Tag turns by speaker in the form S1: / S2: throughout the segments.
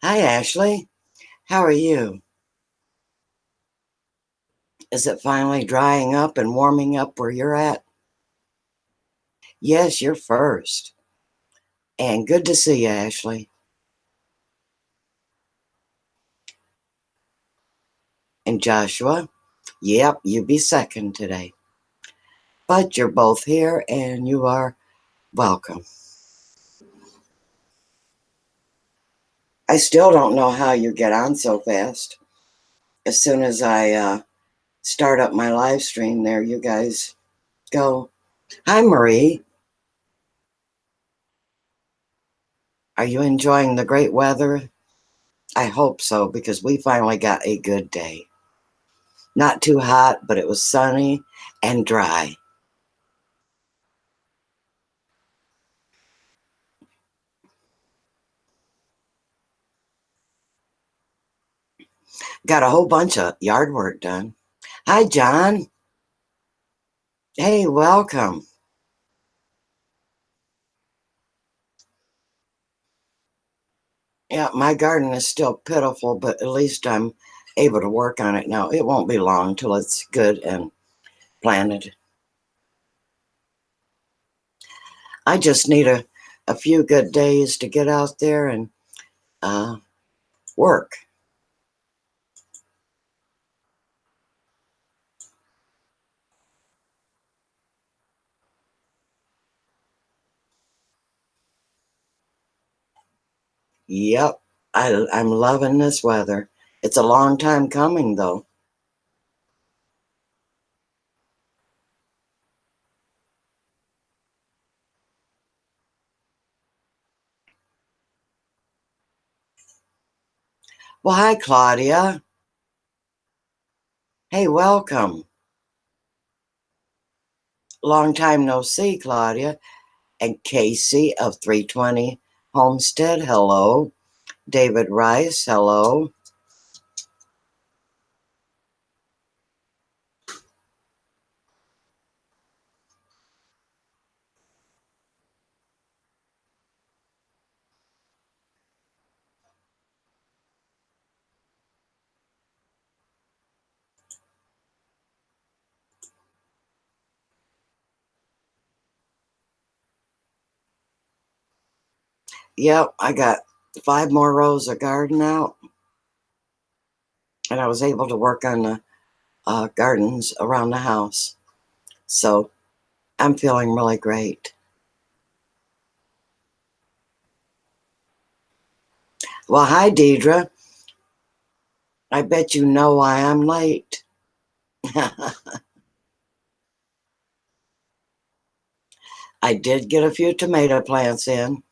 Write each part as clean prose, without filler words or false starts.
S1: Hi, Ashley. How are you? Is it finally drying up and warming up where you're at? Yes, you're first. And good to see you, Ashley. And Joshua, yep, you be second today. But you're both here and you are welcome. I still don't know how you get on so fast. As soon as I start up my live stream, there you guys go. Hi, Marie. Are you enjoying the great weather? I hope so because we finally got a good day. Not too hot, but it was sunny and dry. Got a whole bunch of yard work done. Hi, John. Hey, welcome. Yeah, my garden is still pitiful, but at least I'm able to work on it now. It won't be long till it's good and planted. I just need a few good days to get out there and uh, work. Yep, I'm loving this weather. It's a long time coming, though. Well, hi, Claudia. Hey, welcome. Long time no see, Claudia. And Casey of 320 Homestead, hello. David Rice, hello. Yep, I got 5 more rows of garden out, and I was able to work on the gardens around the house. So I'm feeling really great. Well, hi, Deidre. I bet you know why I'm late. I did get a few tomato plants in.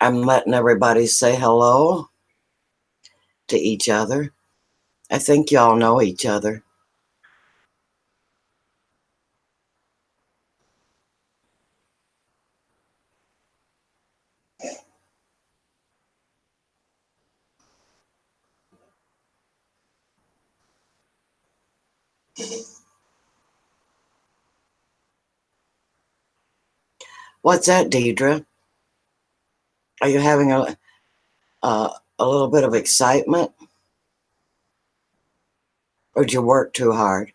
S1: I'm letting everybody say hello to each other. I think y'all know each other. What's that, Deidre? Are you having a little bit of excitement, or did you work too hard?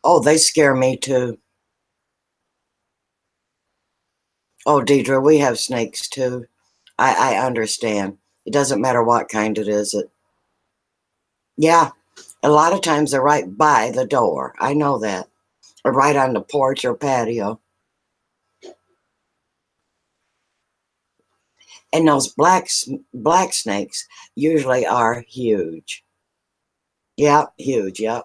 S1: Oh, they scare me too. Oh, Deidre, we have snakes too. I understand. It doesn't matter what kind it is. Yeah, a lot of times they're right by the door. I know that. Or right on the porch or patio. And those black snakes usually are huge. Yeah, huge. Yeah.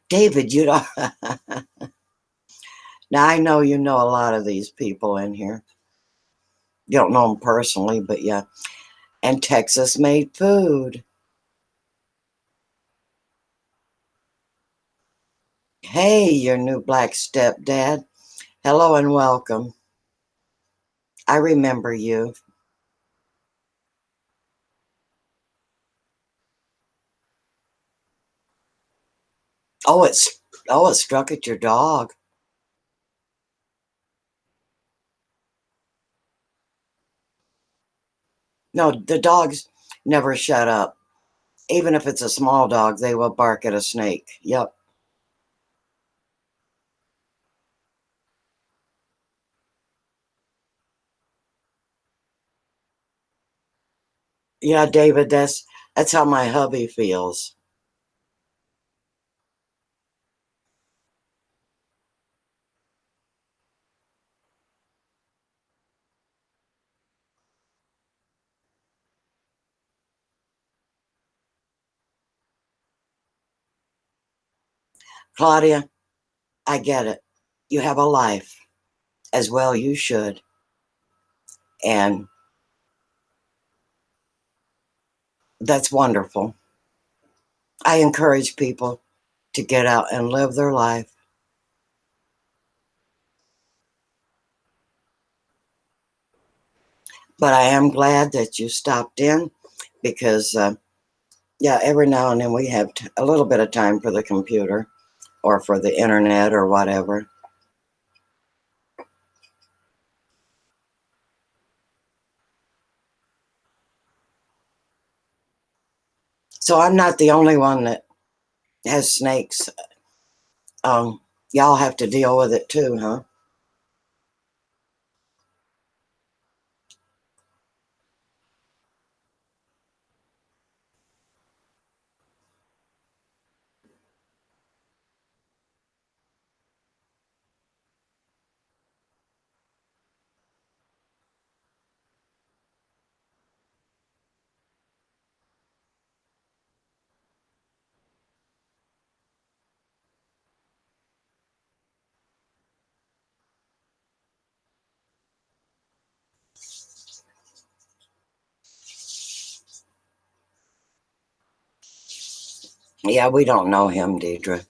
S1: David, you know. Now I know you know a lot of these people in here. You don't know them personally, but yeah. And Texas made food. Hey, your new black stepdad. Hello and welcome. I remember you. Oh, it struck at your dog. No, the dogs never shut up. Even if it's a small dog, they will bark at a snake. Yep. Yeah, David, that's how my hubby feels. Claudia, I get it. You have a life as well. You should. And that's wonderful. I encourage people to get out and live their life. But I am glad that you stopped in because, yeah, every now and then we have a little bit of time for the computer or for the internet or whatever. So I'm not the only one that has snakes. Um, y'all have to deal with it too, huh? Yeah, we don't know him, Deidre.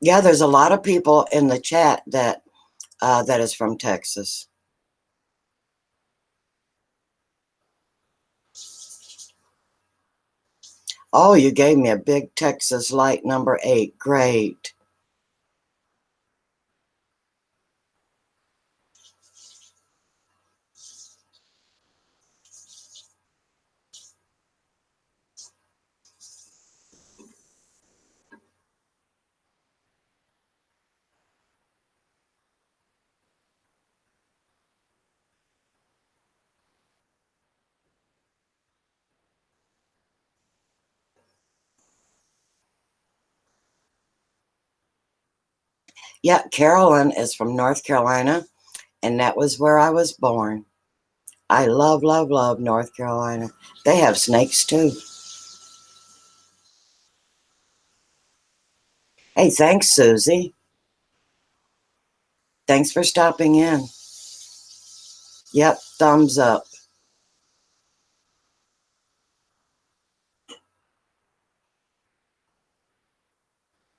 S1: Yeah, there's a lot of people in the chat that is from Texas. Oh, you gave me a big Texas light number 8. Great. Yeah, Carolyn is from North Carolina, and that was where I was born. I love, love, love North Carolina. They have snakes too. Hey, thanks, Susie. Thanks for stopping in. Yep, thumbs up.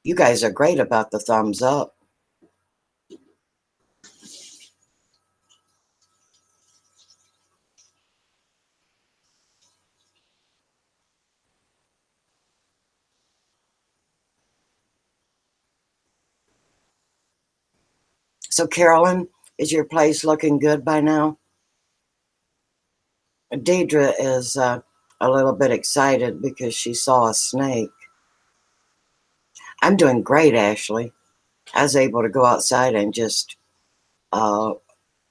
S1: You guys are great about the thumbs up. So, Carolyn, is your place looking good by now? Deidre is a little bit excited because she saw a snake. I'm doing great, Ashley. I was able to go outside and just uh,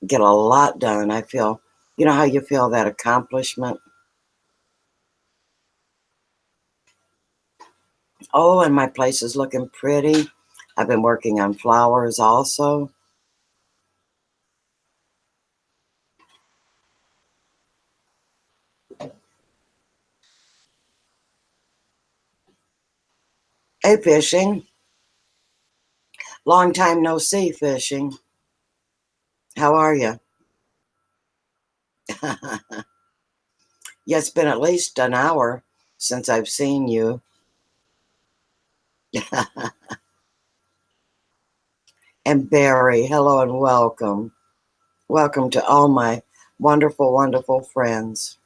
S1: get a lot done. I feel, you know how you feel that accomplishment? Oh, and my place is looking pretty. I've been working on flowers also. Hey, Fishing. Long time no see, Fishing. How are you? Yeah, it's been at least an hour since I've seen you. And Barry, hello and welcome. Welcome to all my wonderful, wonderful friends.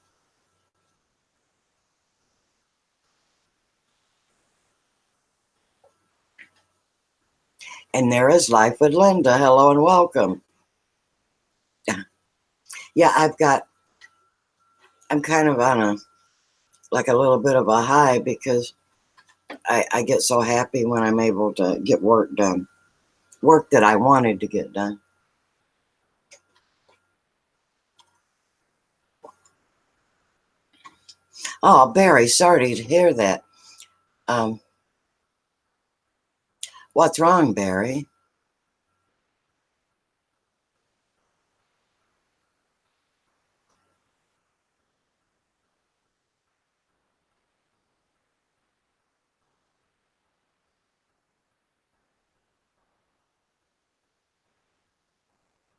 S1: And there is Life with Linda. Hello and welcome. Yeah, I'm kind of on like a little bit of a high because I get so happy when I'm able to get work done. Work that I wanted to get done. Oh, Barry, sorry to hear that. Um, what's wrong, Barry?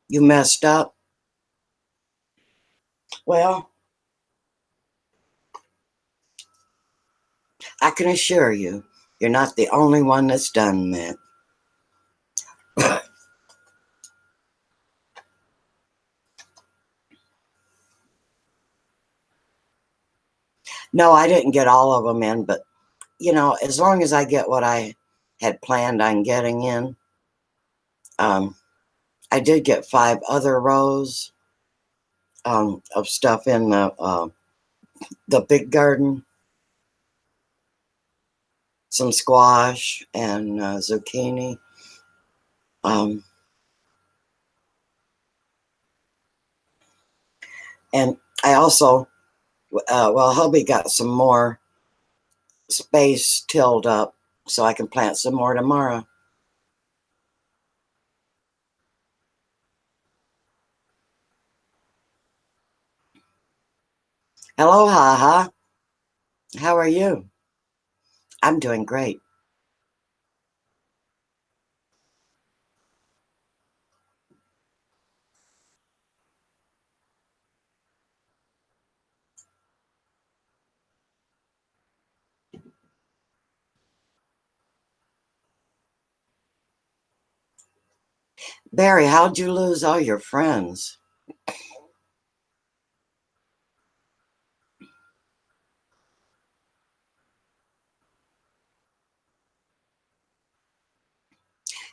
S1: You messed up? Well, I can assure you, you're not the only one that's done that. No, I didn't get all of them in, but as long as I get what I had planned on getting in, um, I did get 5 other rows of stuff in the big garden, some squash and zucchini. Um, and I also, well, hubby got some more space tilled up so I can plant some more tomorrow. Hello, haha. How are you? I'm doing great. Barry, how'd you lose all your friends?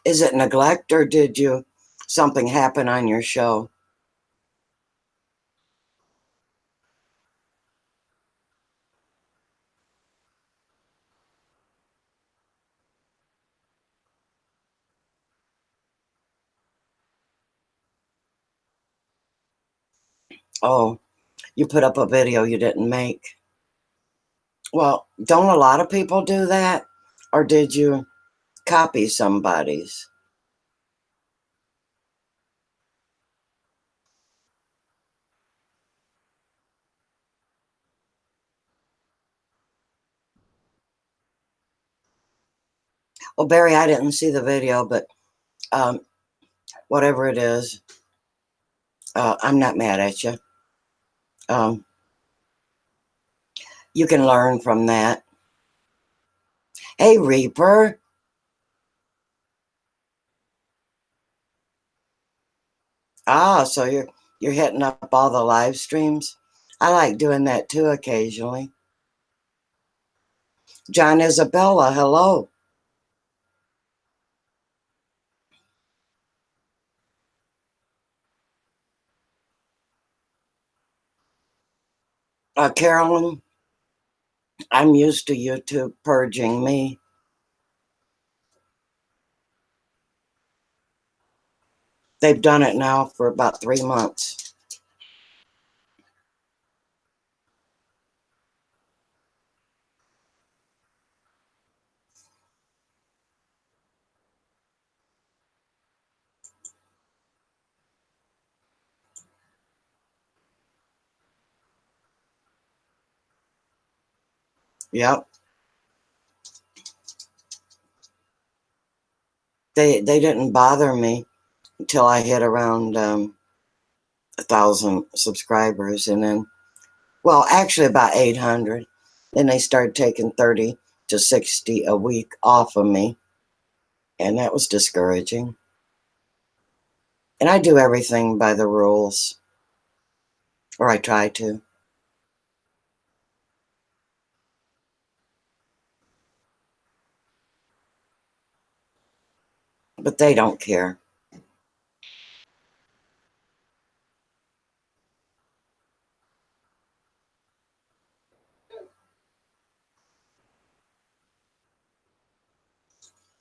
S1: Is it neglect or did you something happen on your show? Oh, you put up a video you didn't make. Well, don't a lot of people do that? Or did you copy somebody's? Well, Barry, I didn't see the video, but um, whatever it is, I'm not mad at you. Um, you can learn from that. Hey, Reaper. Ah, so you're hitting up all the live streams. I like doing that too occasionally. John Isabella, hello. Carolyn, I'm used to YouTube purging me. They've done it now for about 3 months. Yep. They didn't bother me until I hit around 1,000 subscribers, and then, well, actually about 800. Then they started taking 30 to 60 a week off of me, and that was discouraging. And I do everything by the rules, or I try to, but they don't care.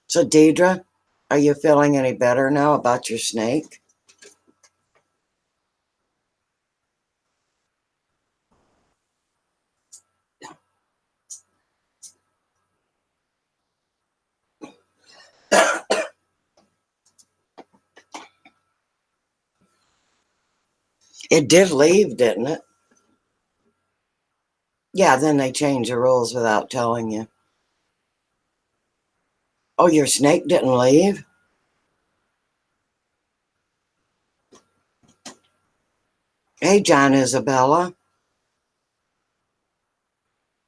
S1: So, Deidre, are you feeling any better now about your snake? It did leave, didn't it? Yeah, then they changed the rules without telling you. Oh, your snake didn't leave? Hey, John Isabella.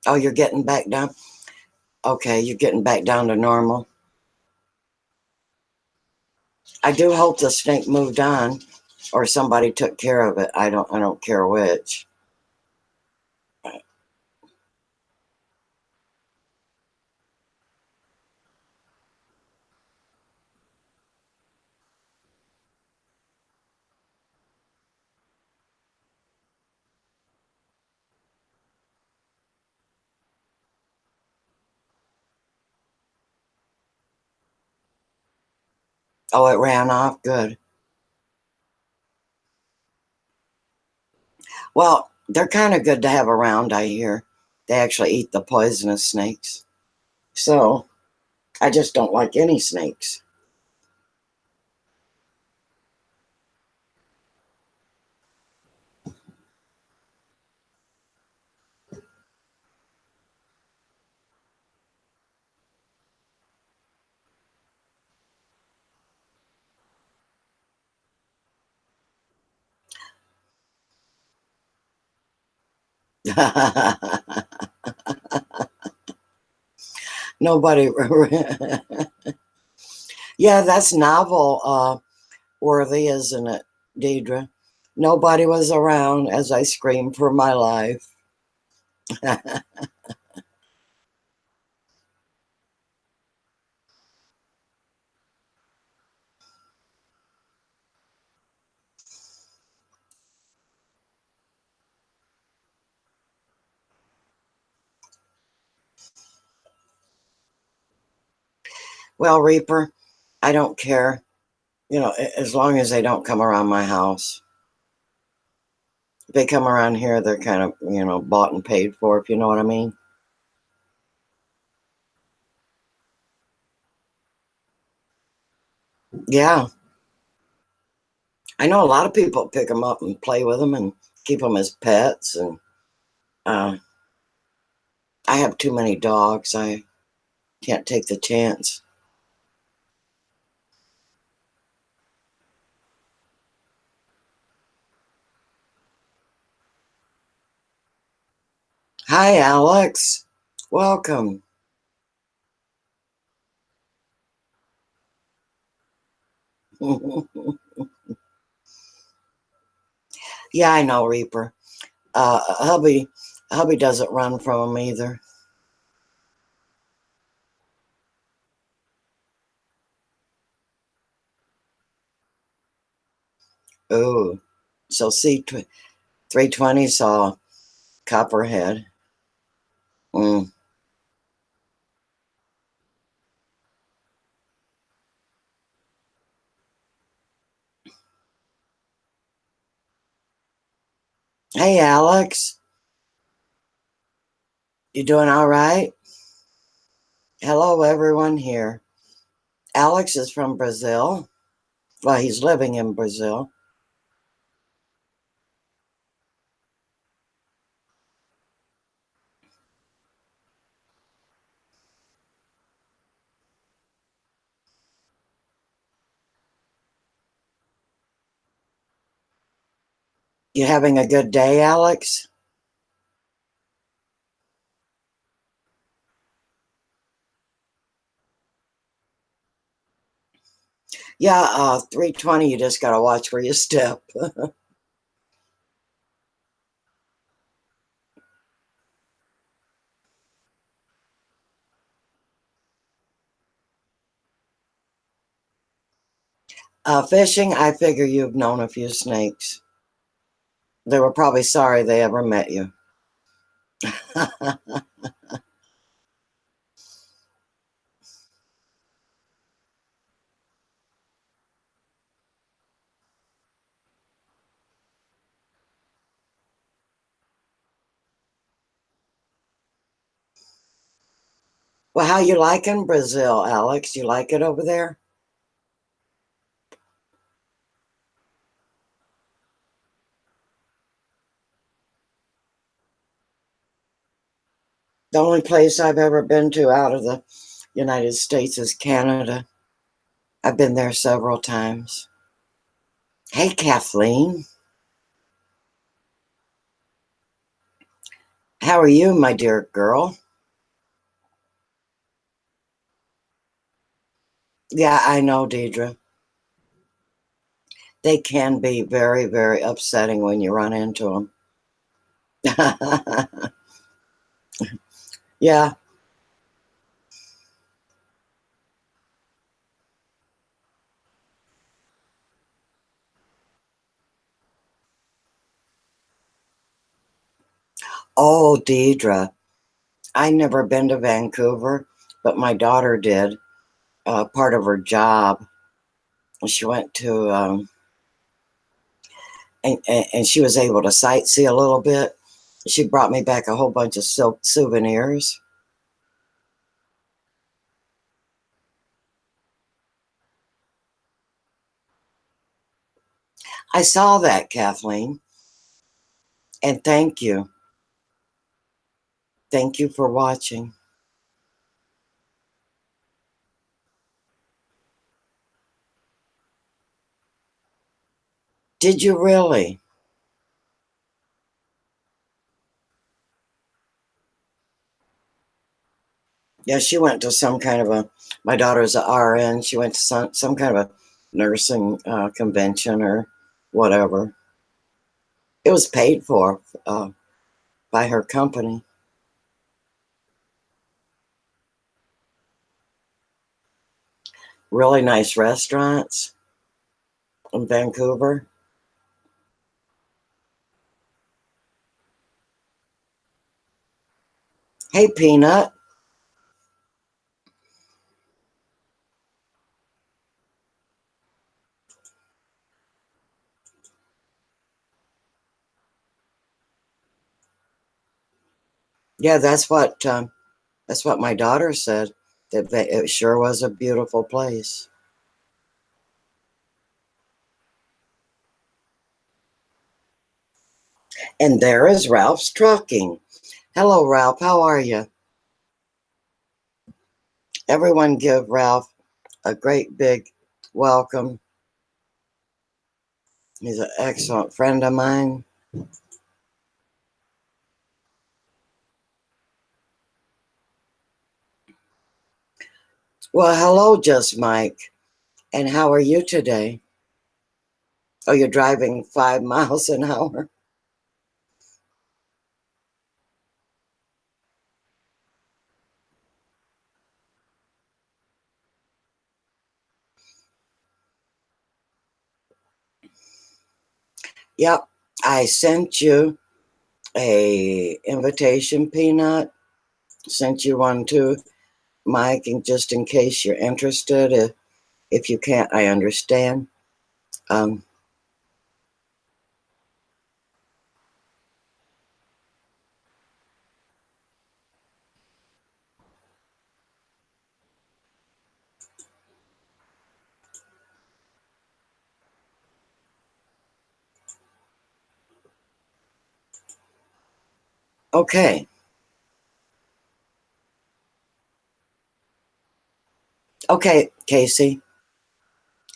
S1: Oh, you're getting back down. Okay, you're getting back down to normal. I do hope the snake moved on, or somebody took care of it. I don't care which. Oh, it ran off. Good. Well, they're kind of good to have around, I hear. They actually eat the poisonous snakes. So I just don't like any snakes. Nobody. Yeah, that's novel worthy, isn't it, Deidre? Nobody was around as I screamed for my life. Well, Reaper, I don't care. As long as they don't come around my house. If they come around here, they're kind of, bought and paid for, if you know what I mean. Yeah. I know a lot of people pick them up and play with them and keep them as pets. And uh, I have too many dogs. I can't take the chance. Hi, Alex. Welcome. Yeah, I know, Reaper. Hubby doesn't run from them either. Ooh. So C320 saw Copperhead. Mm. Hey, Alex. You doing all right? Hello, everyone here. Alex is from Brazil. Well, he's living in Brazil. You having a good day, Alex? Yeah, 320, you just got to watch where you step. Fishing, I figure you've known a few snakes. They were probably sorry they ever met you. Well, how you liking Brazil, Alex? You like it over there? The only place I've ever been to out of the United States is Canada. I've been there several times. Hey, Kathleen. How are you, my dear girl? Yeah, I know, Deidre. They can be very, very upsetting when you run into them. Yeah. Oh, Deidre. I never been to Vancouver, but my daughter did. Part of her job. She went to, and she was able to sightsee a little bit. She brought me back a whole bunch of silk souvenirs. I saw that, Kathleen, and thank you. Thank you for watching. Did you really? Yeah, she went to some kind of a, my daughter's a RN. She went to some kind of a nursing convention or whatever. It was paid for by her company. Really nice restaurants in Vancouver. Hey, Peanut. Yeah, that's what my daughter said. That it sure was a beautiful place. And there is Ralph's trucking. Hello, Ralph. How are you? Everyone give Ralph a great big welcome. He's an excellent friend of mine. Well, hello, Just Mike. And how are you today? Oh, you're driving 5 miles an hour. Yep. I sent you a invitation, Peanut. Sent you one too, Mike, and just in case you're interested. If you can't, I understand. Um, okay. Okay, Casey.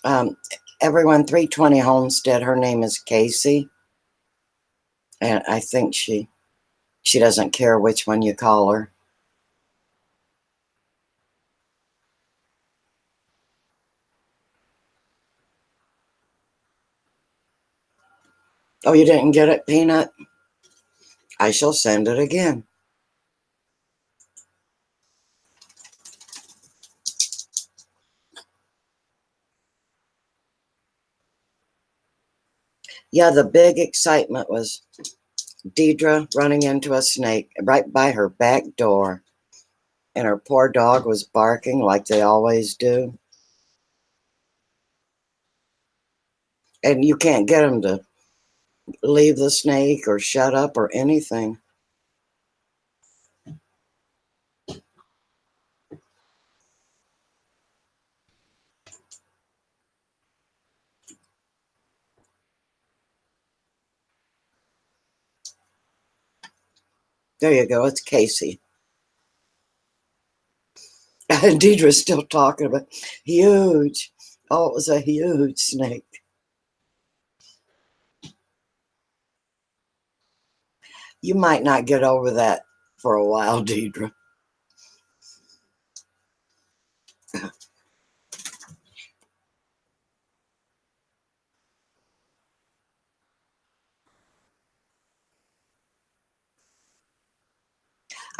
S1: Um, everyone, 320 Homestead. Her name is Casey. And I think she doesn't care which one you call her. Oh, you didn't get it, Peanut? I shall send it again. Yeah, the big excitement was Deidre running into a snake right by her back door. And her poor dog was barking like they always do. And you can't get them to leave the snake or shut up or anything. There you go. It's Casey. And Deidre's still talking about huge. Oh, it was a huge snake. You might not get over that for a while, Deidre.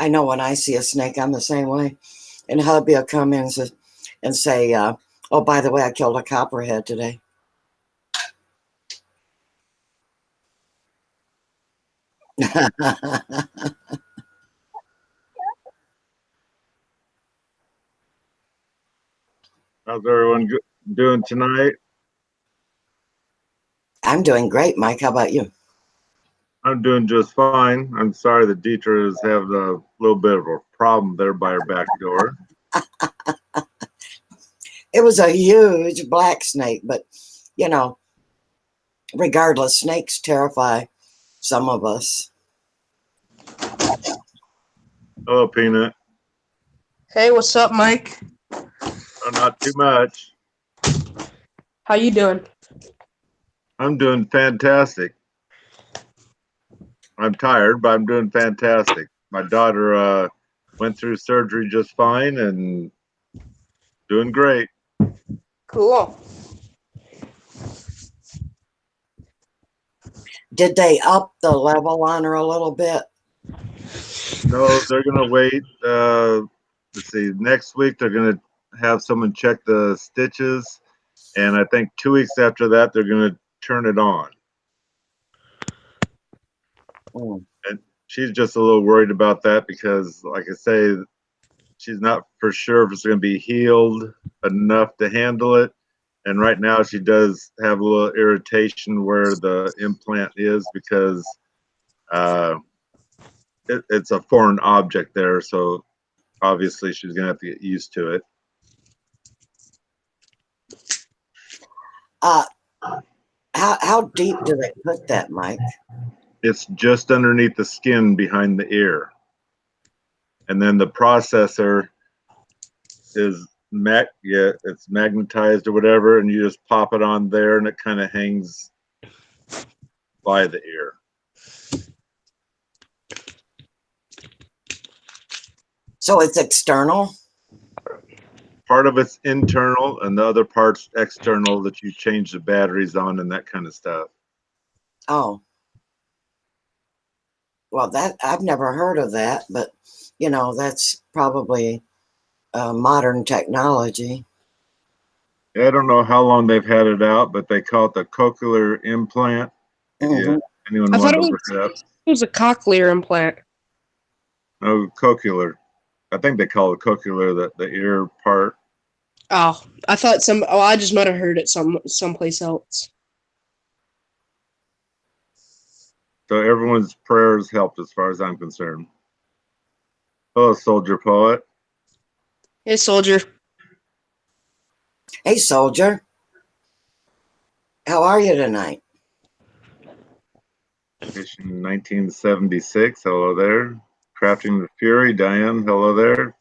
S1: I know when I see a snake, I'm the same way. And hubby will come in and say, oh, by the way, I killed a copperhead today.
S2: How's everyone doing tonight?
S1: I'm doing great, Mike. How about you?
S2: I'm doing just fine. I'm sorry that Deidre is having a little bit of a problem there by her back door.
S1: It was a huge black snake, but you know, regardless, snakes terrify some of us.
S2: Hello, Peanut.
S3: Hey, what's up, Mike?
S2: Oh, not too much.
S3: How you doing?
S2: I'm doing fantastic. I'm tired, but I'm doing fantastic. My daughter went through surgery just fine and doing great.
S3: Cool.
S1: Did they up the level on her a little bit?
S2: No, they're gonna wait. Let's see. Next week they're gonna have someone check the stitches, and I think 2 weeks after that they're gonna turn it on.
S1: Mm.
S2: And she's just a little worried about that because, like I say, she's not for sure if it's going to be healed enough to handle it. And right now, she does have a little irritation where the implant is because uh, it's a foreign object there. So obviously, she's going to have to get used to it.
S1: Uh, how deep do they put that, Mike?
S2: It's just underneath the skin behind the ear. And then the processor is it's magnetized or whatever, and you just pop it on there, and it kind of hangs by the ear.
S1: So it's external?
S2: Part of it's internal, and the other part's external that you change the batteries on and that kind of stuff.
S1: Oh. Well, that I've never heard of that, but that's probably modern technology.
S2: I don't know how long they've had it out, but they call it the cochlear implant. If
S1: Hmm.
S2: anyone
S3: I thought
S2: wanted
S3: it
S2: to
S3: was
S2: look it up,
S3: it was a cochlear implant.
S2: no cochlear. I think they call it cochlear the ear part.
S3: Oh, I thought some. Oh, I just might have heard it someplace else.
S2: So everyone's prayers helped, as far as I'm concerned. Hello, soldier poet.
S3: Hey, soldier.
S1: Hey, soldier. How are you tonight?
S2: Mission 1976. Hello there. Crafting the Fury. Diane. Hello there.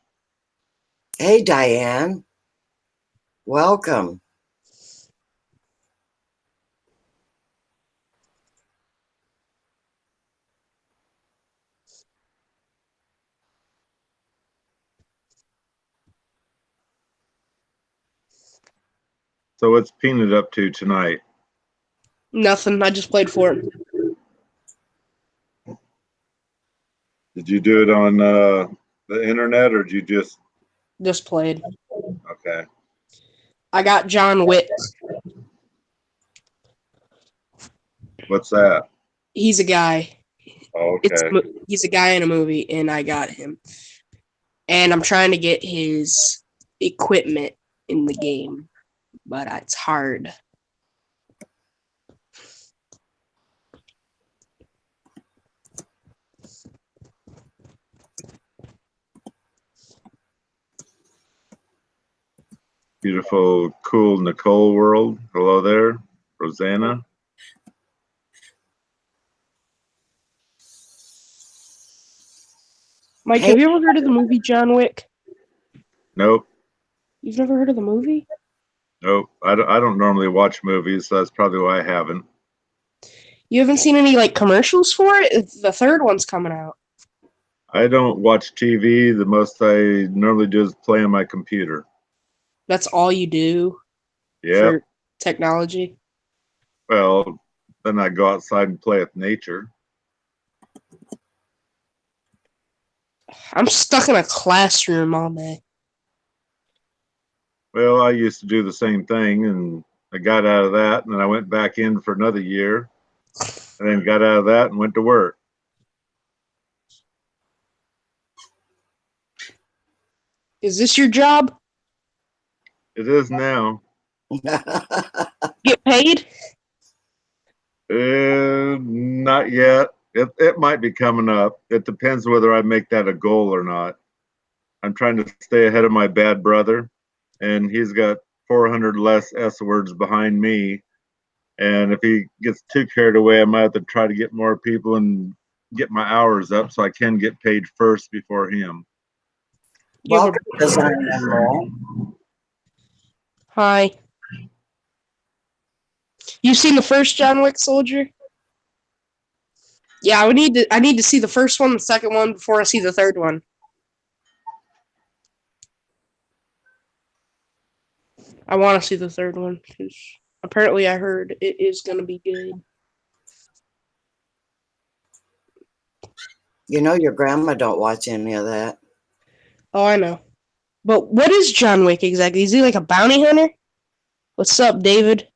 S1: Hey, Diane. Welcome.
S2: So what's Peanut up to tonight?
S3: Nothing. I just played for him.
S2: Did you do it on the internet or did you just?
S3: Just played.
S2: Okay.
S3: I got John Wick.
S2: What's that?
S3: He's a guy.
S2: Okay.
S3: He's a guy in a movie, and I got him. And I'm trying to get his equipment in the game, but it's hard.
S2: Beautiful, cool Nicole world. Hello there, Rosanna.
S3: Mike,
S1: Hey.
S3: have you ever heard of the movie John Wick?
S2: Nope.
S3: You've never heard of the movie?
S2: Nope. I don't normally watch movies, so that's probably why I haven't.
S3: You haven't seen any like commercials for it? The third one's coming out.
S2: I don't watch TV. The most I normally do is play on my computer.
S3: That's all you do
S2: Yep.
S3: for technology?
S2: Well, then I go outside and play with nature.
S3: I'm stuck in a classroom all day.
S2: Well, I used to do the same thing, and I got out of that, and then I went back in for another year, and then got out of that and went to work.
S3: Is this your job?
S2: It is now.
S3: Get paid?
S2: Not yet. It might be coming up. It depends whether I make that a goal or not. I'm trying to stay ahead of my bad brother, and he's got 400 less S words behind me. And if he gets too carried away, I might have to try to get more people and get my hours up so I can get paid first before him.
S1: Welcome to Zion and More.
S3: Hi. You've seen the first John Wick Soldier? Yeah, I need to see the first one, the second one, before I see the third one. I want to see the third one because apparently I heard it is going to be good.
S1: You know your grandma don't watch any of that.
S3: Oh, I know. But what is John Wick exactly? Is he like a bounty hunter? What's up, David?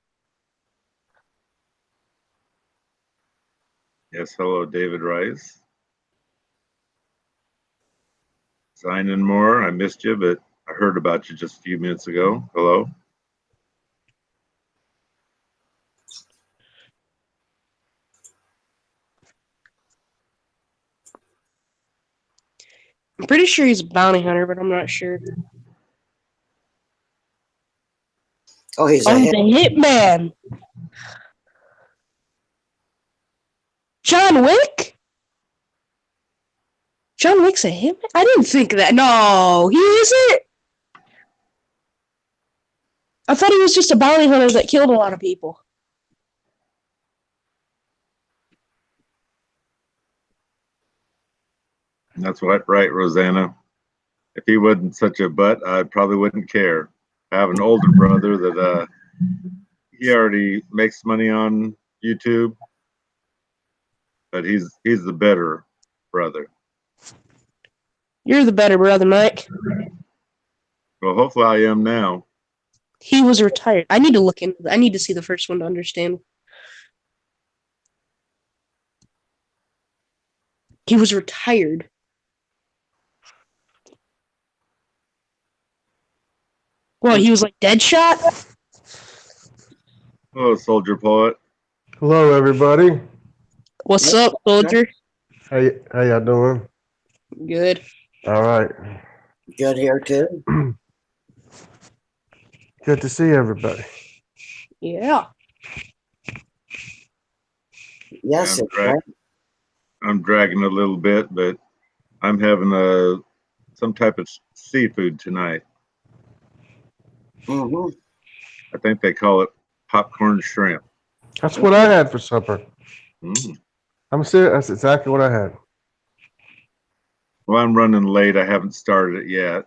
S2: Yes, hello, David Rice. Sign in more. I missed you, but I heard about you just a few minutes ago. Hello.
S3: I'm pretty sure he's a bounty hunter, but I'm not sure.
S1: Oh, he's
S3: Oh,
S1: a
S3: he's a hitman. John Wick? John Wick's a hitman? I didn't think that. No, he isn't. I thought he was just a bounty hunter that killed a lot of people.
S2: That's right, Rosanna. If he wasn't such a butt, I probably wouldn't care. I have an older brother that he already makes money on YouTube, but he's the better brother.
S3: You're the better brother, Mike.
S2: Well, hopefully I am now.
S3: He was retired. I need to look into that. I need to see the first one to understand. He was retired. Well, he was like Deadshot?
S2: Hello, Soldier Poet.
S4: Hello, everybody.
S3: What's up, soldier?
S4: How y'all doing?
S3: Good.
S4: All right.
S1: good here too.
S4: Good to see everybody.
S3: Yeah.
S1: Yes,
S2: I'm,
S1: it's great.
S2: I'm dragging a little bit, but I'm having some type of seafood tonight.
S1: Mm-hmm.
S2: I think they call it popcorn shrimp.
S4: That's what I had for supper.
S2: Mm.
S4: I'm serious. That's exactly what I had.
S2: Well, I'm running late. I haven't started it yet.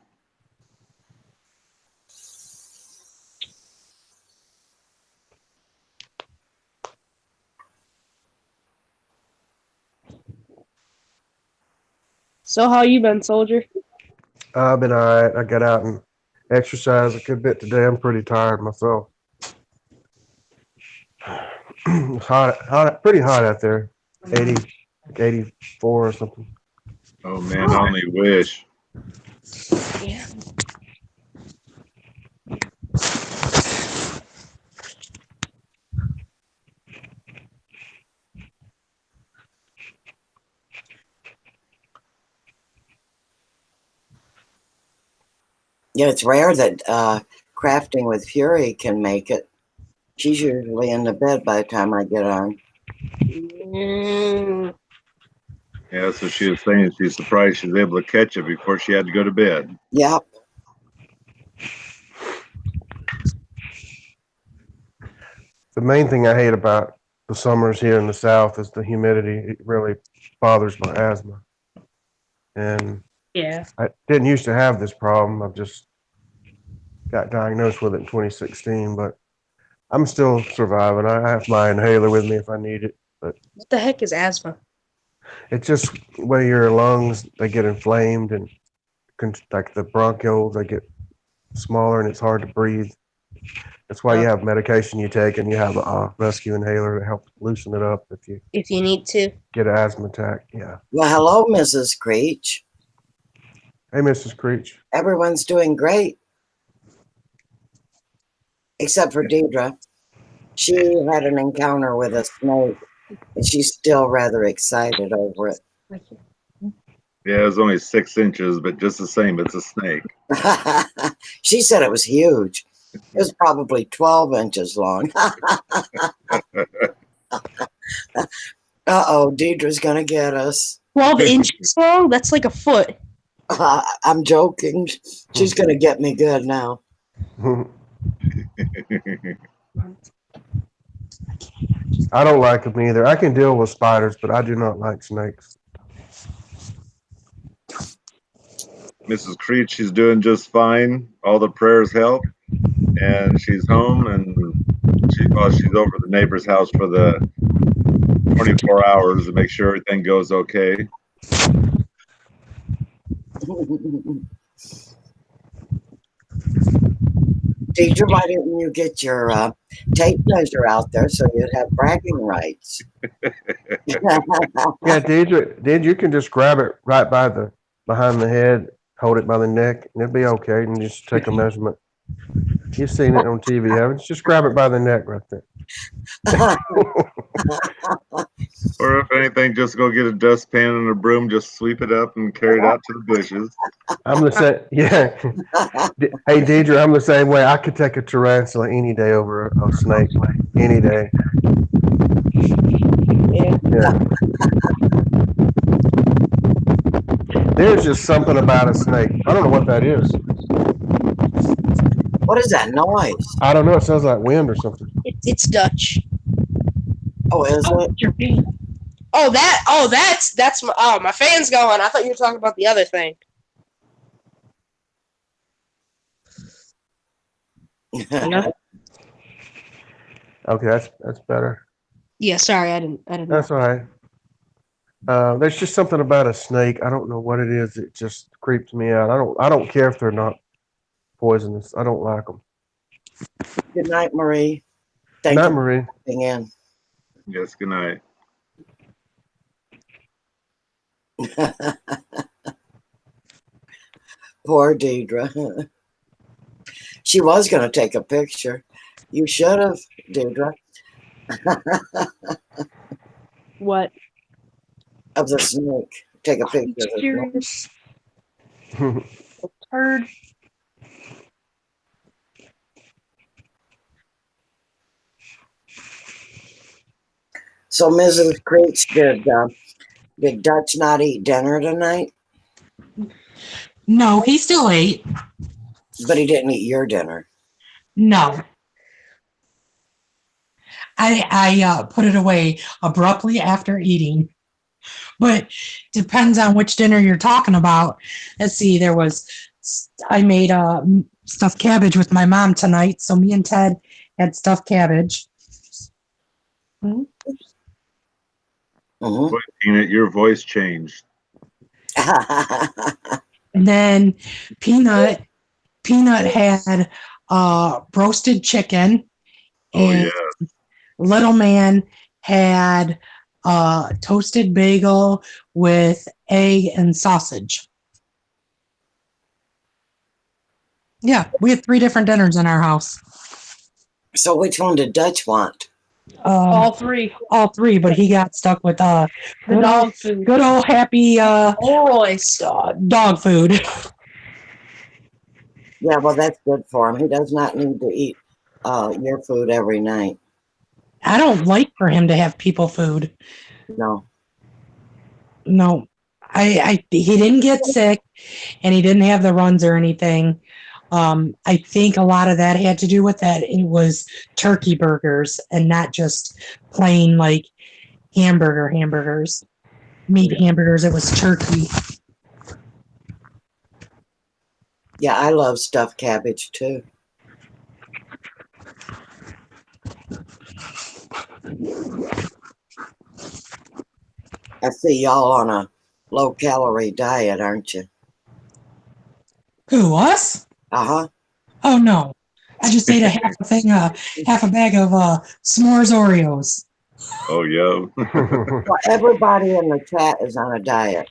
S3: So how you been, soldier?
S4: I've been all right. I got out and exercised a good bit today. I'm pretty tired myself. It's pretty hot out there. 80, 84 or something.
S2: Oh man, I only wish.
S3: Yeah.
S1: Yeah, it's rare that crafting with Fury can make it. She's usually in the bed by the time I get on.
S3: Mm,
S2: Yeah, so she was saying she's surprised she was able to catch it before she had to go to bed.
S1: Yep.
S4: The main thing I hate about the summers here in the South is the humidity. It really bothers my asthma. And
S3: yeah.
S4: I didn't used to have this problem. I've just got diagnosed with it in 2016, but I'm still surviving. I have my inhaler with me if I need it. But
S3: What the heck is asthma?
S4: it's just where your lungs, they get inflamed and like the bronchioles, they get smaller and it's hard to breathe. That's why you have medication you take and you have a rescue inhaler to help loosen it up
S3: If you need to.
S4: get an asthma attack. Yeah.
S1: Well, hello, Mrs. Creech.
S4: Hey, Mrs. Creech.
S1: Everyone's doing great, except for Deidre. She had an encounter with a snake, and she's still rather excited over it.
S2: Yeah, it was only 6 inches, but just the same, it's a snake.
S1: She said it was huge. It was probably 12 inches long. Uh-oh, Deidre's going to get us.
S3: 12 inches long? That's like a foot.
S1: I'm joking. She's going to get me good now.
S4: I don't like them either. I can deal with spiders, but I do not like snakes.
S2: Mrs. Creech, she's doing just fine. All the prayers help, and she's home, and she's over at the neighbor's house for the 24 hours to make sure everything goes okay.
S1: Deidre, why didn't you get your tape measure out there so you'd have bragging rights?
S4: Yeah, Deidre, you can just grab it right behind the head, hold it by the neck, and it'll be okay. And just take a measurement. You've seen it on TV, haven't you? Just grab it by the neck right there.
S2: Or if anything, just go get a dustpan and a broom, just sweep it up and carry it out to the bushes.
S4: I'm the same. Yeah. Hey, Deidre, I'm the same way. I could take a tarantula any day over a snake. Any day. Yeah. There's just something about a snake. I don't know what that is.
S1: What is that noise?
S4: I don't know. It sounds like wind or something.
S3: It's Dutch.
S1: Oh, is it?
S3: That's my fan's going. I thought you were talking about the other thing. Yeah.
S4: Okay, that's better.
S3: Yeah, sorry, I didn't know.
S4: That's all right. There's just something about a snake. I don't know what it is. It just creeps me out. I don't care if they're not poisonous. I don't like them.
S1: Good night, Marie.
S4: Good
S1: Thank
S4: night,
S1: you
S4: Marie.
S1: for coming in.
S2: Yes, good night.
S1: Poor Deidre. She was going to take a picture. You should have, Deidre.
S3: What?
S1: Of the snake. Take a picture of the snake.
S3: Turd.
S1: So, Mrs. Creech, did Dutch not eat dinner tonight?
S5: No, he still ate.
S1: But he didn't eat your dinner.
S5: No. I put it away abruptly after eating. But depends on which dinner you're talking about. Let's see, I made stuffed cabbage with my mom tonight. So me and Ted had stuffed cabbage.
S1: Mm-hmm.
S2: Boy, Peanut, your voice changed.
S5: And then Peanut had roasted chicken,
S2: Oh
S5: and
S2: yeah.
S5: Little Man had toasted bagel with egg and sausage. Yeah, we had 3 different dinners in our house.
S1: So which one did Dutch want?
S3: All 3.
S5: All 3, but he got stuck with
S3: The dog food.
S5: good old happy
S3: Royce.
S5: dog food.
S1: Yeah, well, that's good for him. He does not need to eat your food every night.
S5: I don't like for him to have people food.
S1: No.
S5: No, he didn't get sick, and he didn't have the runs or anything. I think a lot of that had to do with that. It was turkey burgers and not just plain like hamburgers, meat hamburgers. It was turkey.
S1: Yeah, I love stuffed cabbage too. I see y'all on a low-calorie diet, aren't you?
S5: Who, us?
S1: Uh-huh.
S5: Oh no, I just ate half a bag of s'mores Oreos.
S2: Oh yeah.
S1: Well, everybody in the chat is on a diet,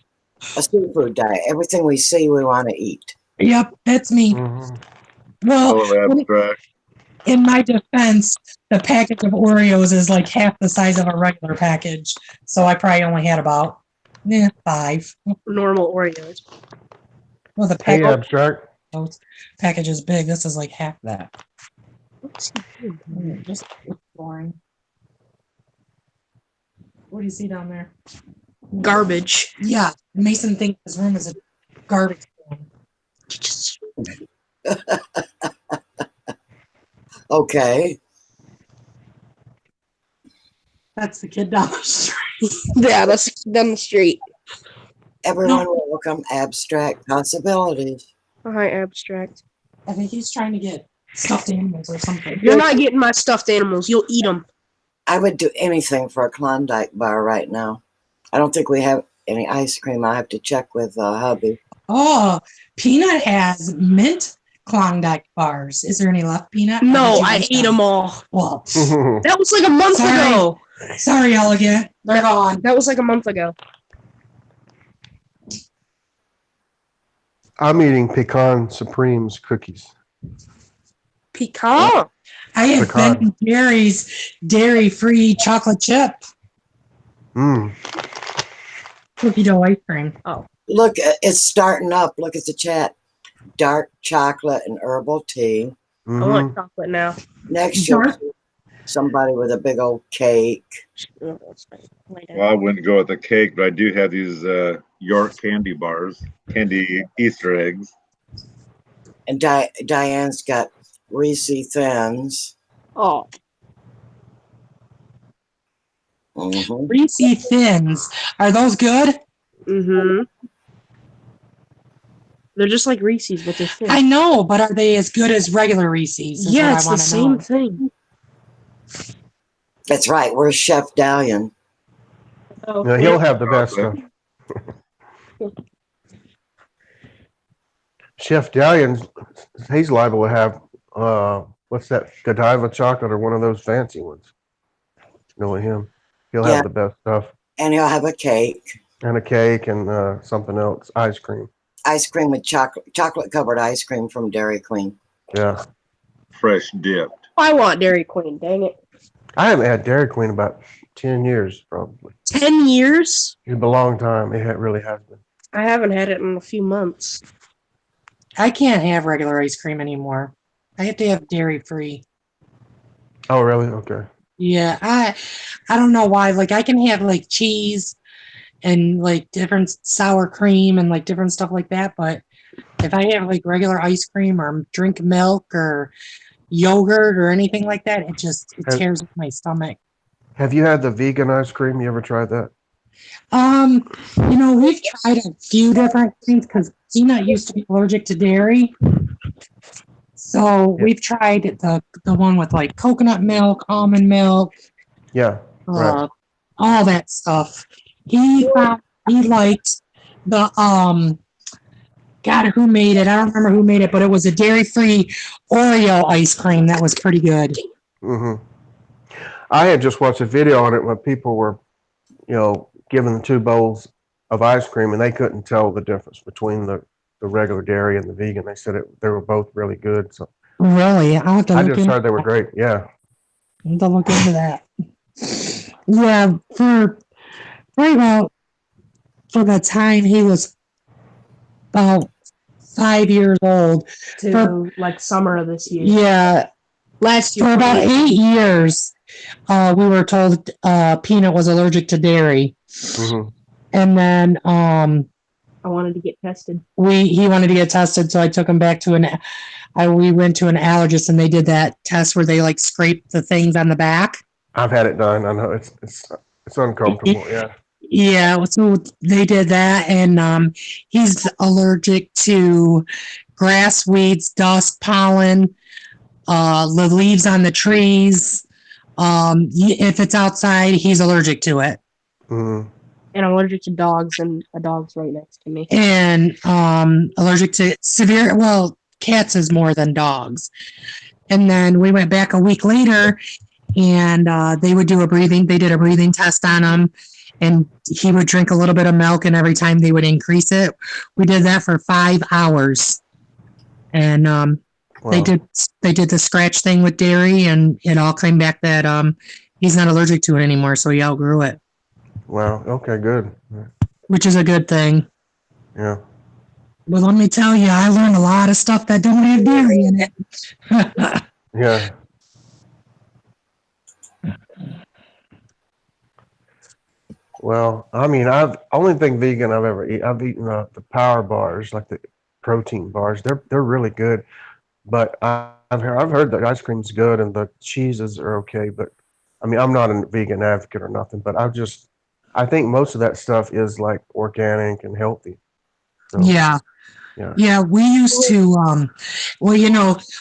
S1: a seafood diet. Everything we see, we want to eat.
S5: Yep, that's me.
S4: Mhm.
S5: Well,
S2: Color abstract.
S5: in my defense, the package of Oreos is like half the size of a regular package, so I probably only had about 5.
S3: Normal Oreos.
S5: Well, the
S4: Hey, abstract.
S5: package is big. This is like half that. Just boring. What do you see down there?
S3: Garbage.
S5: Yeah, Mason thinks his room is a garbage can.
S1: Okay.
S5: That's the kid down the street.
S3: Yeah, that's down the street.
S1: Everyone welcome abstract possibilities.
S3: Hi, abstract.
S5: I think he's trying to get stuffed animals or something.
S3: You're not getting my stuffed animals. You'll eat them.
S1: I would do anything for a Klondike bar right now. I don't think we have any ice cream. I have to check with hubby.
S5: Oh, Peanut has mint Klondike bars. Is there any left, Peanut? Or
S3: No,
S5: did you
S3: I
S5: eat
S3: ate them all.
S5: Well,
S3: That was like a month ago.
S5: sorry, Elegant. They're gone.
S3: That was like a month ago.
S4: I'm eating pecan supremes cookies.
S3: Pecan.
S5: I have
S4: Pecan.
S5: Ben & Jerry's dairy-free chocolate chip
S4: Mm.
S5: cookie dough ice cream.
S1: Look, it's starting up. Look at the chat. Dark chocolate and herbal tea.
S3: I
S4: Mhm.
S3: want chocolate now.
S1: Next, you'll see somebody with a big old cake.
S2: Well, I wouldn't go with the cake, but I do have these York candy bars, candy Easter eggs.
S1: And Diane's got Reese Thins.
S3: Oh,
S1: Mm-hmm.
S5: Reese Thins. Are those good?
S3: mm-hmm. They're just like Reese's, but they're thin.
S5: I know, but are they as good as regular Reese's? is
S3: Yeah,
S5: what
S3: it's
S5: I
S3: the
S5: wanna
S3: same
S5: know.
S3: thing.
S1: That's right. Where's Chef Dalian?
S3: Oh,
S4: Yeah, he'll have the best stuff. Chef Dalian, he's liable to have what's that, Godiva chocolate or one of those fancy ones. Knowing him, he'll
S1: Yeah.
S4: have the best stuff
S1: And he'll have a cake.
S4: and a cake and something else, ice cream.
S1: Ice cream with chocolate covered ice cream from Dairy Queen.
S4: Yeah,
S2: Fresh dipped.
S3: I want Dairy Queen. Dang it.
S4: I haven't had Dairy Queen about 10 years probably.
S3: 10 years?
S4: It's been a long time. It really has been.
S3: I haven't had it in a few months.
S5: I can't have regular ice cream anymore. I have to have dairy-free.
S4: Oh, really? Okay.
S5: Yeah, I don't know why. Like, I can have like cheese and like different sour cream and like different stuff like that, but if I have like regular ice cream or drink milk or yogurt or anything like that, it tears up my stomach.
S4: Have you had the vegan ice cream? You ever tried that?
S5: We've tried a few different things because Peanut used to be allergic to dairy. So we've tried the one with like coconut milk, almond milk,
S4: Yeah. Right.
S5: all that stuff. He liked the God, who made it? I don't remember who made it, but it was a dairy-free Oreo ice cream that was pretty good.
S4: Hmm. I had just watched a video on it when people were, given the two bowls of ice cream and they couldn't tell the difference between the regular dairy and the vegan. They said they were both really good. So
S5: Really, I'll have to
S4: I
S5: look
S4: just
S5: into.
S4: heard they were great. Yeah.
S5: I'll have to look into that. Yeah, for right about for the time he was about 5 years old.
S3: To like summer of this year.
S5: Yeah,
S3: Last year.
S5: for about 8 years, we were told Peanut was allergic to dairy,
S4: Hmm.
S5: and then
S3: I wanted to get tested.
S5: he wanted to get tested, so I took him back to we went to an allergist, and they did that test where they like scrape the things on the back.
S4: I've had it done. I know it's uncomfortable. Yeah.
S5: Yeah, so they did that, and he's allergic to grass, weeds, dust, pollen, the leaves on the trees. If it's outside, he's allergic to it.
S4: Mm-hmm.
S3: And I'm allergic to dogs, and a dog's right next to me.
S5: And allergic to cats is more than dogs. And then we went back a week later, and they did a breathing test on him, and he would drink a little bit of milk, and every time they would increase it. We did that for 5 hours, and they did the scratch thing with dairy, and it all came back that he's not allergic to it anymore, so he outgrew it.
S4: Wow. Okay. Good.
S5: Which is a good thing.
S4: Yeah.
S5: But let me tell you, I learned a lot of stuff that don't have dairy in it.
S4: Yeah. Well, I mean, only thing vegan I've ever eaten. I've eaten the power bars, like the protein bars. They're really good, but I've heard that ice cream's good and the cheeses are okay. But I mean, I'm not a vegan advocate or nothing, but I think most of that stuff is like organic and healthy. So,
S5: Yeah.
S4: yeah.
S5: Yeah, we used to,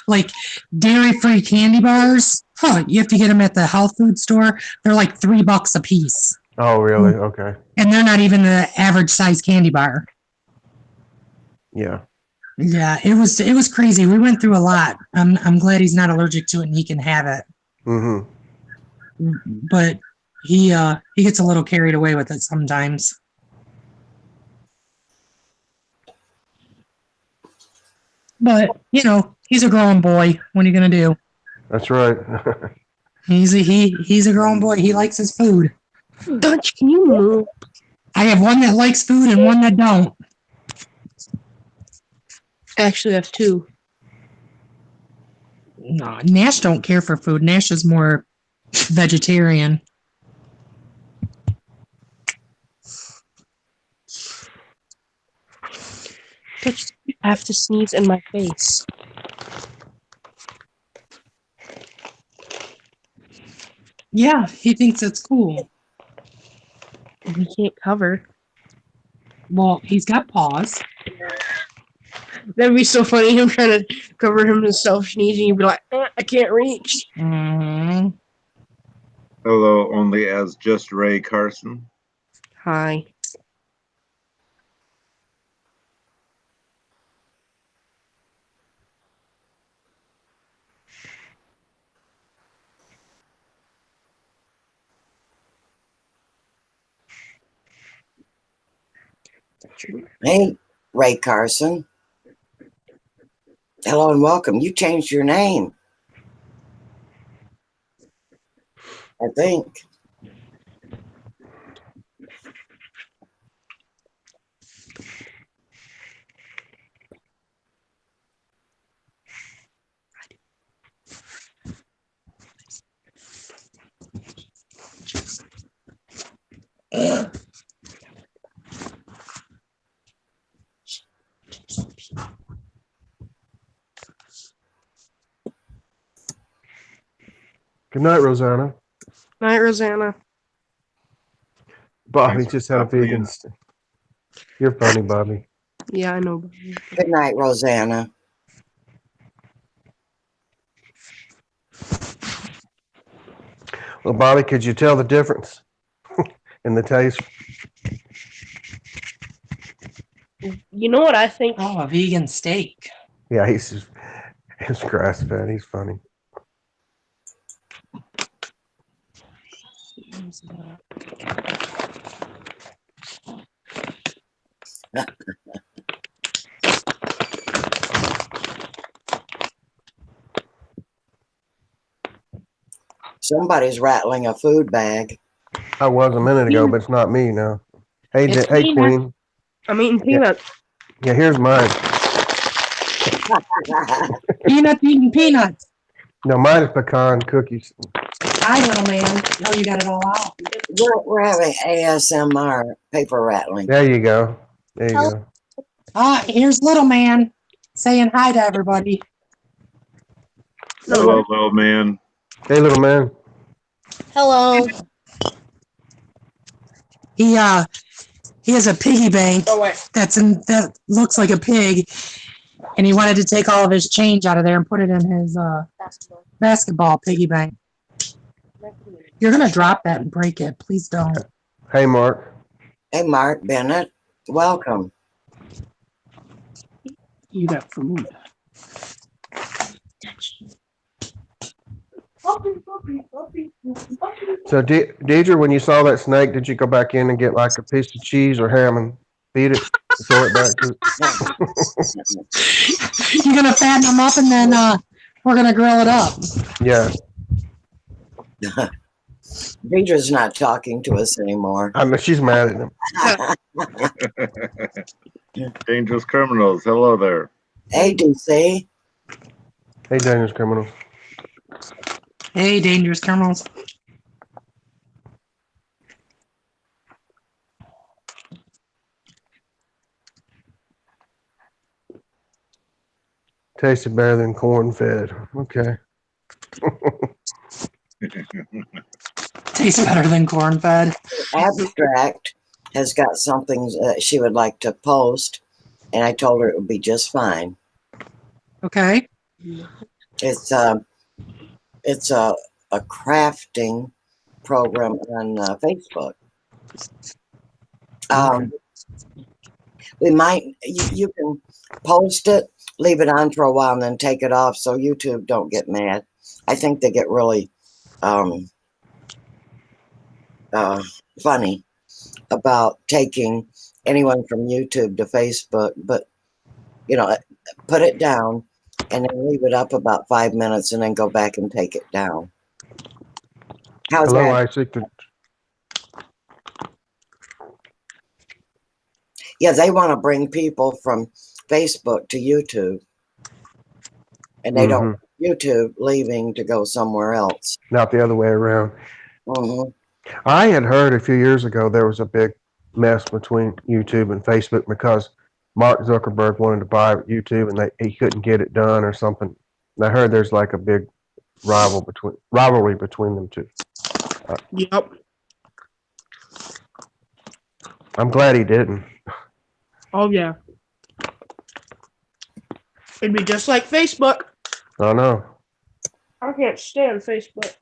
S5: like dairy-free candy bars. You have to get them at the health food store. They're like $3 a piece.
S4: Oh, really? Okay.
S5: And they're not even the average size candy bar.
S4: Yeah.
S5: Yeah, it was crazy. We went through a lot. I'm glad he's not allergic to it and he can have it.
S4: Mm-hmm.
S5: But he gets a little carried away with it sometimes. But he's a grown boy. What are you gonna do?
S4: That's right.
S5: He's a grown boy. He likes his food.
S3: Dutch, can you move?
S5: I have one that likes food and one that don't.
S3: Actually, I have two.
S5: No, Nash don't care for food. Nash is more vegetarian.
S3: Dutch, you have to sneeze in my face.
S5: Yeah, he thinks it's cool.
S3: He can't cover.
S5: Well, he's got paws.
S3: That'd be so funny, him trying to cover himself sneezing. You'd be like, I can't reach.
S5: Mm-hmm.
S2: Hello, only as just Ray Carson.
S3: Hi.
S1: Hey, Ray Carson. Hello and welcome. You changed your name, I think.
S4: Good night, Rosanna.
S3: Night, Rosanna.
S4: Bobby
S2: Thanks for
S4: just had a
S2: stopping
S4: vegan.
S2: in.
S4: You're funny, Bobby.
S3: Yeah, I know.
S1: Good night, Rosanna.
S4: Well, Bobby, could you tell the difference in the taste?
S3: You know what I think?
S5: Oh, a vegan steak.
S4: Yeah, he's grass fed. He's funny.
S1: Somebody's rattling a food bag.
S4: I was a minute ago, but it's not me now. Hey,
S5: It's
S4: hey,
S5: me,
S4: Queen.
S3: I'm eating peanuts.
S4: Yeah, here's mine.
S5: Peanut eating peanuts.
S4: No, mine is pecan cookies.
S5: Hi, little man. Oh, you got it all out.
S1: We're having ASMR paper rattling.
S4: There you go. There you go.
S5: Ah, here's little man saying hi to everybody.
S2: Hello, little man.
S4: Hey, little man.
S3: Hello.
S5: He has a piggy bank
S3: Oh wait.
S5: that looks like a pig, and he wanted to take all of his change out of there and put it in his basketball piggy bank. You're gonna drop that and break it. Please don't.
S4: Hey, Mark.
S1: Hey, Mark Bennett, welcome.
S3: You got food.
S4: So, Deidre, when you saw that snake, did you go back in and get like a piece of cheese or ham and feed it, throw it back to it?
S5: You're gonna fatten them up, and then we're gonna grill it up.
S4: Yeah.
S1: Deidre's not talking to us anymore.
S4: I mean, she's mad at him.
S2: Dangerous criminals. Hello there.
S1: Hey, DC.
S4: Hey, dangerous criminal.
S5: Hey, dangerous criminals.
S4: Tasted better than corn fed. Okay.
S5: Tastes better than corn fed.
S1: Abstract has got something that she would like to post, and I told her it would be just fine.
S5: Okay.
S1: It's a crafting program on Facebook. We might you can post it, leave it on for a while, and then take it off so YouTube don't get mad. I think they get really funny about taking anyone from YouTube to Facebook, but put it down and then leave it up about 5 minutes and then go back and take it down. How's
S4: Hello,
S1: that?
S4: Isaac.
S1: Yeah, they want to bring people from Facebook to YouTube, and they don't want YouTube leaving to go somewhere else.
S4: Not the other way around.
S1: Mm-hmm.
S4: I had heard a few years ago there was a big mess between YouTube and Facebook because Mark Zuckerberg wanted to buy YouTube and he couldn't get it done or something. And I heard there's like a big rivalry between them two.
S3: Yep.
S4: I'm glad he didn't.
S3: Oh yeah. It'd be just like Facebook.
S4: I know.
S3: I can't stand Facebook.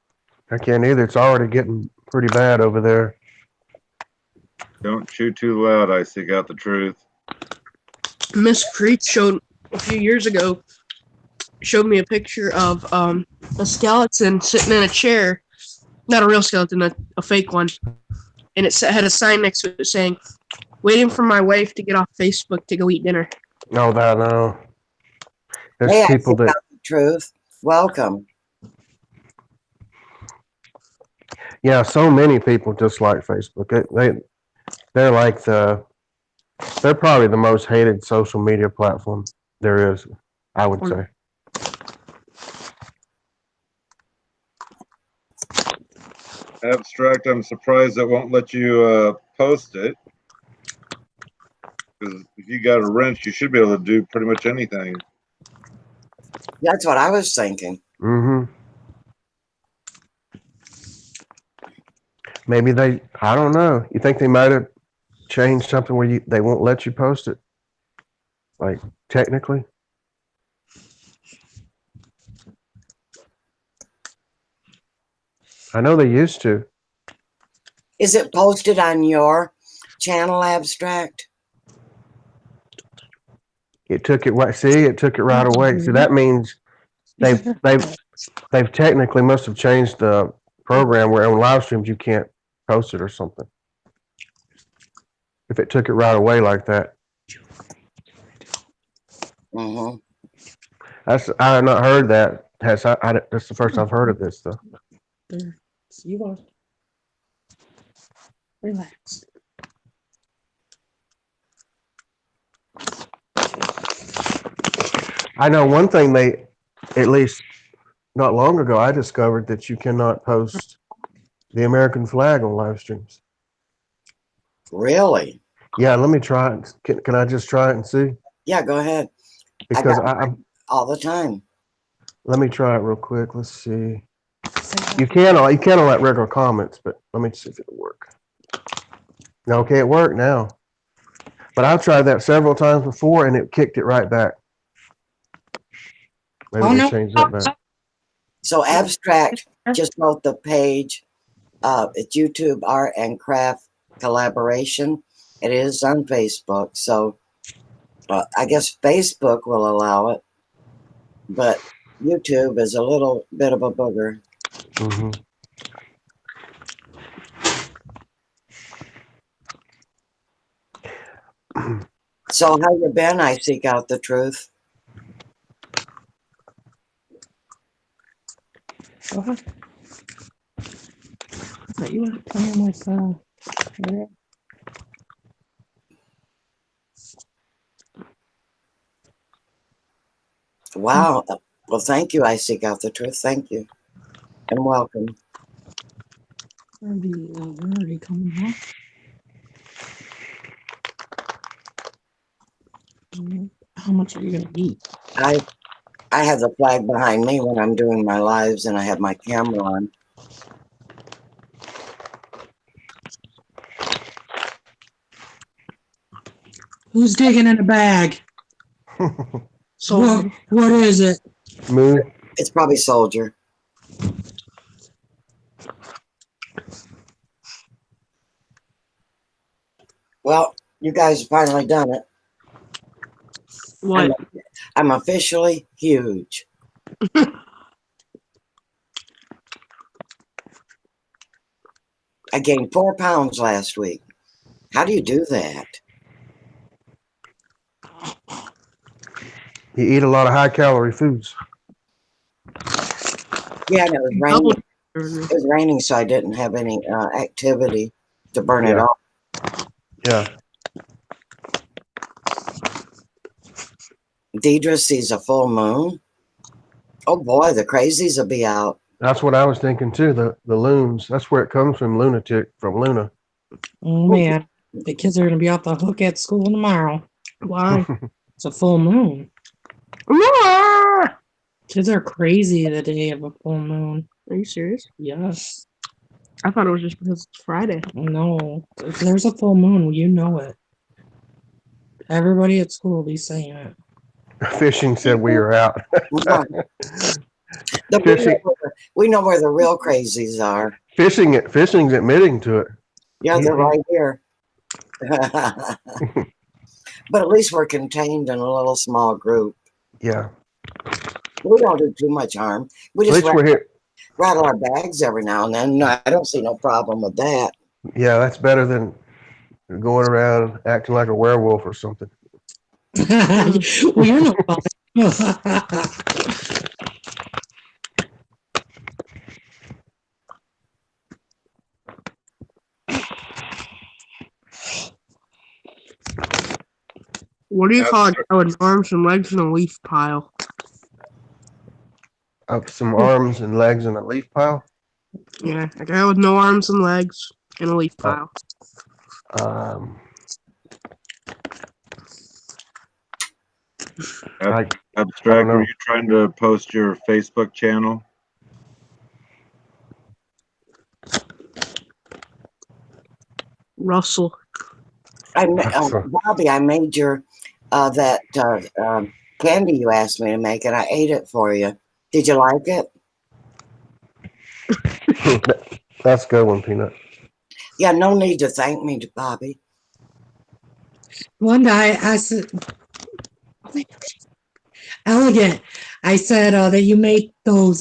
S4: I can't either. It's already getting pretty bad over there.
S2: Don't chew too loud. I seek out the truth.
S3: Miss Creek showed a few years ago. Showed me a picture of a skeleton sitting in a chair. Not a real skeleton, a fake one. And it had a sign next to it saying, "Waiting for my wife to get off Facebook to go eat dinner."
S4: No, that no. There's
S1: Hey,
S4: people
S1: I
S4: that
S1: the truth. Welcome.
S4: yeah, so many people just like Facebook. They're like they're probably the most hated social media platform there is, I would say.
S2: Abstract, I'm surprised it won't let you post it. Because if you got a wrench, you should be able to do pretty much anything.
S1: That's what I was thinking.
S4: Mm-hmm. Maybe I don't know. You think they might have changed something where they won't let you post it? Like, technically? I know they used to.
S1: Is it posted on your channel, Abstract?
S4: It took it right. See, it took it right away. So that means they've technically must have changed the program where on live streams you can't post it or something. If it took it right away like that.
S1: Mm-hmm.
S4: I have not heard that. That's the first I've heard of this though.
S5: There. You are. Relax.
S4: I know one thing at least not long ago, I discovered that you cannot post the American flag on live streams.
S1: Really?
S4: Yeah, let me try it. Can I just try it and see?
S1: Yeah, go ahead.
S4: Because
S1: I got all the time.
S4: let me try it real quick. Let's see. You can let regular comments, but let me see if it'll work. Okay, it worked now. But I've tried that several times before and it kicked it right back. Maybe they changed that back.
S1: So Abstract just wrote the page. It's YouTube Art and Craft Collaboration. It is on Facebook. So I guess Facebook will allow it. But YouTube is a little bit of a booger.
S4: Mm-hmm.
S1: So how you been? I seek out the truth.
S5: But you were playing with
S1: Wow. Well, thank you. I seek out the truth. Thank you. And welcome.
S5: already coming back. How much are you gonna eat?
S1: I have the flag behind me when I'm doing my lives and I have my camera on.
S5: Who's digging in a bag?
S3: So
S5: What is it?
S4: Moo.
S1: It's probably Soldier. Well, you guys have finally done it.
S3: what?
S1: I'm officially huge. I gained 4 pounds last week. How do you do that?
S4: You eat a lot of high calorie foods.
S1: Yeah, and it was raining.
S3: Double-
S1: It was raining, so I didn't have any activity to burn it
S4: Yeah.
S1: off.
S4: Yeah.
S1: Deidre sees a full moon. Oh boy, the crazies will be out.
S4: That's what I was thinking too. The loons. That's where it comes from. Lunatic from Luna.
S5: Oh man, the kids are gonna be off the hook at school tomorrow.
S3: Why?
S5: It's a full moon. Kids are crazy the day of a full moon.
S3: Are you serious?
S5: Yes.
S3: I thought it was just because it's Friday.
S5: No. If there's a full moon, you know it. Everybody at school will be saying it.
S4: Fishing said we are out.
S1: We know where the real crazies are.
S4: Fishing's admitting to it.
S1: Yeah, they're right here. But at least we're contained in a little small group.
S4: Yeah.
S1: We don't do too much harm. We
S4: At
S1: just
S4: least we're here.
S1: rattle our bags every now and then. No, I don't see no problem with that.
S4: Yeah, that's better than going around acting like a werewolf or something.
S5: Well, you're no fun.
S3: What do you call a guy with arms and legs in a leaf pile?
S4: Some arms and legs in a leaf pile.
S3: Yeah, a guy with no arms and legs in a leaf pile.
S2: Abstract, were you trying to post your Facebook channel?
S3: Russell.
S1: Bobby, I made your that candy you asked me to make, and I ate it for you. Did you like it?
S4: That's a good one, Peanut.
S1: Yeah, no need to thank me, Bobby.
S5: One day I said, Elegant. I said that you make those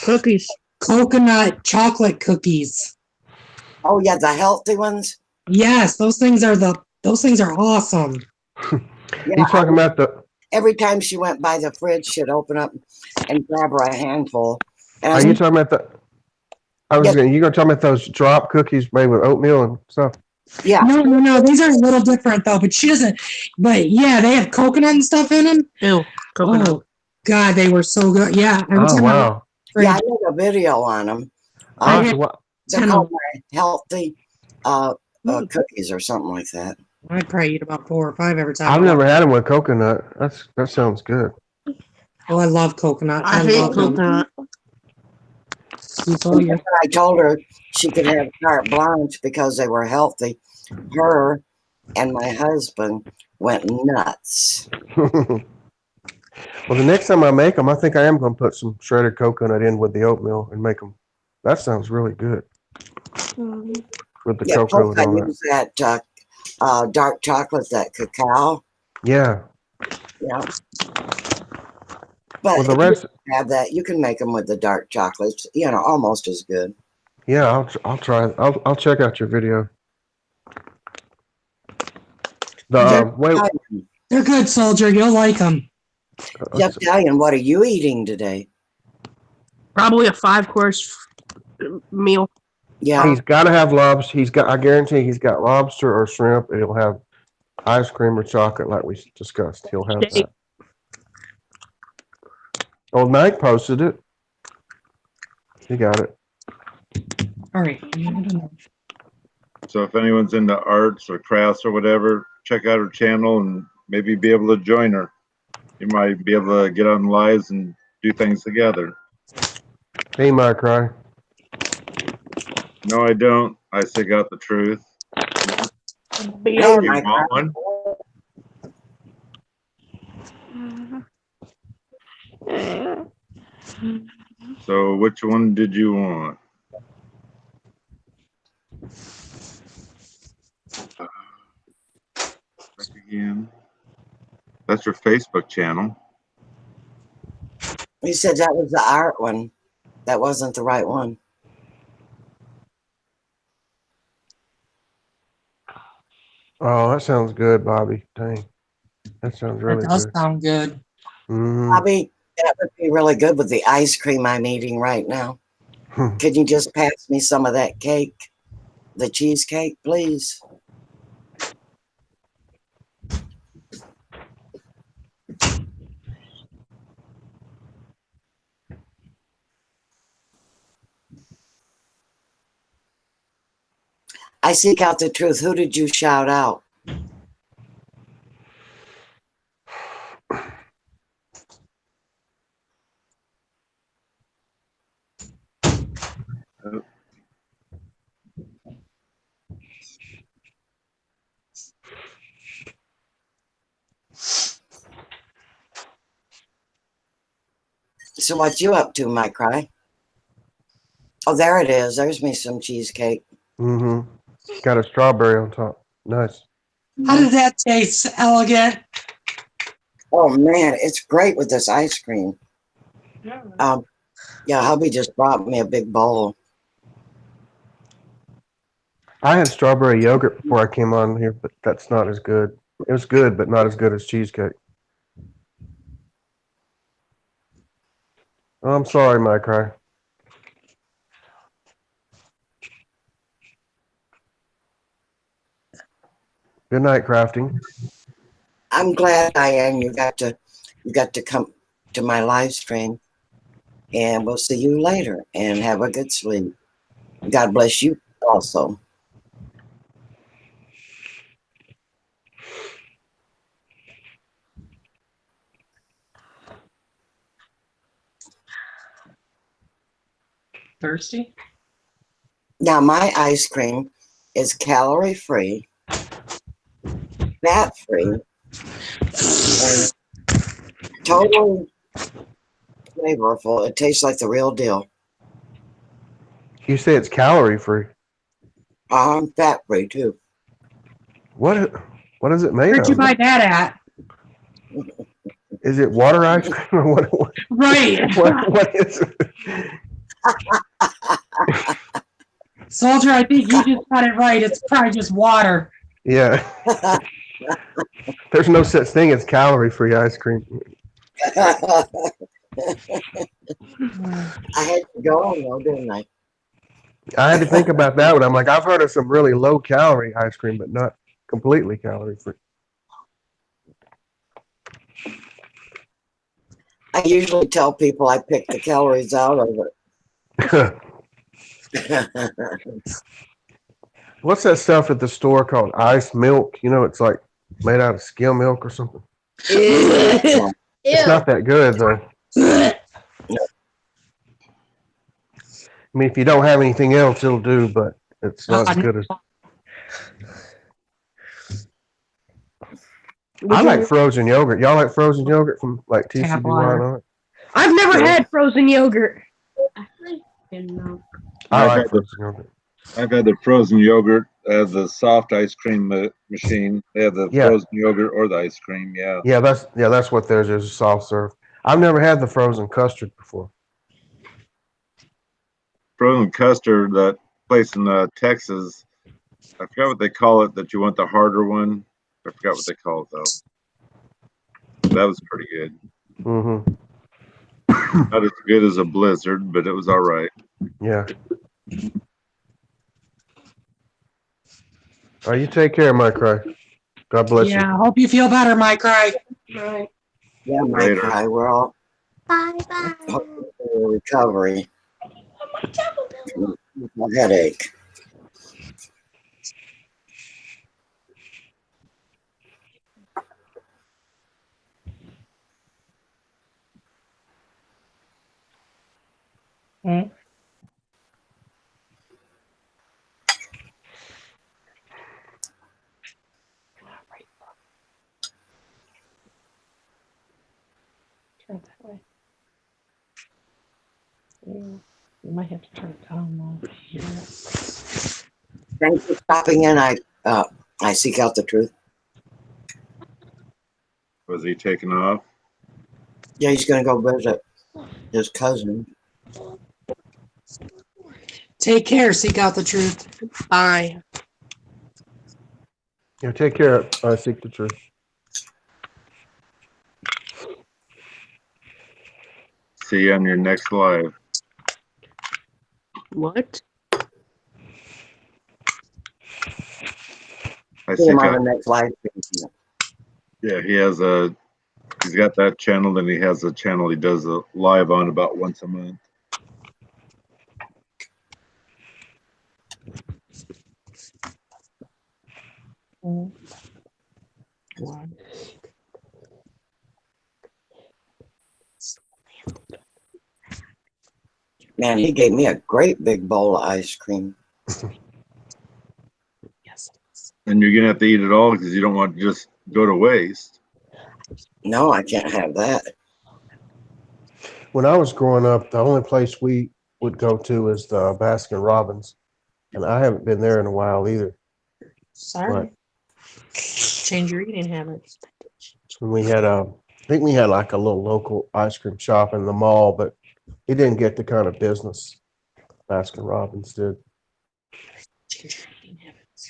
S3: Cookies.
S5: coconut chocolate cookies.
S1: Oh yeah, the healthy ones.
S5: Yes, those things are awesome.
S1: Yeah,
S4: You talking about the?
S1: every time she went by the fridge, she'd open up and grab her a handful. And I
S4: Are
S1: said,
S4: you talking about the? I was
S1: Yes.
S4: gonna. You gonna talk about those drop cookies made with oatmeal and stuff?
S1: yeah,
S5: No, these are a little different though, but she doesn't. But yeah, they have coconut and stuff in them.
S3: Ew, coconut.
S5: Oh God, they were so good. Yeah, every
S4: Oh
S5: time
S4: wow!
S1: yeah, I
S5: I
S1: made a video on them.
S5: I
S4: Oh,
S5: had
S4: so what?
S1: They're
S5: 10
S1: called
S5: of
S1: my healthy cookies or something like that.
S5: I probably eat about 4 or 5 every time.
S4: I've never had them with coconut. That sounds good.
S5: Oh, I love coconut.
S3: I hate
S5: love them.
S3: coconut.
S5: You saw your
S1: I told her she could have carte blanche because they were healthy. Her and my husband went nuts.
S4: Well, the next time I make them, I think I am going to put some shredded coconut in with the oatmeal and make them. That sounds really good with the
S1: Yeah, plus
S4: cocoa and
S1: I
S4: all that.
S1: use that dark chocolate, that cacao.
S4: Yeah.
S1: Yeah. But
S4: Well, the
S1: if you
S4: rest.
S1: don't have that, you can make them with the dark chocolates, almost as good.
S4: Yeah, I'll try. I'll check out your video.
S5: They're,
S4: Wait.
S5: they're good, soldier. You'll like them.
S1: Jeff Dalian, what are you eating today?
S3: Probably a 5-course meal.
S1: Yeah.
S4: He's got to have lobster. I guarantee he's got lobster or shrimp, and he'll have ice cream or chocolate, like we discussed. He'll have
S3: Steak.
S4: that. Old Mike posted it. He got it.
S5: All right.
S2: So if anyone's into arts or crafts or whatever, check out her channel and maybe be able to join her. You might be able to get on lives and do things together.
S4: Hey, Mike, Cry.
S2: No, I don't. I say got the truth.
S1: Hey,
S2: You
S1: Mike.
S2: want one? So which one did you want? Back again. That's your Facebook channel.
S1: He said that was the art one. That wasn't the right one.
S4: Oh, that sounds good, Bobby. Dang. That sounds really
S5: That does
S4: good.
S5: sound good.
S1: Bobby, that would be really good with the ice cream I'm eating right now.
S4: Mm-hmm.
S1: Could you just pass me some of that cake? The cheesecake, please. I seek out the truth. Who did you shout out? So what you up to, Mike Cry? Oh, there it is. There's me some cheesecake.
S4: Mm-hmm. Got a strawberry on top. Nice.
S5: How did that taste, Elegant?
S1: Oh man, it's great with this ice cream. Yeah, hubby just brought me a big bowl.
S4: I had strawberry yogurt before I came on here, but that's not as good. It was good, but not as good as cheesecake. Oh, I'm sorry, Mike Cry. Good night, crafting.
S1: I'm glad, Diane, you got to come to my live stream, and we'll see you later. And have a good sleep. God bless you also.
S5: Thirsty?
S1: Now my ice cream is calorie free, fat free, and totally flavorful. It tastes like the real deal.
S4: You say it's calorie free.
S1: I'm fat free too.
S4: What? What is it made
S5: Where'd you
S4: of?
S5: buy that at?
S4: Is it water ice cream or what?
S5: Right.
S4: What is it?
S5: Soldier, I think you just got it right. It's probably just water.
S4: Yeah. There's no such thing as calorie-free ice cream.
S1: I had to go on though, didn't I?
S4: I had to think about that one. I'm like, I've heard of some really low-calorie ice cream, but not completely calorie-free.
S1: I usually tell people I pick the calories out of it.
S4: What's that stuff at the store called ice milk? You know, it's like made out of skim milk or something. It's not that good though. I mean, if you don't have anything else, it'll do, but it's not as good as. I like frozen yogurt. Y'all like frozen yogurt from like
S5: Tap
S4: TCB
S5: water.
S4: Wine on it?
S3: I've never
S2: Yeah.
S3: had frozen yogurt.
S4: I
S2: I've
S4: like
S2: had the-
S4: frozen yogurt.
S2: I've had the frozen yogurt as the soft ice cream machine. They have the
S4: Yeah.
S2: frozen yogurt or the ice cream. Yeah.
S4: Yeah, that's what theirs is, a soft serve. I've never had the frozen custard before.
S2: Frozen custard, that place in Texas. I forgot what they call it. That you want the harder one. I forgot what they call it though. That was pretty good.
S4: Mm-hmm.
S2: Not as good as a blizzard, but it was all right.
S4: Yeah. All right, you take care, Mike Cry. God bless you.
S5: Yeah, I hope you feel better, Mike Cry.
S3: Right.
S1: Yeah, my
S2: Later.
S1: cry. We're all hoping for a recovery. A headache.
S5: Turn it that way. You might have to turn it down though. Yeah.
S1: Thanks for stopping in. I seek out the truth.
S2: Was he taking off?
S1: Yeah, he's gonna go visit his cousin.
S5: Take care. Seek out the truth.
S3: Bye.
S4: Yeah, take care. I seek the truth.
S2: See you on your next live.
S3: What?
S2: I
S1: See
S2: seek
S1: him on the
S2: out.
S1: next live.
S2: Yeah, he's got that channel, then he has a channel he does a live on about once a month.
S1: Man, he gave me a great big bowl of ice cream.
S5: Yes.
S2: And you're gonna have to eat it all because you don't want to just go to waste.
S1: No, I can't have that.
S4: When I was growing up, the only place we would go to is the Baskin Robbins, and I haven't been there in a while either.
S5: Sorry.
S4: Right.
S5: Change your eating habits.
S4: And we had I think we had like a little local ice cream shop in the mall, but it didn't get the kind of business Baskin Robbins did.
S5: Change your eating habits.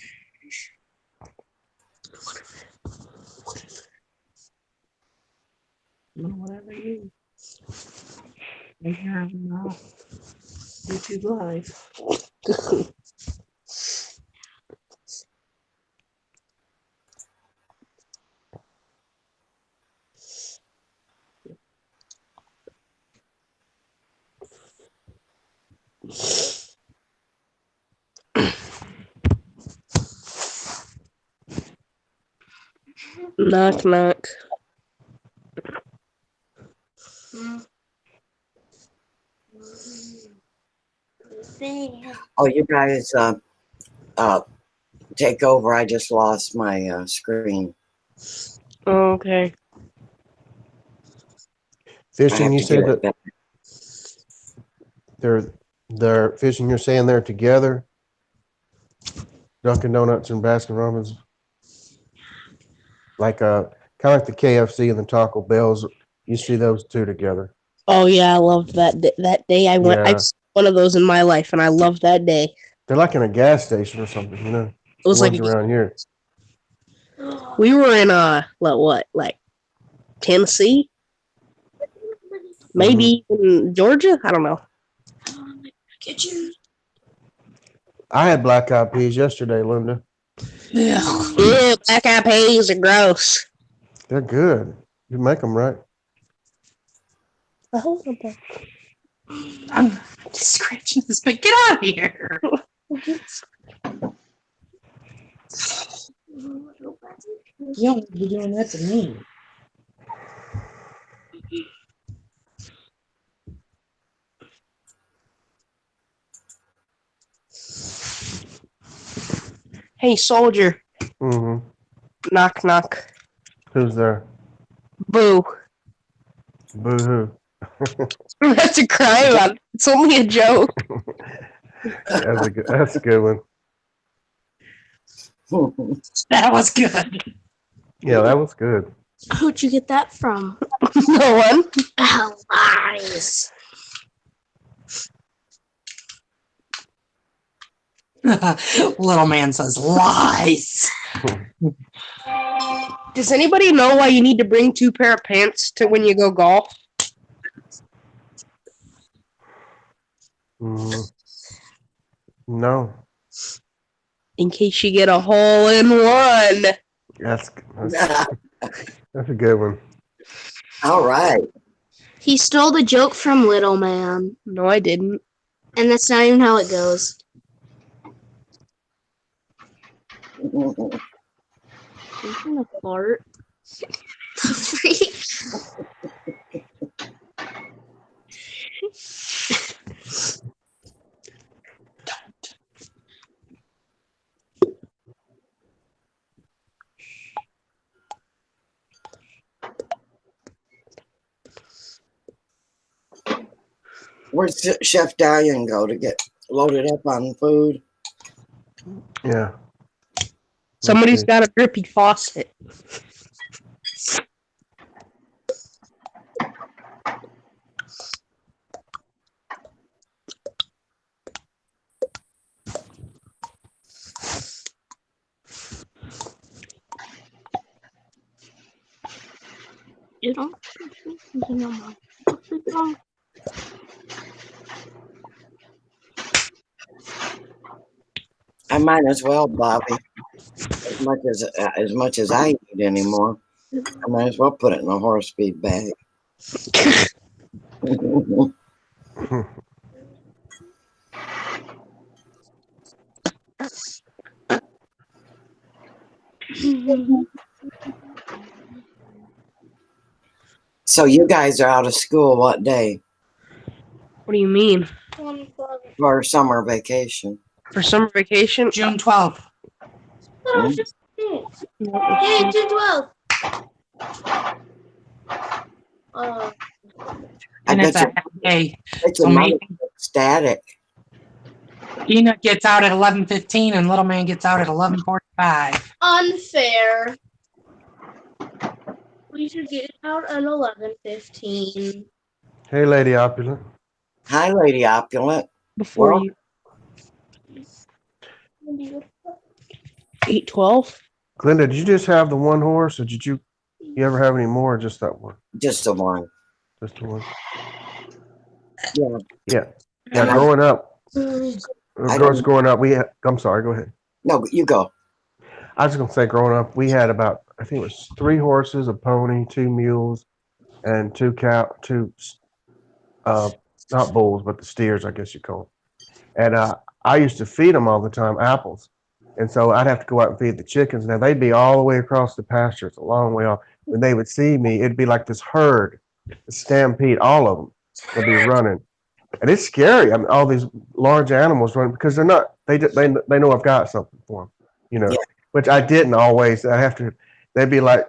S5: Whatever you make your own YouTube live.
S3: Knock, knock.
S1: Oh, you guys take over. I just lost my screen.
S3: Oh, okay.
S1: I
S4: Fishing,
S1: have
S4: you
S1: to
S4: said
S1: get it
S4: that
S1: back.
S4: they're fishing. You're saying they're together. Dunkin' Donuts and Baskin Robbins. like kind of like the KFC and the Taco Bells. You see those two together.
S3: Oh yeah, I loved that day. I went.
S4: Yeah.
S3: I saw one of those in my life, and I loved that day.
S4: They're like in a gas station or something, you know.
S3: It was
S4: The
S3: like
S4: ones around here.
S3: we were in like Tennessee, maybe even Georgia. I don't know.
S5: Get you.
S4: I had black eyed peas yesterday, Linda.
S5: Yeah.
S3: Yeah, black eyed peas are gross.
S4: They're good. You make them right.
S5: I'm just scratching this, but get out of here. You don't be doing that to me.
S3: Hey, soldier.
S4: Mm-hmm.
S3: Knock knock.
S4: Who's there?
S3: Boo.
S4: Boo hoo.
S3: That's a cry about. It's only a joke.
S4: That's a good one.
S5: That was good.
S4: Yeah, that was good.
S6: Who'd you get that from?
S3: No one.
S6: Oh, lies.
S5: Little man says lies.
S3: Does anybody know why you need to bring 2 pair of pants to when you go golf?
S4: No,
S3: In case you get a hole in one.
S4: that's a good one.
S1: All right.
S6: He stole the joke from Little Man,
S3: No, I didn't.
S6: and that's not even how it goes. He's gonna fart.
S1: Where's Chef Dalian go to get loaded up on food?
S4: Yeah.
S3: Somebody's got a drippy faucet.
S6: You don't.
S1: I might as well, Bobby. As much as I eat anymore, I might as well put it in a horse feed bag. So you guys are out of school what day
S3: What do you mean?
S1: for summer vacation?
S3: For summer vacation?
S5: June 12th.
S1: Hmm?
S6: Hey, 212.
S1: I
S5: And
S1: bet
S5: it's a
S1: you,
S5: half day.
S1: bet
S5: So
S1: your mother
S5: maybe
S1: ecstatic.
S5: Enoch gets out at 11:15 and little man gets out at 11:45.
S6: Unfair. We should get out at 11:15.
S4: Hey, Lady Opulent.
S1: Hi, Lady Opulent.
S3: Before
S1: Well,
S3: you 8:12?
S4: Glenda, did you just have the one horse, or did you ever have any more, or just that one?
S1: just the one.
S4: Just the one.
S1: Yeah.
S4: Yeah.
S1: And I-
S4: Growing up,
S1: I
S4: girls
S1: don't-
S4: growing up, I'm sorry, go ahead.
S1: No, you go.
S4: I was gonna say, growing up, we had about, I think it was 3 horses, a pony, 2 mules, and 2 not bulls, but the steers, I guess you call them. And I used to feed them all the time apples, and so I'd have to go out and feed the chickens. Now they'd be all the way across the pasture; it's a long way off. When they would see me, it'd be like this herd, a stampede, all of them would be running, and it's scary. I mean, all these large animals running because they're not. They know I've got something for them, you know.
S1: Yeah.
S4: Which I didn't always. I have to. They'd be like,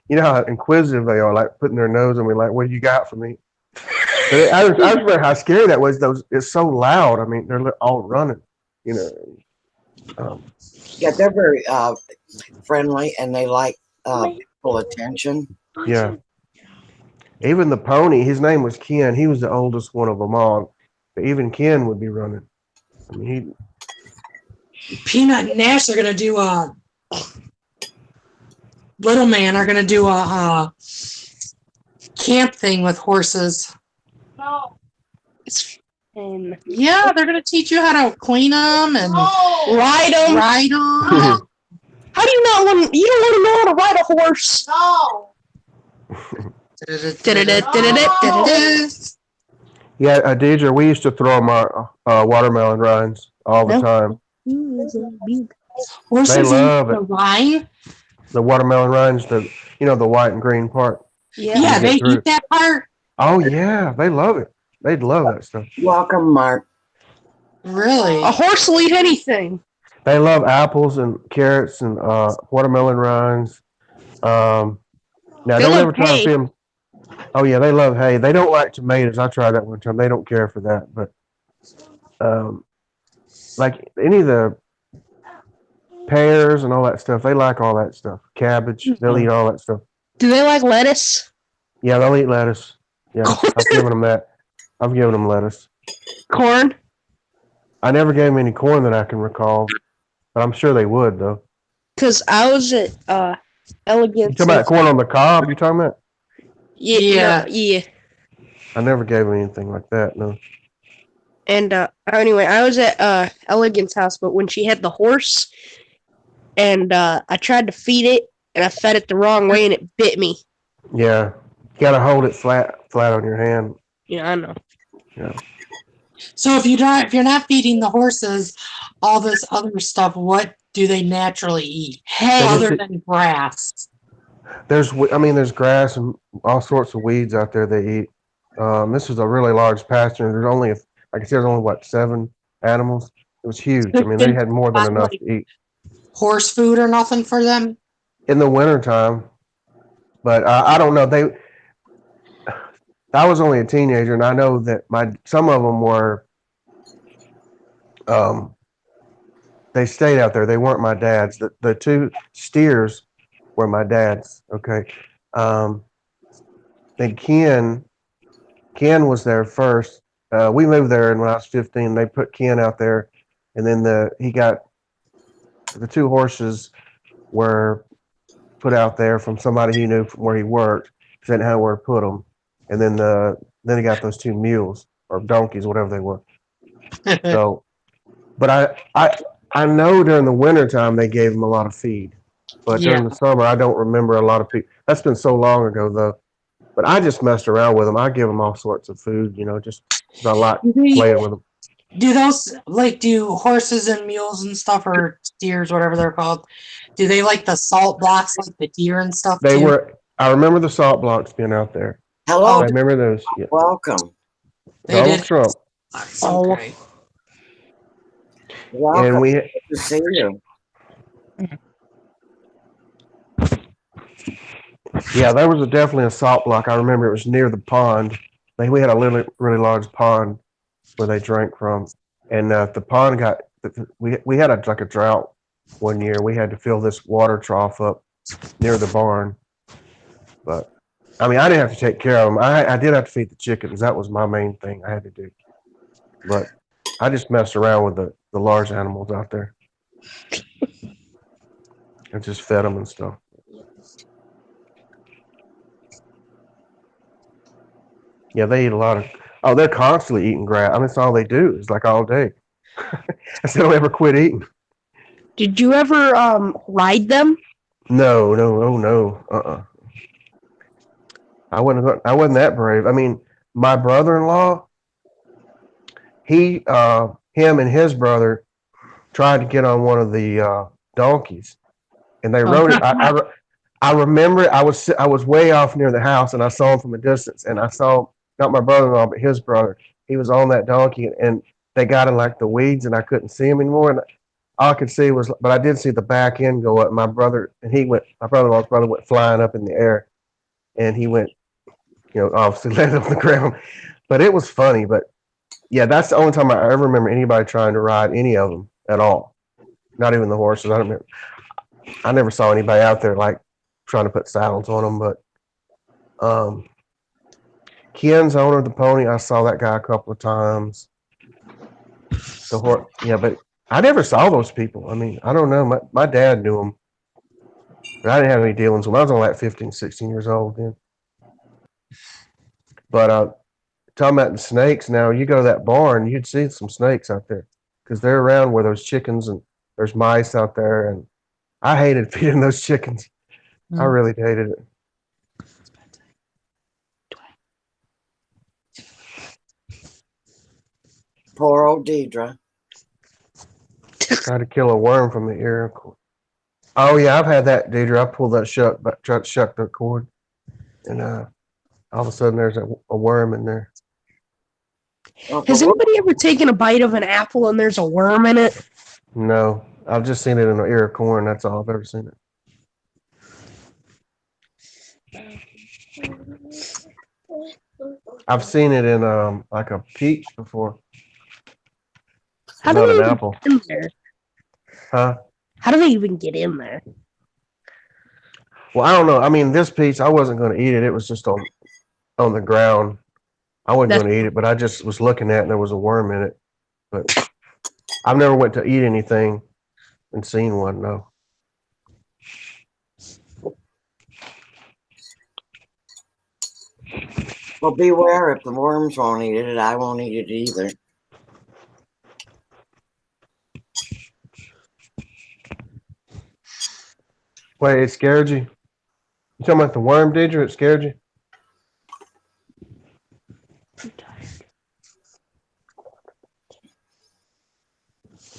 S4: you know how inquisitive they are, like putting their nose on me, like, "What do you got for me?" But I remember how scary that was. It's so loud. I mean, they're all running, you know.
S1: Yeah, they're very friendly, and they like people attention.
S4: Yeah. Even the pony, his name was Ken. He was the oldest one of them all. But even Ken would be running. I mean,
S5: Peanut and Nash are gonna do a little man are gonna do a camp thing with horses.
S6: No. It's fun.
S5: Yeah, they're gonna teach you how to clean them and
S6: Ride them.
S5: ride them.
S6: How do you not want? You don't want to know how to ride a horse. No.
S4: yeah, Deidre, we used to throw them watermelon rinds all the time.
S5: Horses
S4: They love
S5: eat the
S4: it.
S5: rind.
S4: The watermelon rinds, the white and green part.
S5: Yeah, they eat that part.
S4: Oh yeah, they love it. They'd love that stuff.
S1: Welcome, Mark.
S5: Really?
S6: A horse will eat anything.
S4: They love apples and carrots and watermelon rinds. Now
S6: They
S4: don't
S6: love
S4: ever try to
S6: hay.
S4: feed them. Oh yeah, they love hay. They don't like tomatoes. I tried that one time. They don't care for that. But like any of the pears and all that stuff, they like all that stuff. Cabbage, they'll eat all that stuff.
S6: Do they like lettuce?
S4: Yeah, they'll eat lettuce. Yeah, I've given them that. I've given them lettuce.
S6: Corn?
S4: I never gave them any corn that I can recall, but I'm sure they would though.
S6: Because I was at
S4: You
S6: Elegance.
S4: talking about corn on the cob? You talking about?
S6: Yeah. Yeah.
S4: I never gave them anything like that. No.
S6: And anyway, I was at Elegant's house, but when she had the horse, and I tried to feed it, and I fed it the wrong way, and it bit me.
S4: Yeah, you gotta hold it flat on your hand.
S6: Yeah, I know.
S4: Yeah.
S5: So if you're not feeding the horses all this other stuff, what do they naturally eat
S6: Hay.
S5: other than grass?
S4: There's grass and all sorts of weeds out there they eat. This is a really large pasture. There's only, like I said, there's only what, 7 animals. It was huge. I mean, they had more than enough to eat
S5: Horse food or nothing for them?
S4: in the wintertime. But I don't know. I was only a teenager, and I know that some of them were. They stayed out there. They weren't my dad's. The 2 steers were my dad's. Okay. Then Ken was there first. We moved there when I was 15. They put Ken out there, and then the 2 horses were put out there from somebody he knew from where he worked. He didn't have where to put them, and then he got those 2 mules or donkeys, whatever they were. So, but I know during the wintertime they gave them a lot of feed, but during the summer I don't remember a lot of people. That's been so long ago though. But I just messed around with them. I give them all sorts of food, just I like playing with them.
S5: Do horses and mules and stuff, or steers, whatever they're called, do they like the salt blocks like the deer and stuff too?
S4: I remember the salt blocks being out there.
S1: Hello.
S4: I remember those. Yeah.
S1: Welcome.
S5: They
S4: Donald
S5: did.
S4: Trump.
S5: Okay.
S1: Welcome.
S4: And
S1: Good to see you.
S4: Yeah, there was definitely a salt block. I remember it was near the pond. We had a really large pond where they drank from, and the pond we had a drought one year. We had to fill this water trough up near the barn, but I mean I didn't have to take care of them. I did have to feed the chickens. That was my main thing I had to do, but I just messed around with the large animals out there. I just fed them and stuff. Yeah, they eat a lot of. Oh, they're constantly eating grass. I mean, that's all they do. It's like all day. They don't ever quit eating.
S6: Did you ever ride them?
S4: No. I wasn't that brave. I mean, my brother-in-law, him and his brother tried to get on one of the donkeys, and they rode it. I remember I was way off near the house, and I saw him from a distance, and I saw not my brother-in-law, but his brother. He was on that donkey, and they got in like the weeds, and I couldn't see him anymore. And all I could see but I did see the back end go up. My brother-in-law's brother went flying up in the air, and he went, obviously landed on the ground. But it was funny. But yeah, that's the only time I ever remember anybody trying to ride any of them at all. Not even the horses. I never saw anybody out there like trying to put saddles on them. But Ken's owner of the pony, I saw that guy a couple of times. The horse, yeah, but I never saw those people. I mean, I don't know. My dad knew them, but I didn't have any dealings with them. I was only like 15, 16 years old then. But talking about the snakes, now you go to that barn, you'd see some snakes out there because they're around where there's chickens and there's mice out there. And I hated feeding those chickens. I really hated it.
S1: Poor old Deidre.
S4: Try to kill a worm from the ear. Oh yeah, I've had that, Deidre. I pulled that shut, but tried to shuck the cord, and all of a sudden there's a worm in there.
S6: Has anybody ever taken a bite of an apple and there's a worm in it?
S4: No, I've just seen it in an ear of corn. That's all I've ever seen it. I've seen it in like a peach before.
S6: How
S4: Not
S6: do
S4: an
S6: they
S4: apple.
S6: get in there?
S4: Huh?
S6: How do they even get in there?
S4: Well, I don't know. I mean, this peach, I wasn't going to eat it. It was just on the ground. I wasn't going to eat it, but I just was looking at it and there was a worm in it. But I've never went to eat anything and seen one, no.
S1: Well, beware if the worms won't eat it, I won't eat it either.
S4: Wait, it scared you? You talking about the worm, Deidre? It scared you?
S6: I'm tired.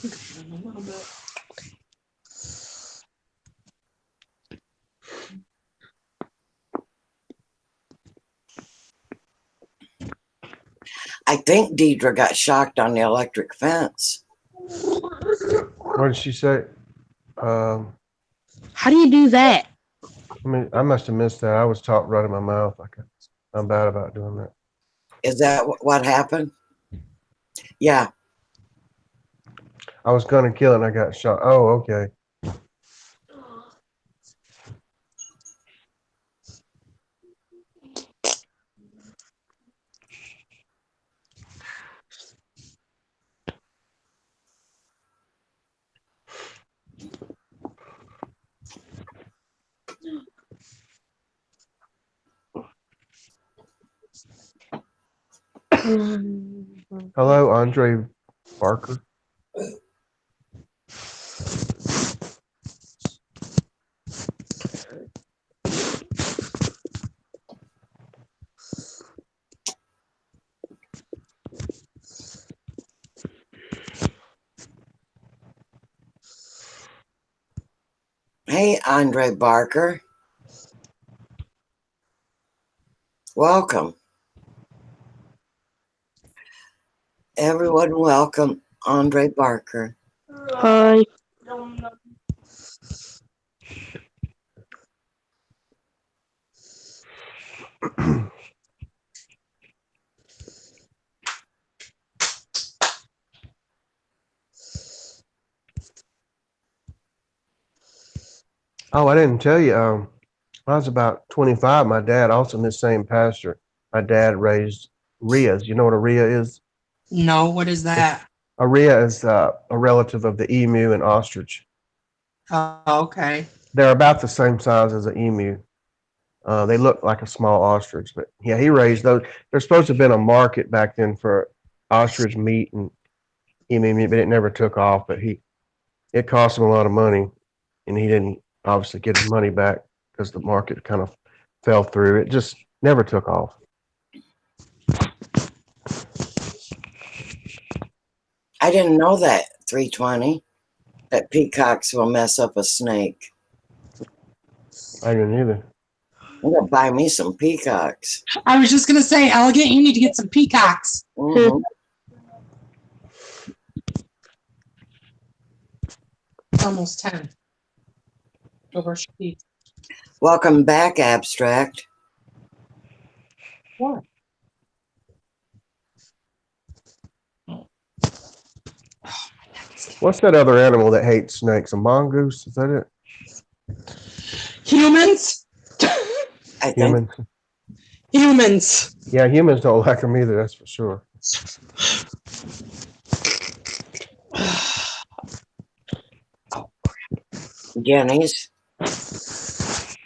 S6: A little bit.
S1: I think Deidre got shocked on the electric fence.
S4: What did she say?
S6: How do you do that?
S4: I mean, I must have missed that. I was talking right in my mouth. I'm bad about doing that.
S1: Is that what happened? Yeah.
S4: I was going to kill it and I got shot. Oh, okay. Hello, Andre Barker.
S1: Hey, Andre Barker. Welcome. Everyone welcome Andre Barker.
S6: Hi.
S4: Oh, I didn't tell you. When I was about 25, my dad, also in this same pasture, my dad raised rheas. You know what a rhea is?
S5: No, what is that?
S4: A rhea is a relative of the emu and ostrich.
S5: Oh, okay.
S4: They're about the same size as an emu. They look like a small ostrich, but yeah, he raised those. There's supposed to have been a market back then for ostrich meat and emu meat, but it never took off. But it cost him a lot of money, and he didn't obviously get his money back because the market kind of fell through. It just never took off.
S1: I didn't know that, 320, that peacocks will mess up a snake.
S4: I didn't either.
S1: I'm going to buy me some peacocks.
S5: I was just gonna say, Elegant, you need to get some peacocks.
S1: Mm-hmm.
S5: It's almost 10. Over sheet.
S1: Welcome back, Abstract.
S5: What?
S4: What's that other animal that hates snakes? A mongoose? Is that it?
S5: Humans?
S1: I think.
S4: Humans.
S5: Humans.
S4: Yeah, humans don't like them either. That's for sure.
S1: Jenny's.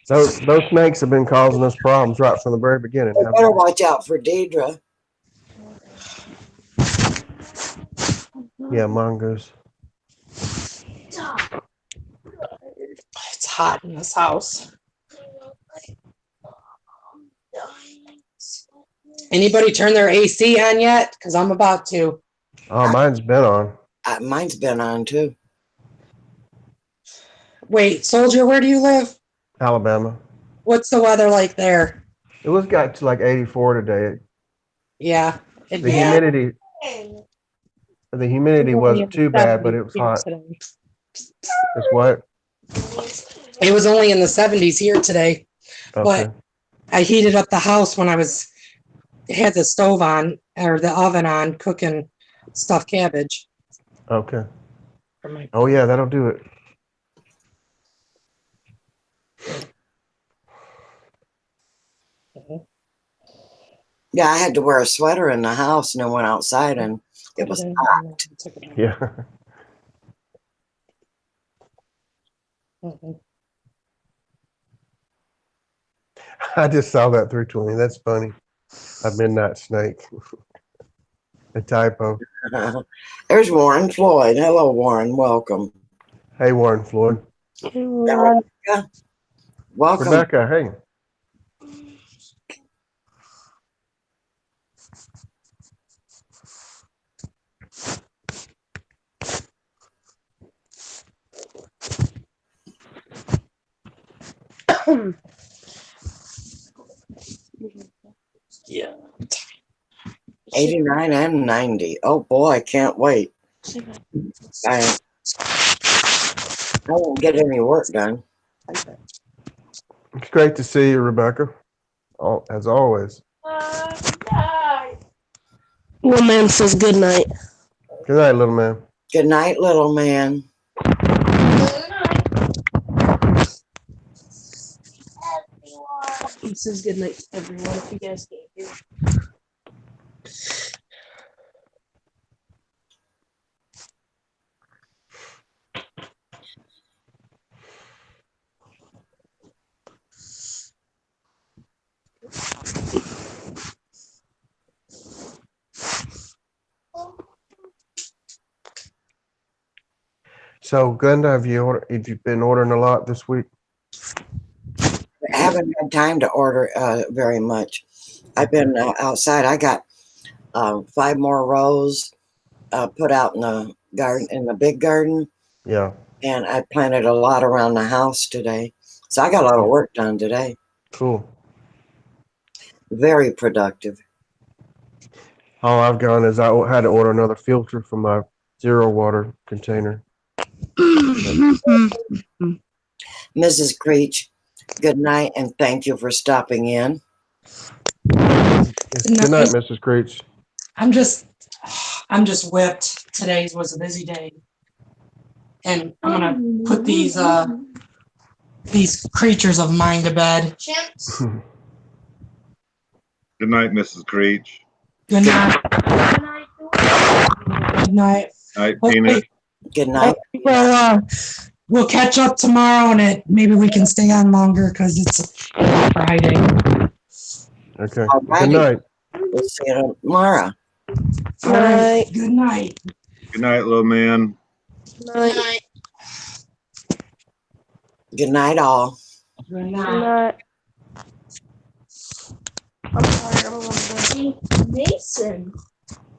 S4: Those snakes have been causing us problems right from the very beginning.
S1: We
S4: Haven't
S1: better
S4: they?
S1: watch out for Deidre.
S4: Yeah, mongoose.
S5: It's hot in this house. Anybody turn their AC on yet? Because I'm about to.
S4: Oh, mine's been on.
S1: Mine's been on too.
S5: Wait, Soldier, where do you live?
S4: Alabama.
S5: What's the weather like there?
S4: It was got to like 84 today.
S5: Yeah.
S4: The humidity. The humidity wasn't too bad, but it was hot. It's what?
S5: It was only in the 70s here today.
S4: Okay.
S5: But I heated up the house when I had the stove on or the oven on cooking stuffed cabbage.
S4: Okay.
S5: For my
S4: Oh yeah, that'll do it.
S1: Yeah, I had to wear a sweater in the house and I went outside and it was hot.
S4: Yeah. I just saw that 320. That's funny. A midnight snake. A typo.
S1: There's Warren Floyd. Hello, Warren. Welcome.
S4: Hey, Warren Floyd.
S1: Rebecca. Welcome.
S4: Rebecca, hey.
S5: Yeah.
S1: 89 and 90. Oh boy, I can't wait. I won't get any work done.
S4: It's great to see you, Rebecca. As always.
S6: Little man says good night.
S4: Good night, little man.
S1: Good night, little man.
S6: He says good night to everyone if you guys can't hear.
S4: So, Glenda, have you been ordering a lot this week?
S1: I haven't had time to order very much. I've been outside. I got 5 more rows put out in the garden, in the big garden,
S4: Yeah.
S1: and I planted a lot around the house today. So I got a lot of work done today.
S4: Cool.
S1: Very productive.
S4: All I've gone is I had to order another filter for my zero water container.
S1: Mrs. Creech, good night and thank you for stopping in.
S4: Good night, Mrs. Creech.
S5: I'm just whipped. Today was a busy day. And I'm gonna put these creatures of mine to bed.
S2: Good night, Mrs. Creech.
S5: Good night. Good night.
S2: Night, Peanut.
S1: Good night.
S5: We'll catch up tomorrow and maybe we can stay on longer because it's Friday.
S4: Okay.
S1: Alrighty.
S4: Good night.
S1: We'll see you tomorrow.
S5: All right. Good night.
S2: Good night, little man.
S6: Night.
S1: Good night, all.
S5: Good night.
S6: I'm sorry, I'm going to Mason.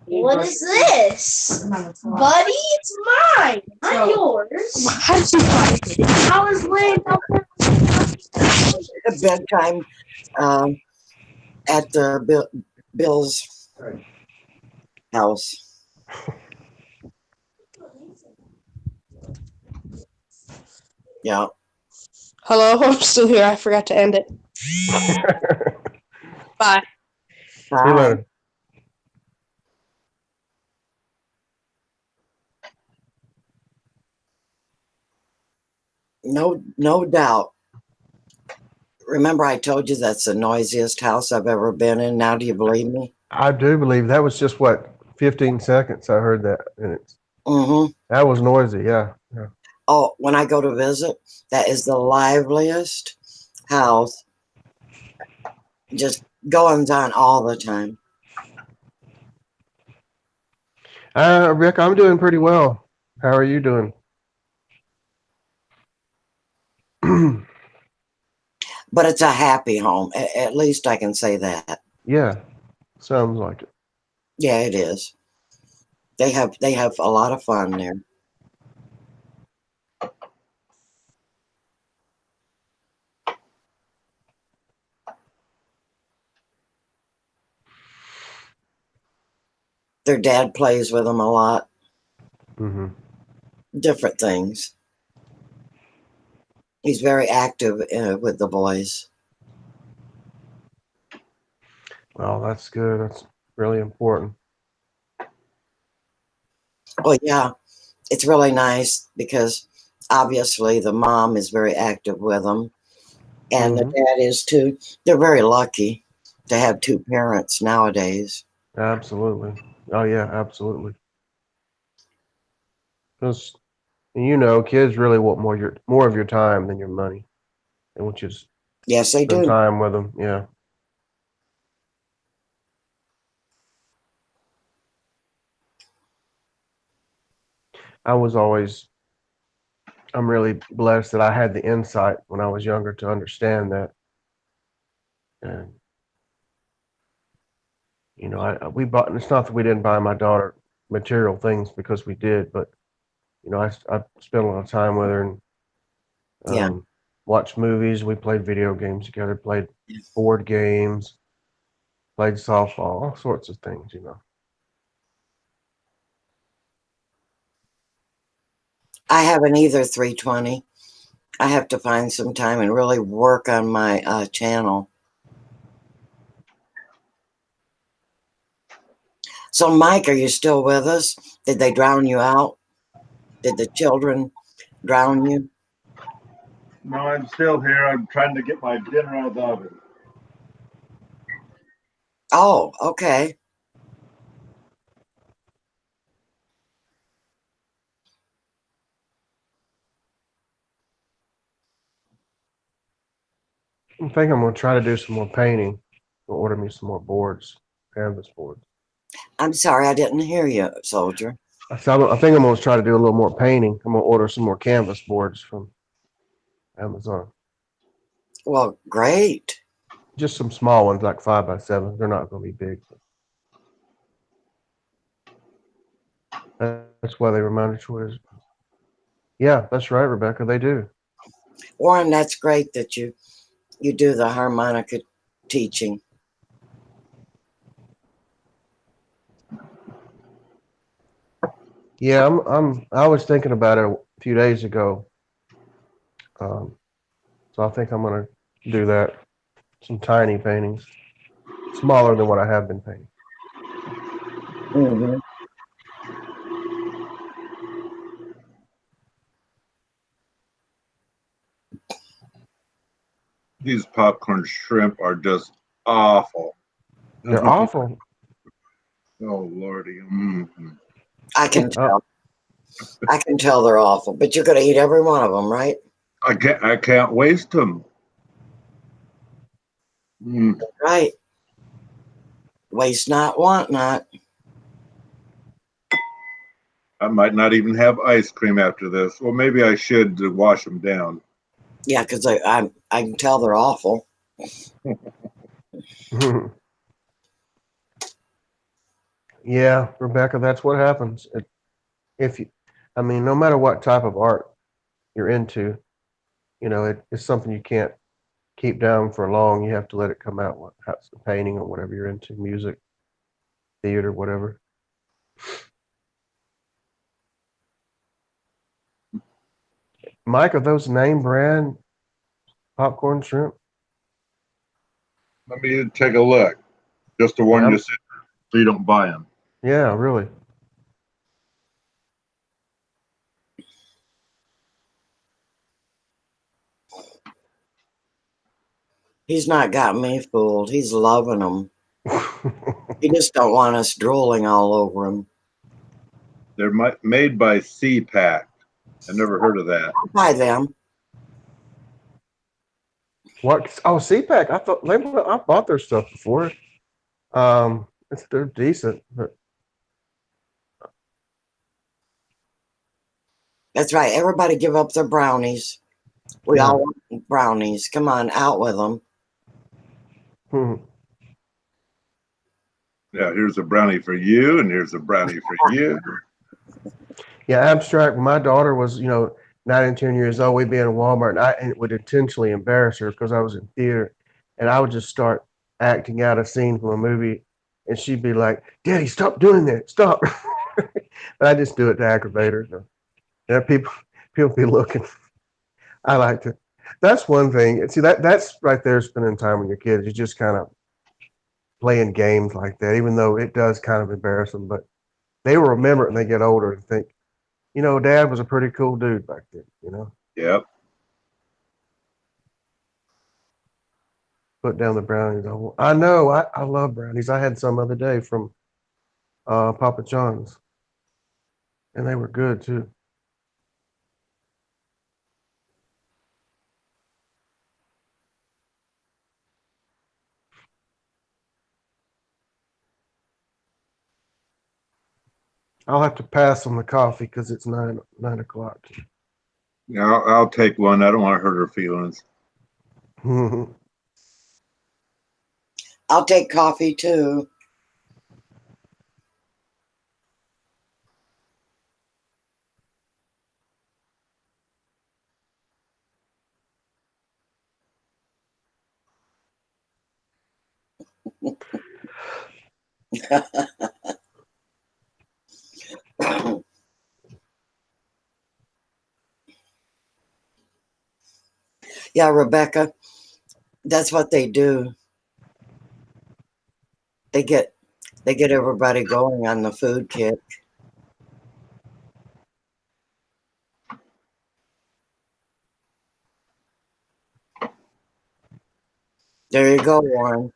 S6: What is this? Buddy, it's mine, not yours.
S5: How did you find it?
S6: I was laying up there.
S1: The bedtime at the Bill's house. Yeah.
S6: Hello, I'm still here. I forgot to end it. Bye.
S4: See you later.
S1: No doubt. Remember I told you that's the noisiest house I've ever been in? Now do you believe me?
S4: I do believe that was just what 15 seconds. I heard that, and
S1: Mm-hmm.
S4: that was noisy. Yeah, yeah.
S1: Oh, when I go to visit, that is the liveliest house. Just goings on all the time.
S4: Rick, I'm doing pretty well. How are you doing?
S1: But it's a happy home. At least I can say that.
S4: Yeah, sounds like it.
S1: Yeah, it is. They have a lot of fun there. Their dad plays with them a lot.
S4: Hmm.
S1: Different things. He's very active with the boys.
S4: Well, that's good. That's really important.
S1: Well, yeah, it's really nice because obviously the mom is very active with them, and the
S4: Hmm.
S1: dad is too. They're very lucky to have two parents nowadays.
S4: Absolutely. Oh yeah, absolutely. Because you know, kids really want more of your time than your money. They want you to
S1: Yes, they
S4: spend
S1: do.
S4: time with them. Yeah. I was always I'm really blessed that I had the insight when I was younger to understand that. And you know, we bought. It's not that we didn't buy my daughter material things because we did, but you know, I spent a lot of time with her and
S1: Yeah.
S4: watched movies. We played video games together, played board games, played softball, all sorts of things. You know.
S1: I haven't either 320. I have to find some time and really work on my channel. So, Mike, are you still with us? Did they drown you out? Did the children drown you?
S2: No, I'm still here. I'm trying to get my dinner out of the oven.
S1: Oh, okay.
S4: I think I'm gonna try to do some more painting. Order me some more boards, canvas boards.
S1: I'm sorry, I didn't hear you, soldier.
S4: I think I'm gonna try to do a little more painting. I'm gonna order some more canvas boards from Amazon.
S1: Well, great.
S4: Just some small ones, like 5x7. They're not gonna be big. That's why they were mounted shoulders. Yeah, that's right, Rebecca. They do.
S1: Warren, that's great that you do the harmonica teaching.
S4: Yeah, I was thinking about it a few days ago. So I think I'm gonna do that. Some tiny paintings, smaller than what I have been painting.
S1: Hmm.
S2: These popcorn shrimp are just awful.
S4: They're
S2: Oh
S4: awful.
S2: lordy. Mm-hmm.
S1: I can
S4: Oh,
S1: tell. I can tell they're awful, but you're going to eat every one of them, right?
S2: I can't waste them. Mm.
S1: Right. Waste not, want not.
S2: I might not even have ice cream after this. Well, maybe I should to wash them down.
S1: Yeah, because I can tell they're awful.
S4: yeah, Rebecca, that's what happens. If you, I mean, no matter what type of art you're into, you know, it's something you can't keep down for long. You have to let it come out. Painting or whatever you're into, music, theater, whatever. Mike, are those name brand popcorn shrimp?
S2: Let me take a look, just to
S4: Yeah,
S2: warn you, so you don't buy them.
S4: yeah, really.
S1: He's not got me fooled. He's loving them. He just don't want us drooling all over him.
S2: They're made by CPAC. I never heard of that.
S1: I'll buy them.
S4: What? Oh, CPAC. I bought their stuff before. They're decent, but
S1: That's right. Everybody give up their brownies. We
S4: Yeah.
S1: all want brownies. Come on, out with them.
S2: Yeah, here's a brownie for you, and here's a brownie for you.
S4: Yeah, abstract. When my daughter was, 9 and 10 years old, we'd be in a Walmart, and I would intentionally embarrass her because I was in theater, and I would just start acting out a scene from a movie, and she'd be like, "Daddy, stop doing that! Stop!" But I just do it to aggravate her. So, yeah, people be looking. I like to. That's one thing. See, that's right there, spending time with your kids. You just kind of playing games like that, even though it does kind of embarrass them, but they will remember it when they get older and think, Dad was a pretty cool dude back then.
S2: Yep.
S4: Put down the brownies. I know. I love brownies. I had some other day from Papa John's, and they were good too. I'll have to pass on the coffee because it's 9 o'clock.
S2: Yeah, I'll take one. I don't want to hurt her feelings.
S1: I'll take coffee too. Yeah, Rebecca, that's what they do. They get everybody going on the food kick. There you go, Warren.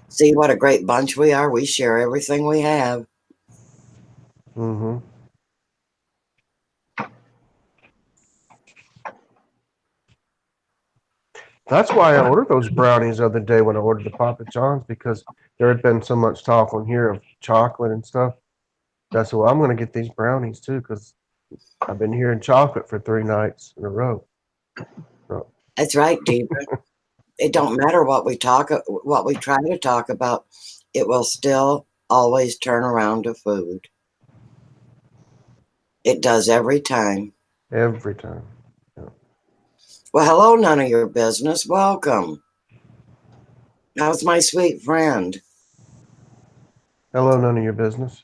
S1: See what a great bunch we are. We share everything we have.
S4: Mm-hmm. That's why I ordered those brownies the other day when I ordered the Papa John's, because there had been so much talk on here of chocolate and stuff. That's why I'm going to get these brownies too, because I've been hearing chocolate for 3 nights in a row. So,
S1: That's right, Deidre. It don't matter what we try to talk about. It will still always turn around to food. It does every time.
S4: every time. Yeah.
S1: Well, hello, none of your business. Welcome. How's my sweet friend?
S4: Hello, none of your business.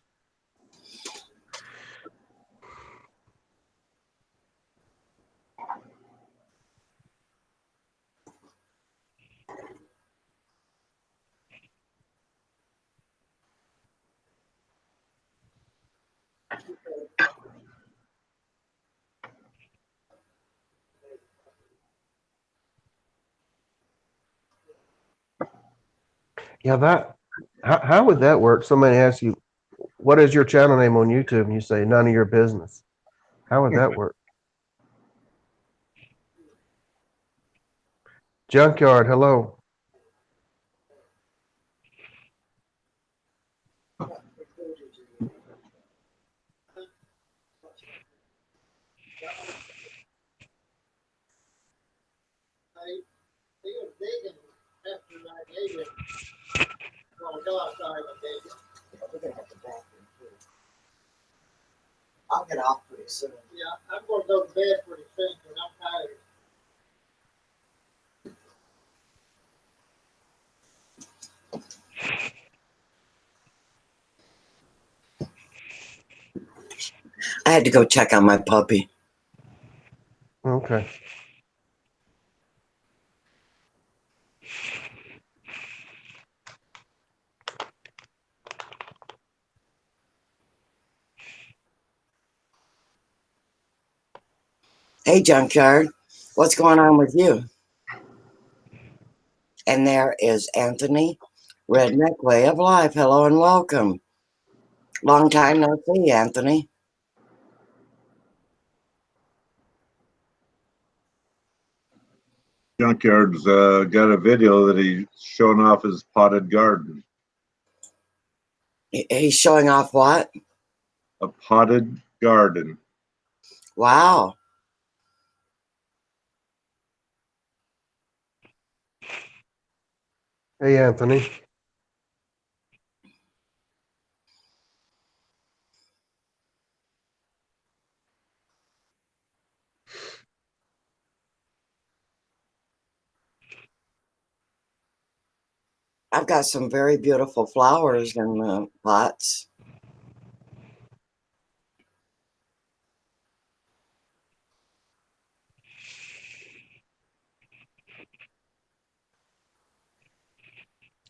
S4: Yeah, how would that work? Somebody asks you, what is your channel name on YouTube? And you say, none of your business. How would that work? Junkyard, hello.
S7: He was digging after I gave him. Well, go outside and dig it.
S1: We're gonna have to bathroom too. I'll get off pretty soon.
S7: Yeah, I'm going to go to bed pretty soon because I'm tired.
S1: I had to go check on my puppy.
S4: Okay.
S1: Hey, Junkyard, what's going on with you? And there is Anthony, Redneck Way of Life. Hello and welcome. Long time no see, Anthony.
S2: Junkyard's got a video that he's showing off his potted garden.
S1: He's showing off what?
S2: A potted garden.
S1: Wow.
S4: Hey, Anthony.
S1: I've got some very beautiful flowers in the pots.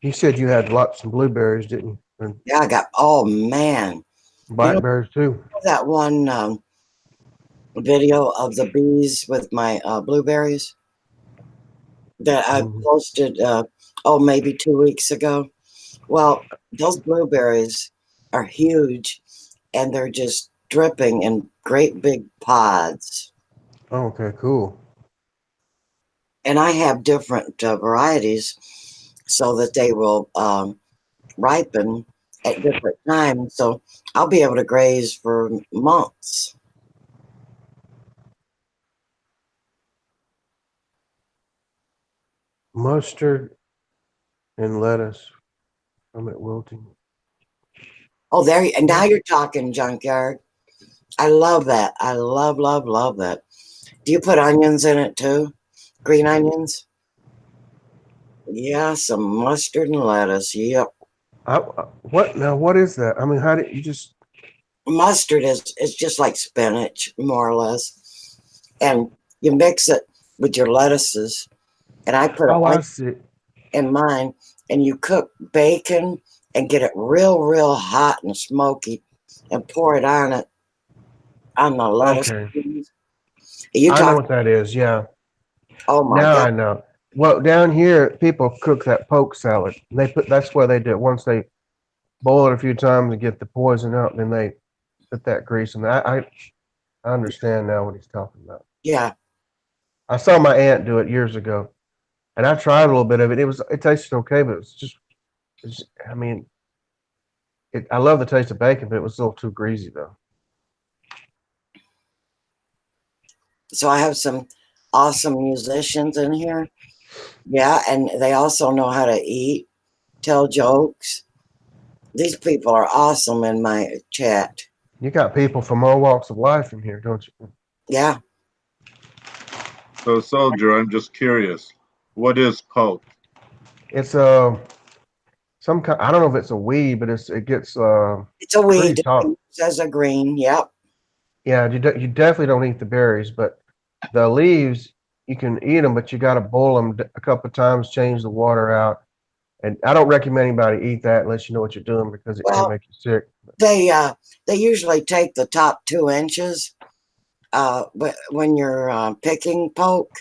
S4: You said you had lots of blueberries, didn't you? And
S1: Yeah, I got, oh man.
S4: blackberries too.
S1: That one video of the bees with my blueberries that I
S4: Mhm.
S1: posted, maybe 2 weeks ago? Well, those blueberries are huge and they're just dripping in great big pods.
S4: Oh, okay, cool.
S1: And I have different varieties so that they will ripen at different times. So I'll be able to graze for months.
S4: Mustard and lettuce from it wilting.
S1: Oh, and now you're talking, Junkyard. I love that. I love, love, love that. Do you put onions in it too? Green onions? Yeah, some mustard and lettuce. Yep.
S4: What now? What is that? I mean, how did you just?
S1: Mustard is just like spinach, more or less. And you mix it with your lettuces. And I put
S4: Oh, I
S1: onion
S4: see.
S1: in mine. And you cook bacon and get it real, real hot and smoky and pour it on the lettuce.
S4: Okay,
S1: You
S4: I know
S1: talk,
S4: what that is. Yeah,
S1: oh my
S4: now
S1: God.
S4: I know. Well, down here, people cook that poke salad. They put that's why they do it. Once they boil it a few times and get the poison out, then they put that grease in. I understand now what he's talking about.
S1: Yeah.
S4: I saw my aunt do it years ago, and I tried a little bit of it. It tasted okay, but I mean, I love the taste of bacon, but it was a little too greasy though.
S1: So I have some awesome musicians in here. Yeah. And they also know how to eat, tell jokes. These people are awesome in my chat.
S4: You got people from all walks of life in here, don't you?
S1: Yeah.
S2: So, Soldier, I'm just curious. What is poke?
S4: It's some kind. I don't know if it's a weed, but it gets
S1: It's a
S4: pretty
S1: weed.
S4: tough.
S1: It says a green. Yep.
S4: Yeah, you definitely don't eat the berries, but the leaves you can eat them, but you got to boil them a couple of times, change the water out. And I don't recommend anybody eat that unless you know what you're doing because it can
S1: Well,
S4: make you sick.
S1: they usually take the top 2 inches but when you're picking poke.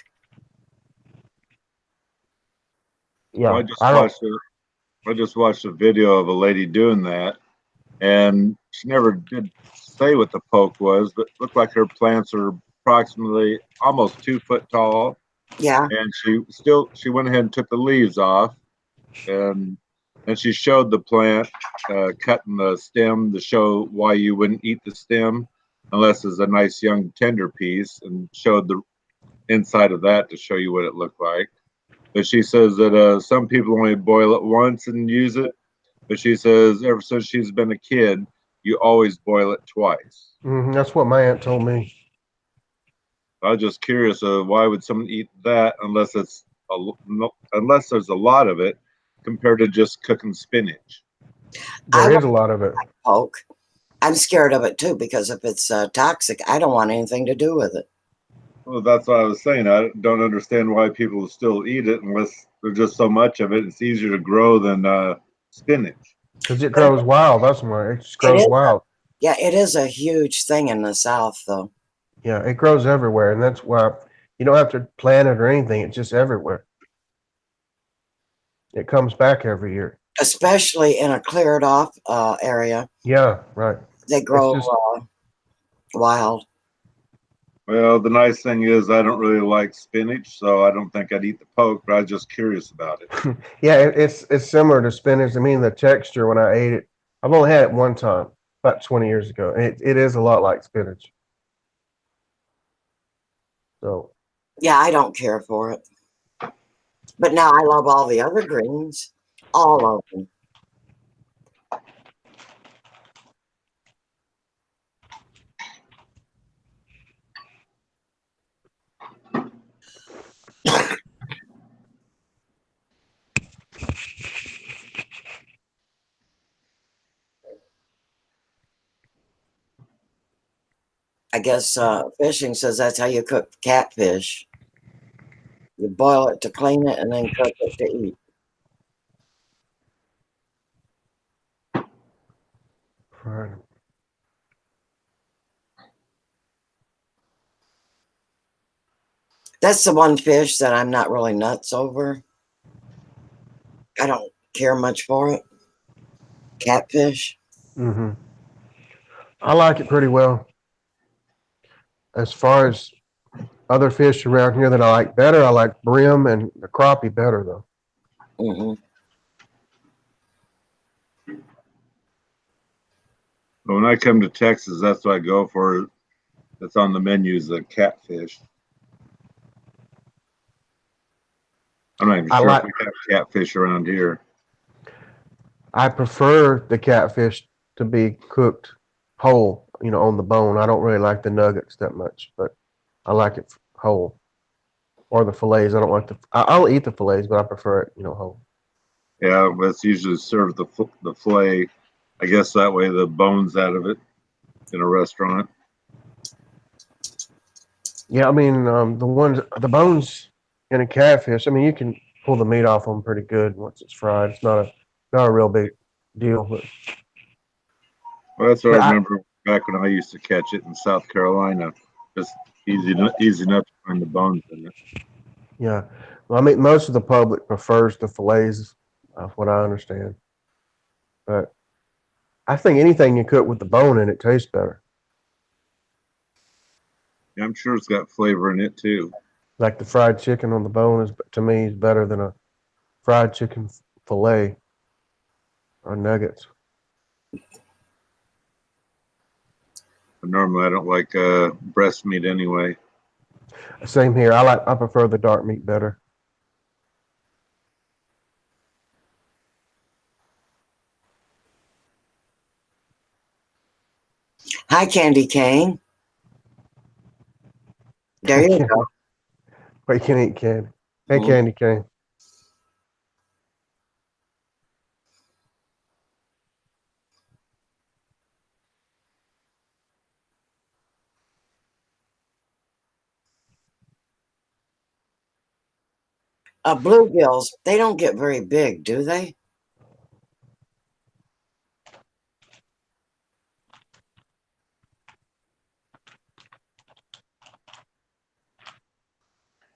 S2: Well,
S4: Yeah, I don't.
S2: I just watched a video of a lady doing that, and she never did say what the poke was, but looked like her plants are approximately almost 2 foot tall,
S1: Yeah.
S2: and she went ahead and took the leaves off, and then she showed the plant cutting the stem to show why you wouldn't eat the stem unless it's a nice young tender piece, and showed the inside of that to show you what it looked like. But she says that some people only boil it once and use it. But she says ever since she's been a kid, you always boil it twice.
S4: That's what my aunt told me.
S2: I was just curious, why would someone eat that unless there's a lot of it compared to just cooking spinach?
S1: I
S4: There
S1: like
S4: is a lot of it.
S1: poke. I'm scared of it too because if it's toxic, I don't want anything to do with it.
S2: Well, that's what I was saying. I don't understand why people still eat it unless there's just so much of it. It's easier to grow than spinach.
S4: Because it grows wild. That's why it just
S1: It
S4: grows
S1: is.
S4: wild.
S1: Yeah, it is a huge thing in the South, though.
S4: Yeah, it grows everywhere, and that's why you don't have to plant it or anything. It's just everywhere. It comes back every year.
S1: especially in a cleared off area.
S4: Yeah, right.
S1: They grow
S4: just-
S1: wild.
S2: Well, the nice thing is I don't really like spinach, so I don't think I'd eat the poke, but I was just curious about it.
S4: Yeah, it's similar to spinach. I mean, the texture when I ate it, I've only had it one time, about 20 years ago. It is a lot like spinach. So
S1: Yeah, I don't care for it. But now I love all the other greens. All of them. I guess fishing says that's how you cook catfish. You boil it to clean it and then cook it to eat.
S4: right.
S1: That's the one fish that I'm not really nuts over. I don't care much for it. Catfish.
S4: Mm-hmm. I like it pretty well. As far as other fish around here that I like better, I like brim and the crappie better though.
S1: Hmm.
S2: But when I come to Texas, that's what I go for. That's on the menu is the catfish. I'm not even
S4: I
S2: sure
S4: like.
S2: if we have catfish around here.
S4: I prefer the catfish to be cooked whole, on the bone. I don't really like the nuggets that much, but I like it whole. Or the fillets. I don't like I'll eat the fillets, but I prefer it, whole.
S2: Yeah, but it's usually served the fillet. I guess that way the bones out of it in a restaurant.
S4: Yeah, I mean, the bones in a catfish. I mean, you can pull the meat off them pretty good once it's fried. It's not a real big deal,
S2: Well, that's what I
S4: but
S2: remember back when I used to catch it in South Carolina. Just easy enough to find the bones in it.
S4: yeah. Well, I mean, most of the public prefers the fillets, of what I understand. But I think anything you cook with the bone in it tastes better.
S2: Yeah, I'm sure it's got flavor in it too.
S4: Like the fried chicken on the bone to me is better than a fried chicken fillet or nuggets.
S2: But normally I don't like breast meat anyway.
S4: Same here. I prefer the dark meat better.
S1: Hi, Candy Cane. There you go.
S4: But you can eat candy. Hey,
S1: Mhm.
S4: candy cane.
S1: Bluegills, they don't get very big, do they?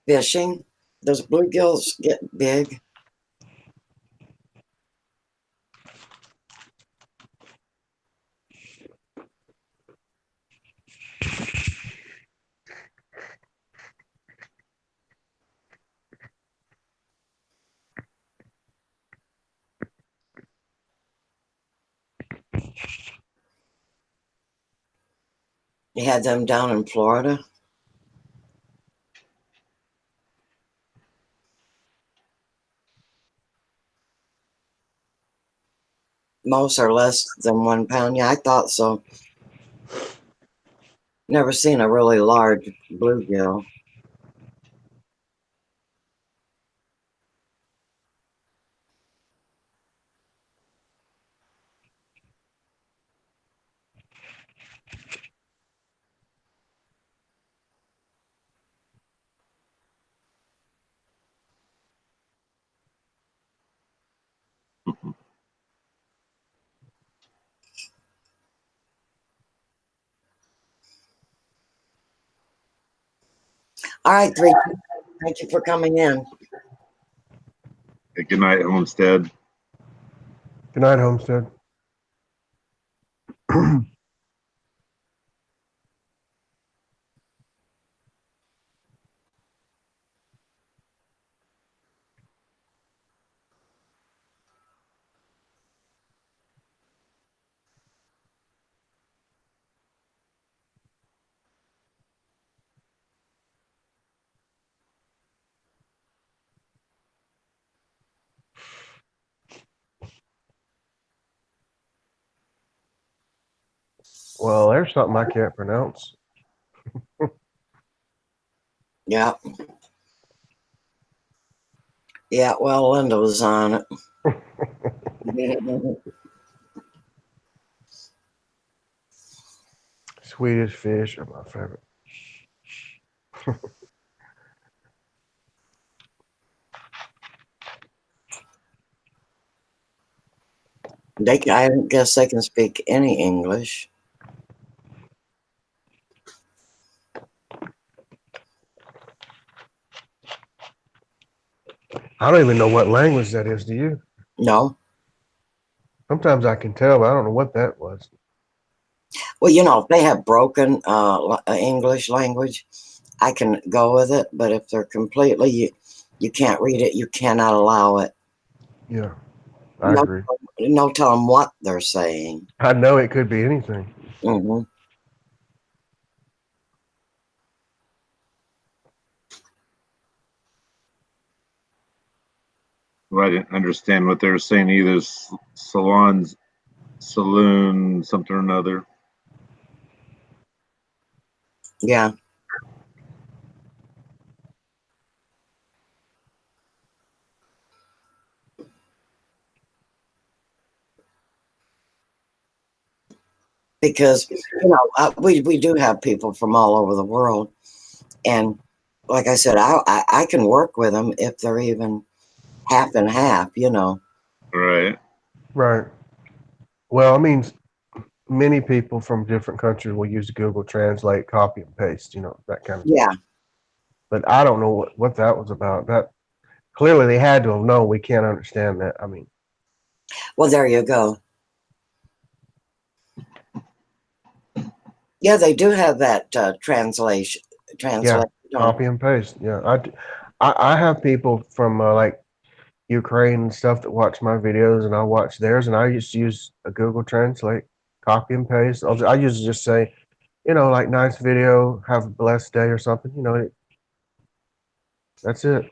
S1: Fishing, those bluegills get big. You had them down in Florida. Most are less than 1 pound. Yeah, I thought so. Never seen a really large bluegill. All right, three. Thank you for coming in.
S2: Good night, Homestead.
S4: Good night, Homestead. Well, there's something I can't pronounce.
S1: Yeah. Yeah, well, Linda was on it.
S4: Swedish fish are my favorite.
S1: I guess they can speak any English.
S4: I don't even know what language that is. Do you?
S1: No.
S4: Sometimes I can tell, but I don't know what that was.
S1: Well, if they have broken English language, I can go with it. But if they're completely, you can't read it, you cannot allow it.
S4: Yeah, I agree.
S1: No telling what they're saying.
S4: I know it could be anything.
S1: Mm-hmm.
S2: Well, I didn't understand what they were saying either. Salons, saloon, something or another.
S1: Yeah. Because we do have people from all over the world, and like I said, I can work with them if they're even half and half.
S2: Right.
S4: Right. Well, I mean, many people from different countries will use Google Translate, copy and paste, that kind of
S1: Yeah.
S4: thing. But I don't know what that was about. That clearly they had to have known we can't understand that. I mean,
S1: Well, there you go. Yeah, they do have that translation.
S4: yeah,
S1: Don't
S4: copy and paste. Yeah, I have people from like Ukraine and stuff that watch my videos, and I watch theirs, and I just use a Google Translate, copy and paste. I usually just say, like nice video, have a blessed day or something. That's it.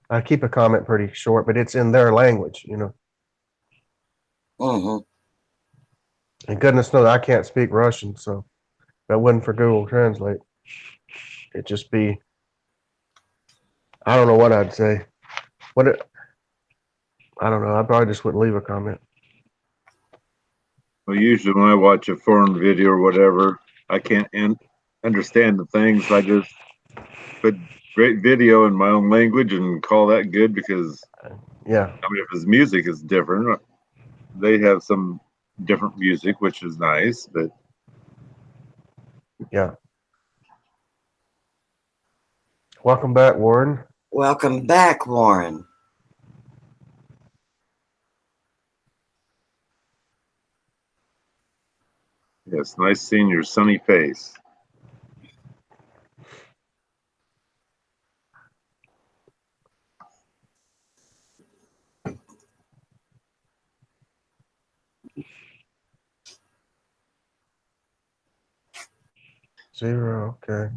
S4: I keep a comment pretty short, but it's in their language.
S1: Mm-hmm.
S4: And goodness knows I can't speak Russian, so if that wasn't for Google Translate, it'd just be, I don't know what I'd say. I don't know. I probably just wouldn't leave a comment.
S2: Well, usually when I watch a foreign video or whatever, I can't understand the things. I just put great video in my own language and call that good because,
S4: Yeah.
S2: I mean, if his music is different, they have some different music, which is nice, but
S4: Yeah. Welcome back, Warren.
S1: Welcome back, Warren.
S2: yes, nice seeing your sunny face.
S4: Zero. Okay.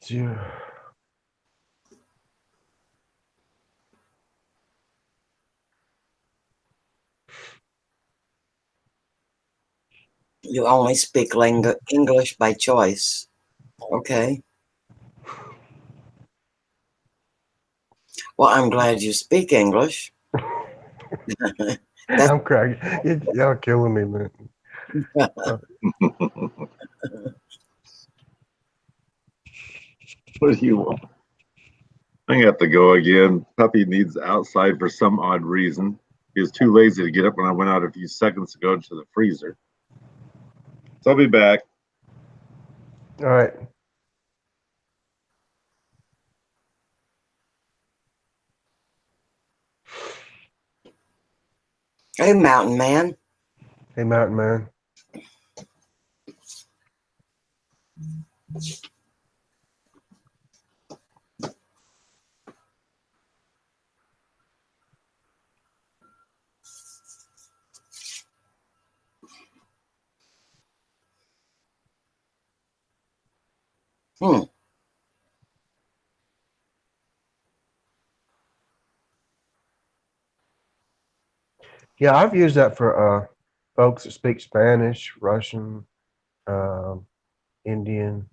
S4: Zero.
S1: You only speak English by choice. Okay. Well, I'm glad you speak English.
S4: I'm cracking. Y'all killing me, man.
S2: What do you want? I have to go again. Puppy needs outside for some odd reason. He was too lazy to get up when I went out a few seconds ago to the freezer. So I'll be back.
S4: All right.
S1: Hey, Mountain Man.
S4: Hey, Mountain Man.
S1: Hmm.
S4: Yeah, I've used that for folks that speak Spanish, Russian, Indian.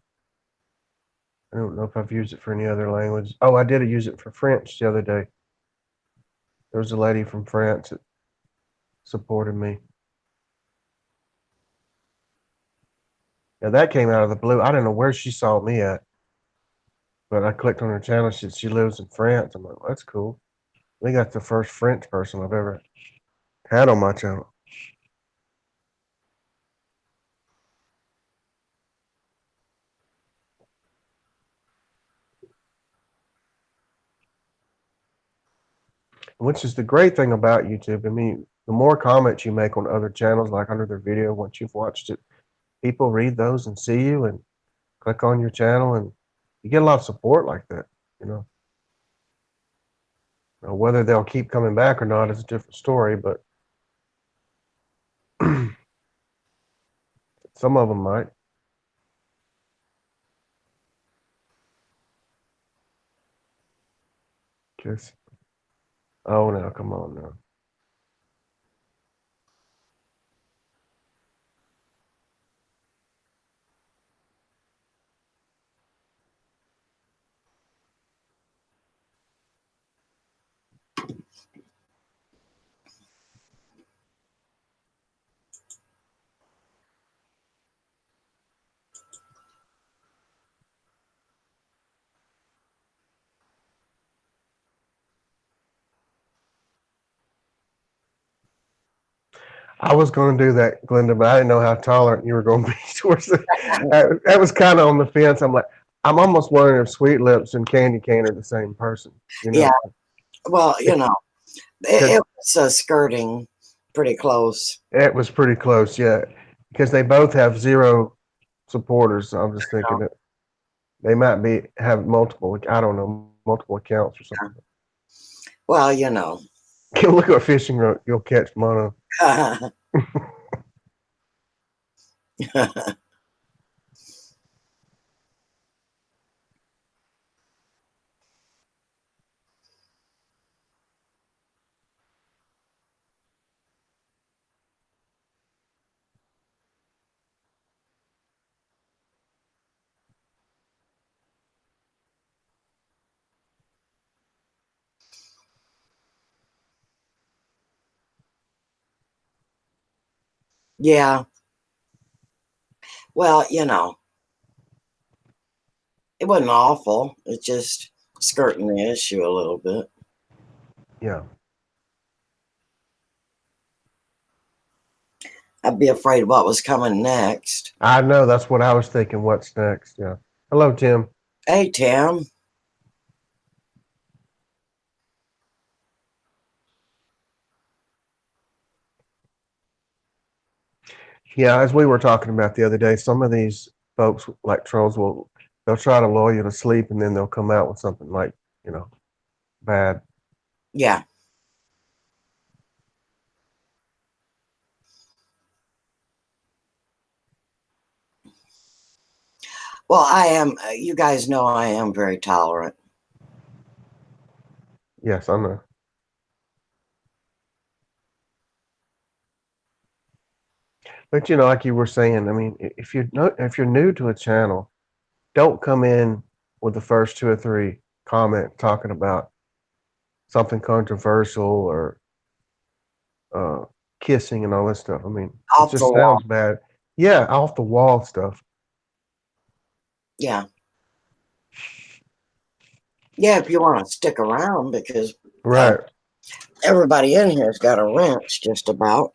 S4: I don't know if I've used it for any other language. Oh, I did use it for French the other day. There was a lady from France that supported me. Now that came out of the blue. I don't know where she saw me at, but I clicked on her channel. She lives in France. I'm like, well, that's cool. I think that's the first French person I've ever had on my channel. Which is the great thing about YouTube. I mean, the more comments you make on other channels, like under their video, once you've watched it, people read those and see you and click on your channel, and you get a lot of support like that. You know, now, whether they'll keep coming back or not is a different story, but some of them might. Just, oh, now come on now. I was going to do that, Glenda, but I didn't know how tolerant you were going to be towards it. That was kind of on the fence. I'm like, I'm almost wondering if Sweet Lips and Candy Cane are the same person. You
S1: Yeah.
S4: know,
S1: Well, you know,
S4: because
S1: it was skirting pretty close.
S4: it was pretty close, yeah. Because they both have zero supporters. So I'm just thinking that they might have multiple. I don't know, multiple accounts or something.
S1: Well, you know.
S4: Look at a fishing rod. You'll catch mono.
S1: Yeah. Well, you know, it wasn't awful. It's just skirting the issue a little bit.
S4: Yeah.
S1: I'd be afraid what was coming next.
S4: I know. That's what I was thinking. What's next? Yeah. Hello, Tim.
S1: Hey, Tim.
S4: Yeah, as we were talking about the other day, some of these folks like trolls they'll try to lull you to sleep and then they'll come out with something like, bad.
S1: Yeah. Well, I am, you guys know I am very tolerant.
S4: Yes, I know. But like you were saying, I mean, if you're new to a channel, don't come in with the first two or three comment talking about something controversial or uh, kissing and all this stuff. I mean, it
S1: Off the
S4: just
S1: wall.
S4: sounds bad. Yeah, off the wall stuff.
S1: Yeah. Yeah, if you want to stick around, because
S4: Right.
S1: everybody in here's got a wrench just about.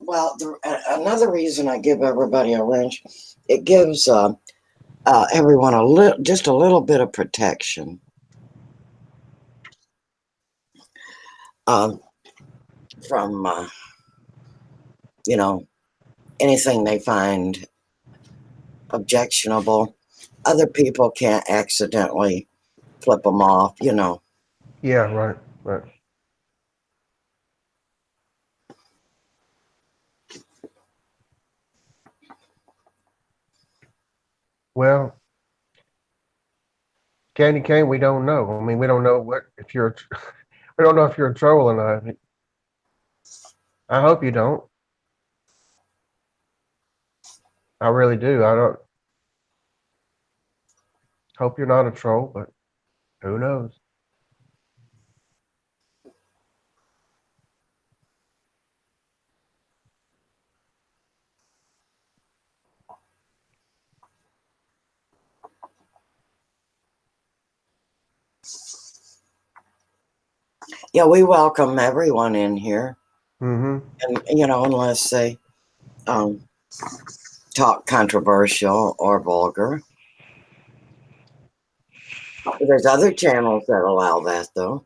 S1: Well, another reason I give everybody a wrench, it gives everyone just a little bit of protection. From anything they find objectionable. Other people can't accidentally flip them off.
S4: Yeah, right, right. Well, Candy cane, we don't know. I mean, we don't know if you're. We don't know if you're a troll or not. I hope you don't. I really do. I don't hope you're not a troll, but who knows?
S1: Yeah, we welcome everyone in here,
S4: Mm-hmm.
S1: and unless they um, talk controversial or vulgar. There's other channels that allow that, though.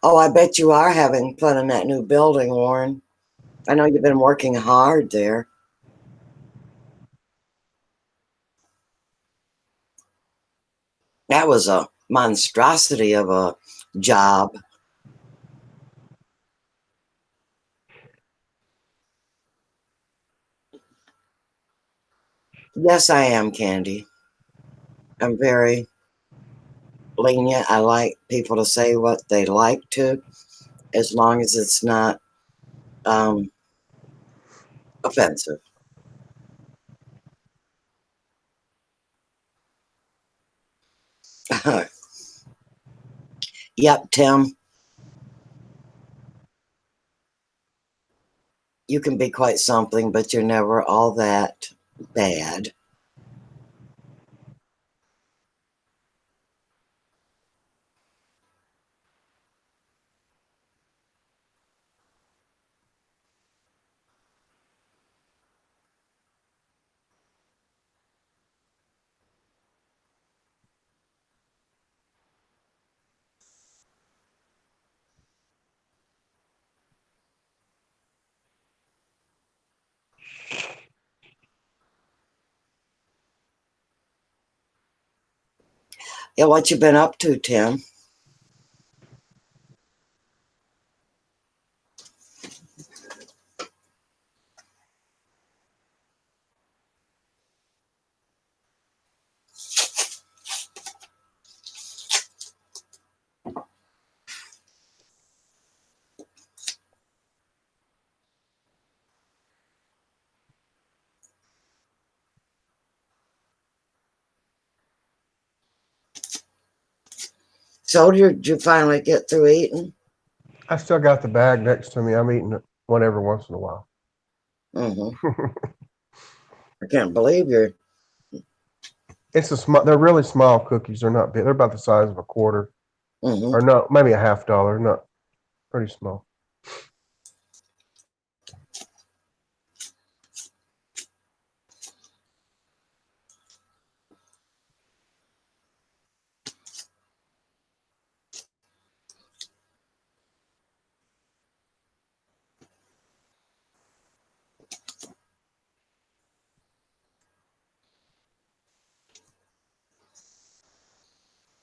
S1: Oh, I bet you are having fun in that new building, Warren. I know you've been working hard there. That was a monstrosity of a job. Yes, I am, Candy. I'm very lenient. I like people to say what they like to, as long as it's not offensive. Yep, Tim, you can be quite something, but you're never all that bad. Yeah, what you been up to, Tim? So did you finally get through eating?
S4: I still got the bag next to me. I'm eating one every once in a while.
S1: Mm-hmm. I can't believe you're.
S4: It's a small. They're really small cookies. They're not big. They're about the size of a quarter,
S1: Mm-hmm.
S4: or no, maybe a $half. Not pretty small.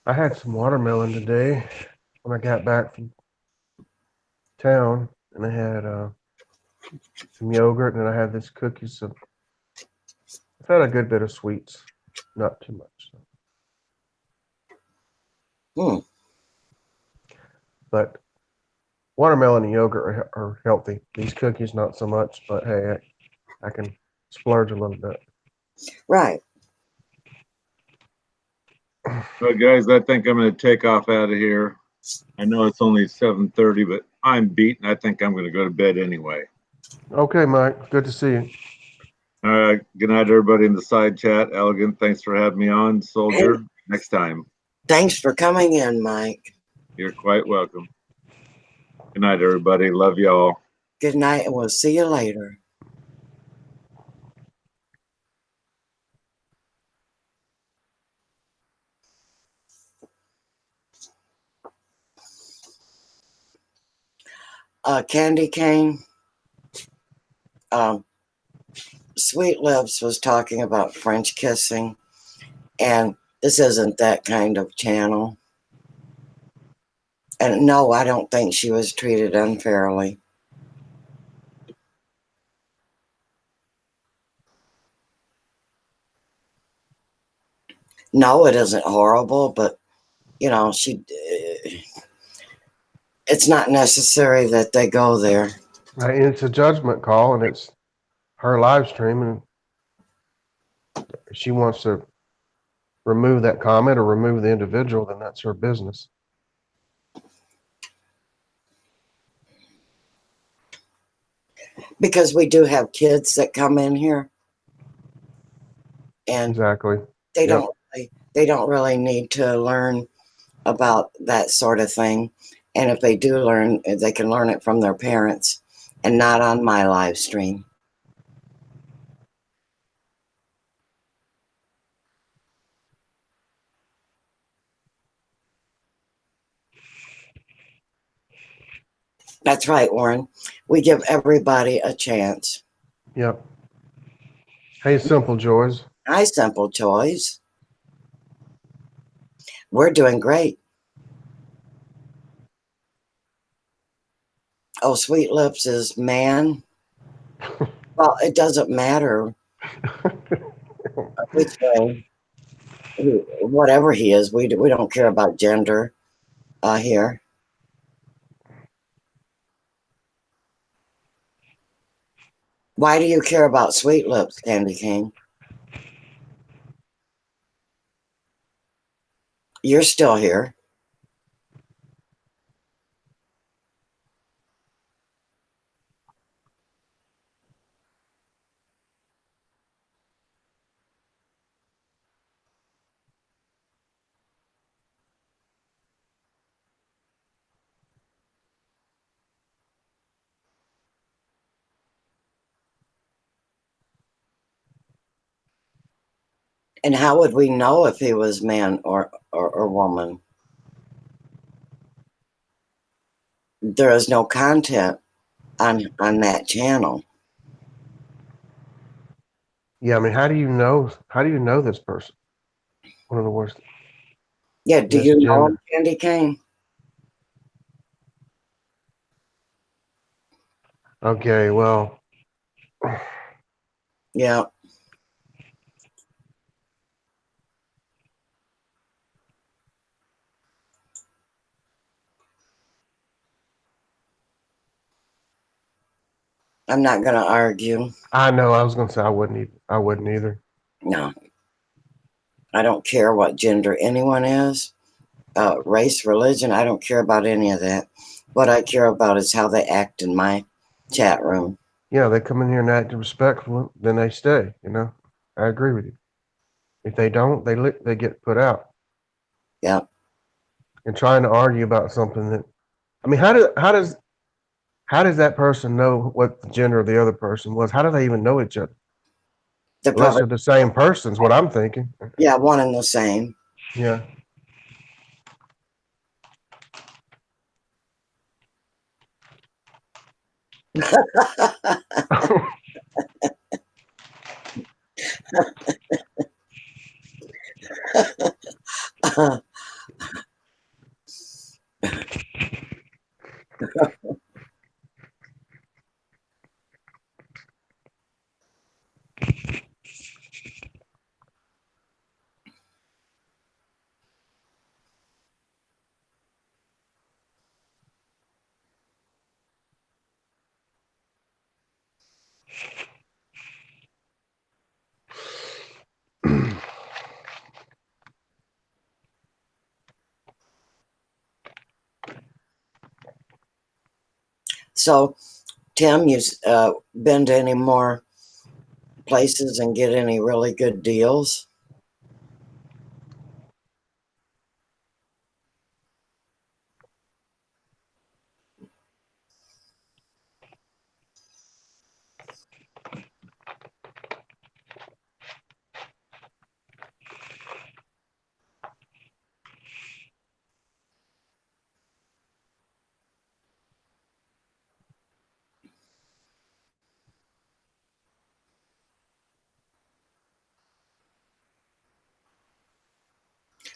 S4: I had some watermelon today when I got back from town, and I had some yogurt, and I had this cookie. So I've had a good bit of sweets, not too much.
S1: Hmm.
S4: But watermelon and yogurt are healthy. These cookies, not so much. But hey, I can splurge a little bit.
S1: Right.
S2: Well, guys, I think I'm going to take off out of here. I know it's only 7:30, but I'm beaten. I think I'm going to go to bed anyway.
S4: Okay, Mike. Good to see you.
S2: All right. Good night, everybody in the side chat. Elegant, thanks for having me on. Soldier, next time.
S1: Thanks for coming in, Mike.
S2: You're quite welcome. Good night, everybody. Love y'all.
S1: Good night, and we'll see you later. Candy Cane. Sweet Lips was talking about French kissing, and this isn't that kind of channel. And no, I don't think she was treated unfairly. No, it isn't horrible, but you know, it's not necessary that they go there.
S4: It's a judgment call, and it's her live stream, and if she wants to remove that comment or remove the individual, then that's her business.
S1: Because we do have kids that come in here, and
S4: Exactly.
S1: they don't really need to learn about that sort of thing. And if they do learn, they can learn it from their parents and not on my live stream. That's right, Warren. We give everybody a chance.
S4: Yep. Hey, Simple Joys.
S1: Hi, Simple Joys. We're doing great. Oh, Sweet Lips is man. Well, it doesn't matter which way, whatever he is. We don't care about gender here. Why do you care about Sweet Lips, Candy King? You're still here. And how would we know if he was man or woman? There is no content on that channel.
S4: Yeah, I mean, how do you know? How do you know this person? One of the worst.
S1: Yeah, do you know him,
S4: Misgender.
S1: Candy Cane?
S4: Okay, well,
S1: Yeah. I'm not going to argue.
S4: I know. I was gonna say I wouldn't either.
S1: No. I don't care what gender anyone is, race, religion. I don't care about any of that. What I care about is how they act in my chat room.
S4: Yeah, they come in here and act respectful, then they stay. You know, I agree with you. If they don't, they get put out.
S1: Yeah.
S4: And trying to argue about something that, I mean, how does that person know what the gender of the other person was? How do they even know each other?
S1: They're
S4: Unless
S1: probably,
S4: they're the same person's what I'm thinking.
S1: yeah, one and the same.
S4: Yeah.
S1: So, Tim, you been to any more places and get any really good deals?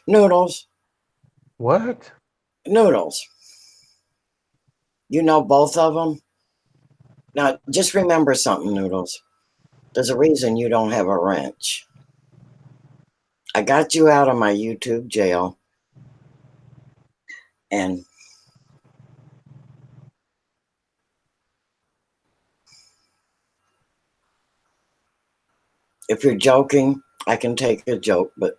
S1: Noodles.
S4: What?
S1: Noodles. You know both of them? Now, just remember something, Noodles. There's a reason you don't have a wrench. I got you out of my YouTube jail. And if you're joking, I can take a joke, but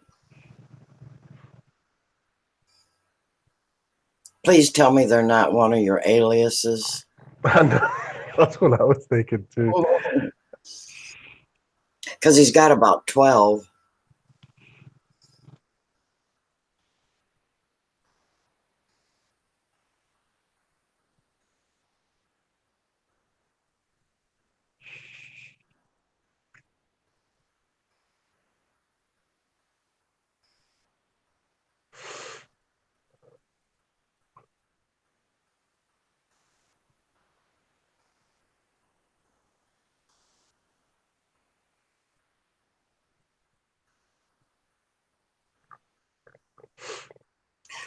S1: please tell me they're not one of your aliases.
S4: I know. That's what I was thinking too.
S1: Because he's got about 12.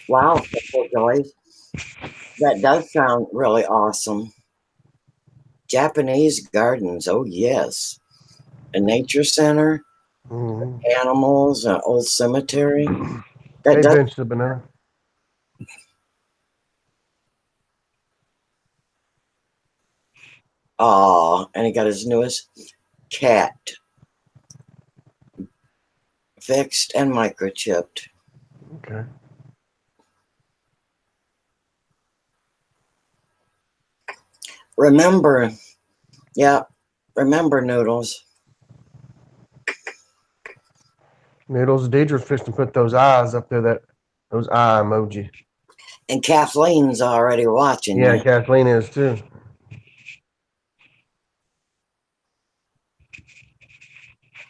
S1: Wow, Joyce. That does sound really awesome. Japanese gardens, oh yes. A nature center,
S4: Mhm.
S1: animals, an old cemetery. That
S4: Hey,
S1: does.
S4: Bench the banana.
S1: Aw, and he got his newest cat fixed and microchipped.
S4: Okay.
S1: Remember, yeah, remember Noodles.
S4: Noodles, Deidre's fixing to put those eyes up there, those eye emoji.
S1: And Kathleen's already watching
S4: Yeah,
S1: you.
S4: Kathleen is too.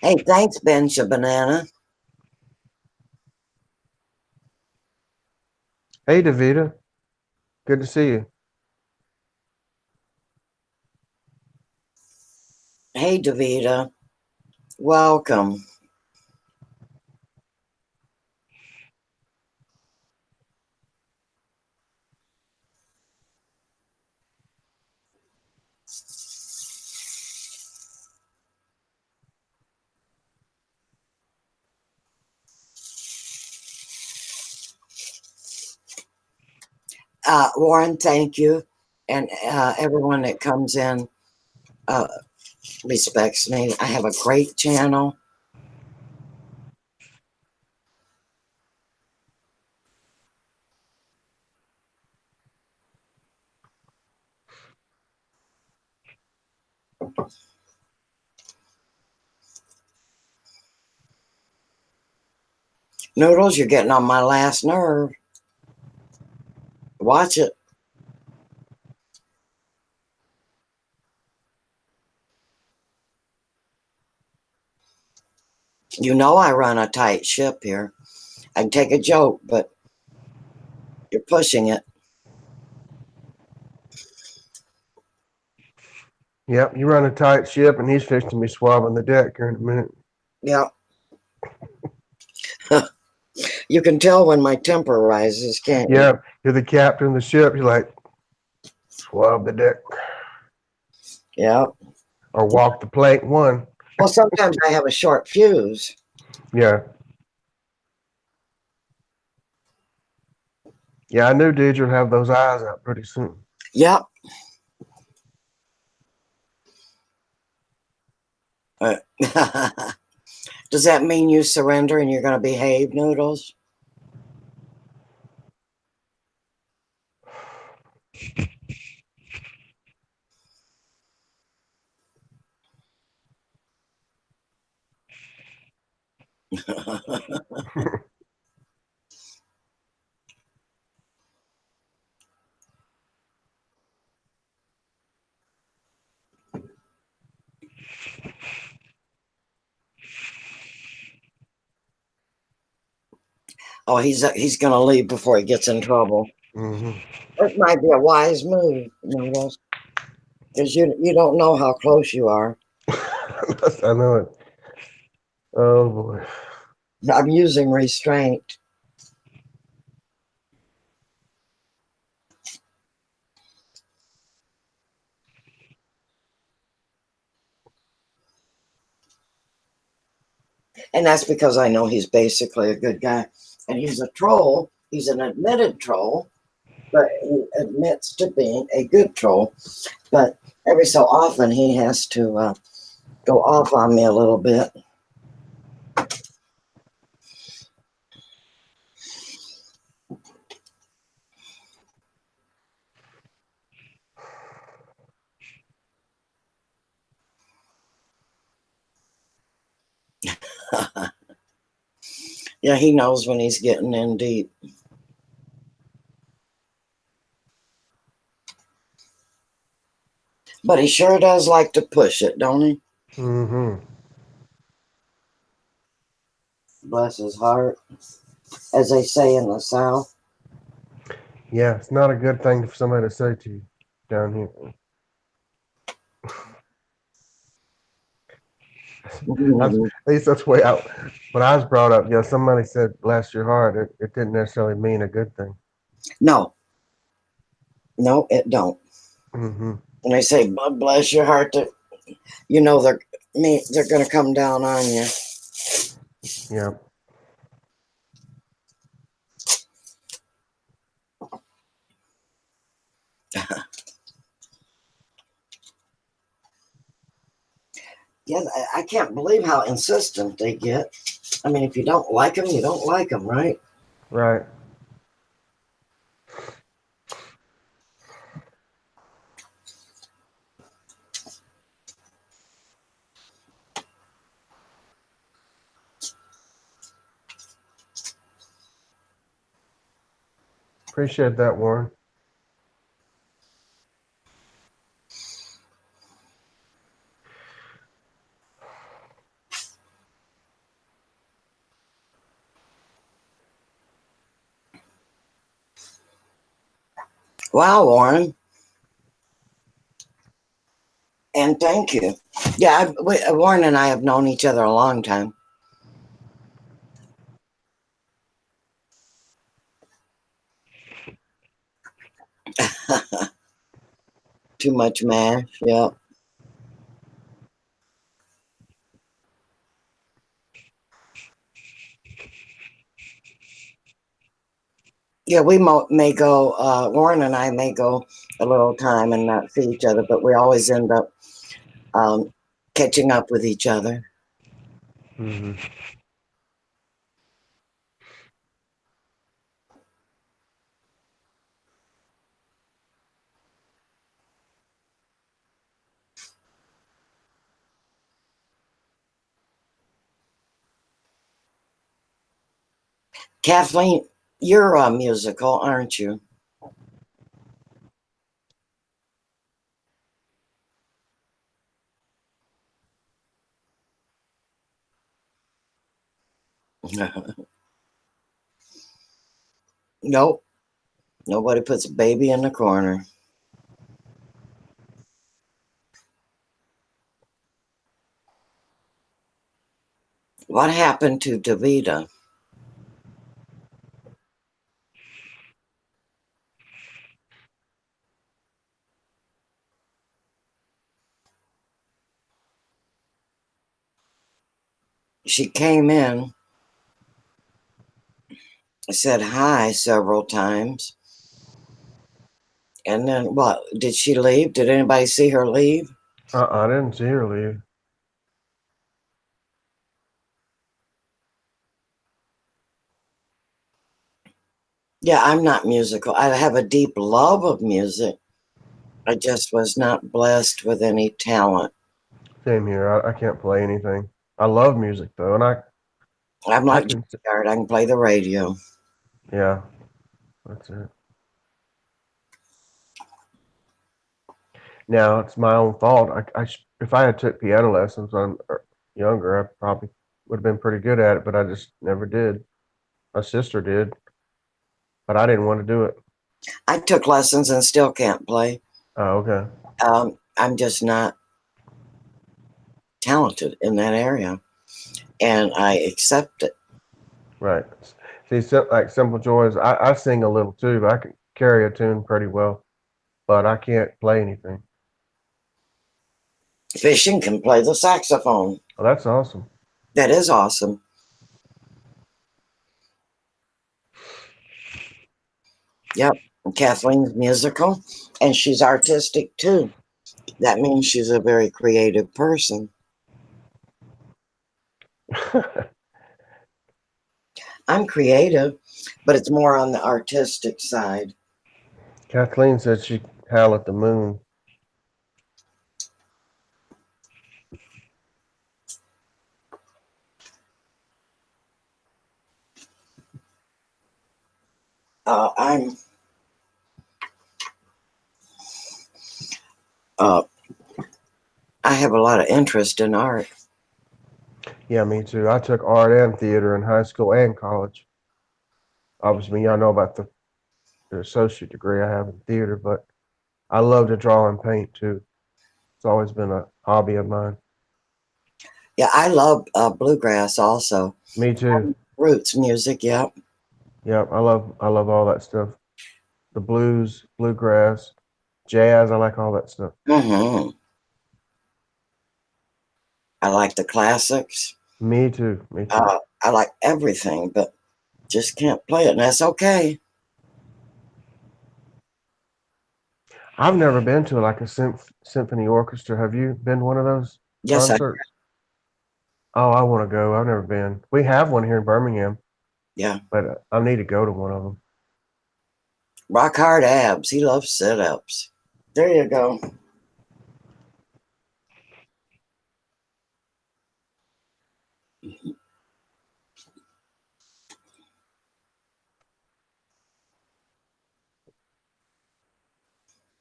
S1: Hey, thanks, Bench a Banana.
S4: Hey, Davita. Good to see you.
S1: Hey, Davita. Welcome. Warren, thank you. And everyone that comes in respects me. I have a great channel. Noodles, you're getting on my last nerve. Watch it. You know I run a tight ship here. I can take a joke, but you're pushing it.
S4: Yep, you run a tight ship, and he's fixing to be swabbing the deck here in a minute.
S1: Yeah. You can tell when my temper rises, can't you?
S4: Yeah, you're the captain of the ship. You're like, swab the deck.
S1: Yeah.
S4: Or walk the plank one.
S1: Well, sometimes I have a short fuse.
S4: Yeah. Yeah, I knew Deidre would have those eyes out pretty soon.
S1: Yep. Does that mean you surrender and you're going to behave, Noodles? Oh, he's going to leave before he gets in trouble.
S4: Mm-hmm.
S1: It might be a wise move, because you don't know how close you are.
S4: I know it. Oh boy.
S1: I'm using restraint. And that's because I know he's basically a good guy. And he's a troll. He's an admitted troll, but he admits to being a good troll. But every so often he has to go off on me a little bit. Yeah, he knows when he's getting in deep. But he sure does like to push it, don't he?
S4: Mm-hmm.
S1: Bless his heart, as they say in the South.
S4: Yeah, it's not a good thing for somebody to say to you down here. At least that's the way out. When I was brought up, yeah, somebody said bless your heart. It didn't necessarily mean a good thing.
S1: No, it don't.
S4: Mm-hmm.
S1: When they say bless your heart, they're going to come down on you.
S4: Yeah.
S1: Yeah, I can't believe how insistent they get. I mean, if you don't like them, you don't like them, right?
S4: Right. Appreciate that, Warren.
S1: Wow, Warren. And thank you. Yeah, Warren and I have known each other a long time. Too much mash, yeah. Yeah, we may go, Warren and I may go a little time and not see each other, but we always end up catching up with each other.
S4: Mm-hmm.
S1: Kathleen, you're musical, aren't you? Nope. Nobody puts a baby in the corner. What happened to Davida? She came in, said hi several times. And then what? Did she leave? Did anybody see her leave?
S4: I didn't see her leave.
S1: Yeah, I'm not musical. I have a deep love of music. I just was not blessed with any talent.
S4: Same here. I can't play anything. I love music though, and
S1: I'm
S4: I
S1: like
S4: can.
S1: Jared. I can play the radio.
S4: Yeah, that's it. Now it's my own fault. If I had took piano lessons when younger, I probably would have been pretty good at it, but I just never did. My sister did, but I didn't want to do it.
S1: I took lessons and still can't play.
S4: Oh, okay.
S1: I'm just not talented in that area, and I accept it.
S4: Right. See, like Simple Joys, I sing a little too, but I can carry a tune pretty well, but I can't play anything.
S1: Fishing can play the saxophone.
S4: Well, that's awesome.
S1: That is awesome. Yep. Kathleen's musical, and she's artistic too. That means she's a very creative person. I'm creative, but it's more on the artistic side.
S4: Kathleen said she howl at the moon.
S1: I'm uh, I have a lot of interest in art.
S4: Yeah, me too. I took art and theater in high school and college. Obviously, y'all know about the associate degree I have in theater, but I love to draw and paint too. It's always been a hobby of mine.
S1: Yeah, I love bluegrass also.
S4: Me too.
S1: Roots music, yep.
S4: Yep, I love all that stuff. The blues, bluegrass, jazz. I like all that stuff.
S1: Hmm. I like the classics.
S4: Me too. Me too.
S1: I like everything, but just can't play it, and that's okay.
S4: I've never been to like a symphony orchestra. Have you been to one of those
S1: Yes,
S4: concerts? Oh, I want to go. I've never been. We have one here in Birmingham,
S1: yeah.
S4: but I need to go to one of them.
S1: Rock hard abs. He loves sit-ups. There you go.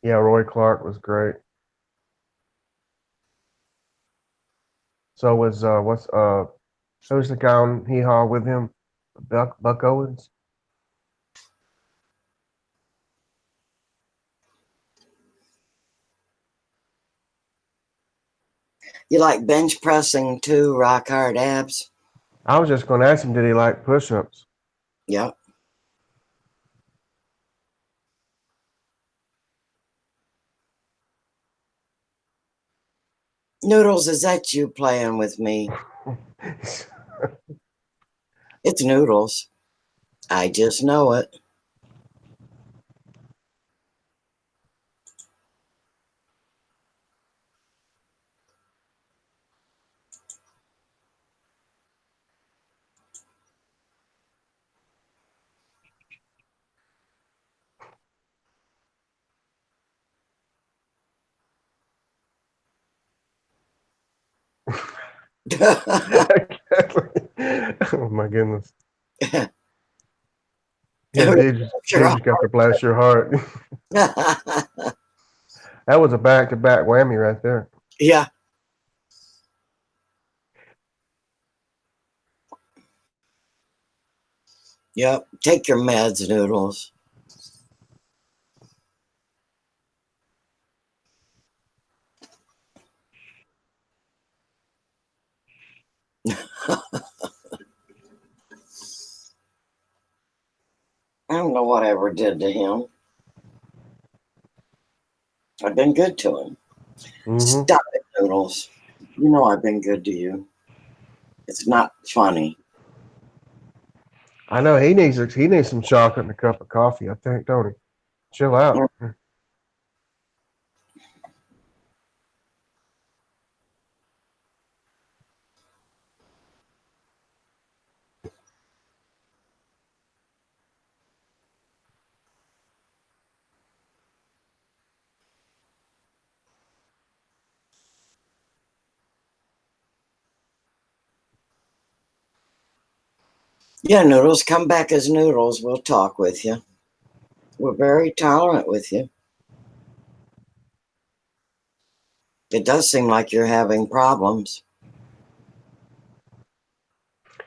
S4: Yeah, Roy Clark was great. So was who's the guy on Hee Haw with him? Buck Owens.
S1: You like bench pressing too, rock hard abs?
S4: I was just going to ask him, did he like push-ups?
S1: Yep. Noodles, is that you playing with me? It's Noodles. I just know it.
S4: Oh my goodness. Yeah, dude just got to blast your heart. That was a back-to-back whammy right there.
S1: Yeah. Yep. Take your meds, Noodles. I don't know what I ever did to him. I've been good to him.
S4: Mm-hmm.
S1: Stop it, Noodles. You know I've been good to you. It's not funny.
S4: I know he needs some chocolate and a cup of coffee, I think, don't he? Chill out.
S1: Yeah, Noodles, come back as Noodles. We'll talk with you. We're very tolerant with you. It does seem like you're having problems.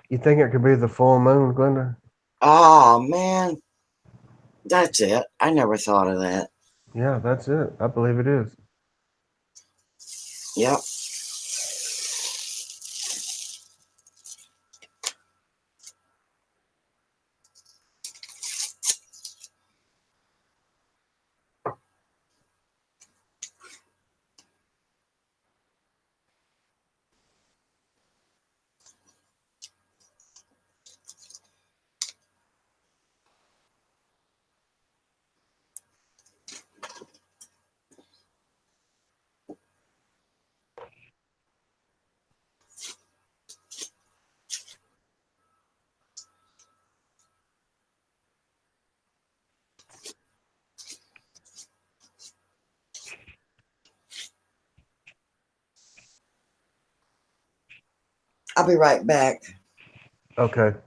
S4: You think it could be the full moon, Glenda?
S1: Oh, man. That's it. I never thought of that.
S4: Yeah, that's it. I believe it is.
S1: Yep. I'll be right back.
S4: Okay.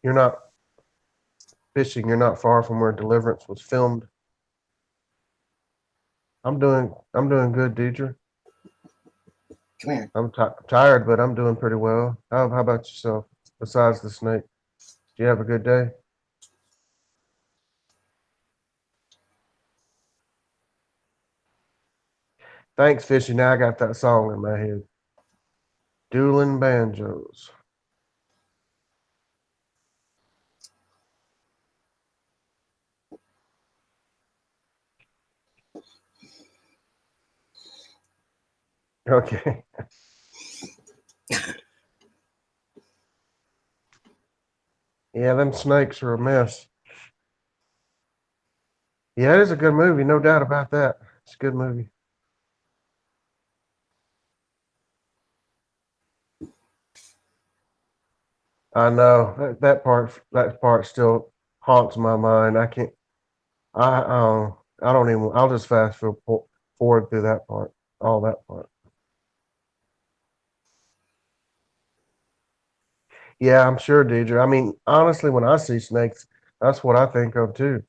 S4: You're not fishing. You're not far from where Deliverance was filmed. I'm doing good, Deidre.
S1: Come here.
S4: I'm tired, but I'm doing pretty well. How about yourself? Besides the snake, do you have a good day? Thanks, Fishy. Now I got that song in my head. Dueling banjos. Okay. Yeah, them snakes are a mess. Yeah, it is a good movie, no doubt about that. It's a good movie. I know that part still haunts my mind. I can't. I don't even. I'll just forward through that part, all that part. Yeah, I'm sure, Deidre. I mean, honestly, when I see snakes, that's what I think of too.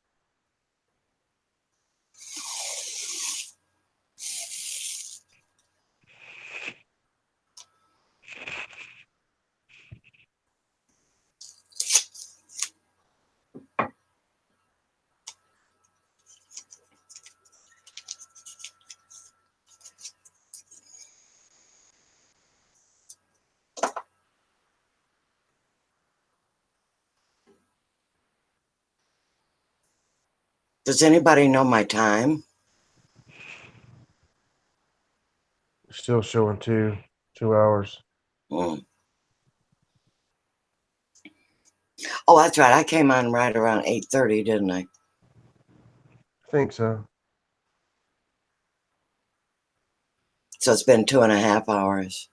S1: Does anybody know my time?
S4: Still showing 2 hours.
S1: Mm. Oh, that's right. I came on right around 8:30, didn't I?
S4: I think so.
S1: So it's been 2.5 hours.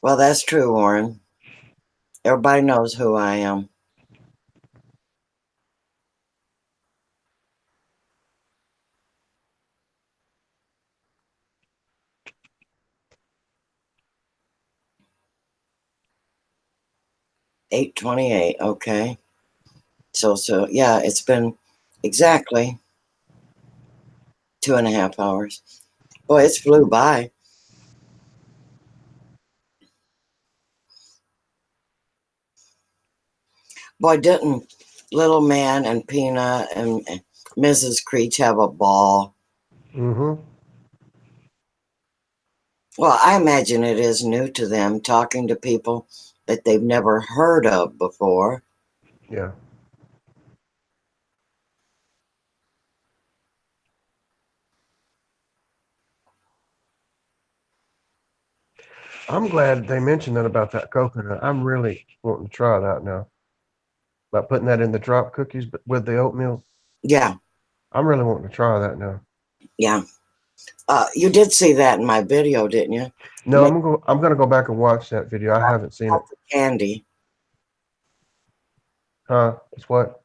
S1: Well, that's true, Warren. Everybody knows who I am. $8:28. Okay. So yeah, it's been exactly 2.5 hours. Boy, it's flew by. Boy, didn't Little Man and Peanut and Mrs. Creech have a ball?
S4: Mm-hmm.
S1: Well, I imagine it is new to them, talking to people that they've never heard of before.
S4: Yeah. I'm glad they mentioned that about that coconut. I'm really wanting to try that now. About putting that in the drop cookies but with the oatmeal.
S1: Yeah,
S4: I'm really wanting to try that now.
S1: yeah. You did see that in my video, didn't you?
S4: No, I'm gonna go back and watch that video. I haven't seen it.
S1: The candy.
S4: Huh? It's what?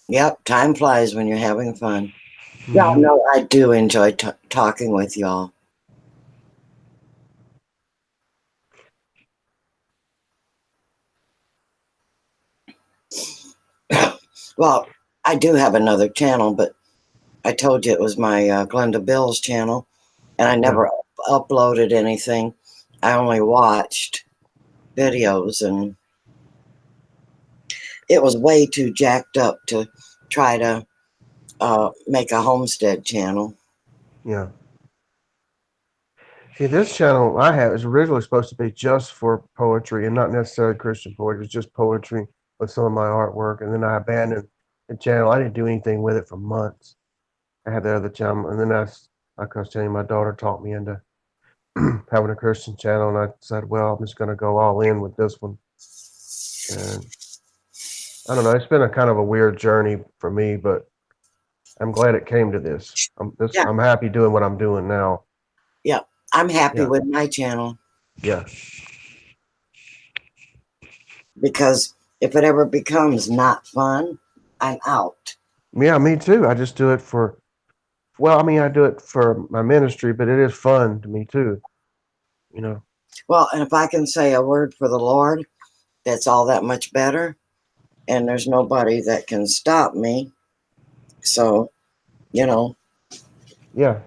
S1: Yep, time flies when you're having fun. Y'all
S4: Mhm.
S1: know I do enjoy talking with y'all. Well, I do have another channel, but I told you it was my Glenda Bill's channel, and I never uploaded anything. I only watched videos, and it was way too jacked up to try to make a homestead channel.
S4: Yeah. See, this channel I have is originally supposed to be just for poetry and not necessarily Christian poetry. It's just poetry with some of my artwork. And then I abandoned the channel. I didn't do anything with it for months. I had the other channel. And then like I was telling you, my daughter taught me into having a Christian channel. And I said, well, I'm just going to go all in with this one. And I don't know. It's been a kind of a weird journey for me, but I'm glad it came to this.
S1: Yeah,
S4: I'm happy doing what I'm doing now.
S1: yeah. I'm happy
S4: Yeah.
S1: with my channel
S4: Yeah.
S1: because if it ever becomes not fun, I'm out.
S4: Yeah, me too. I just do it for, well, I mean, I do it for my ministry, but it is fun to me too. You know.
S1: Well, and if I can say a word for the Lord, that's all that much better. And there's nobody that can stop me. So, you know,
S4: Yeah.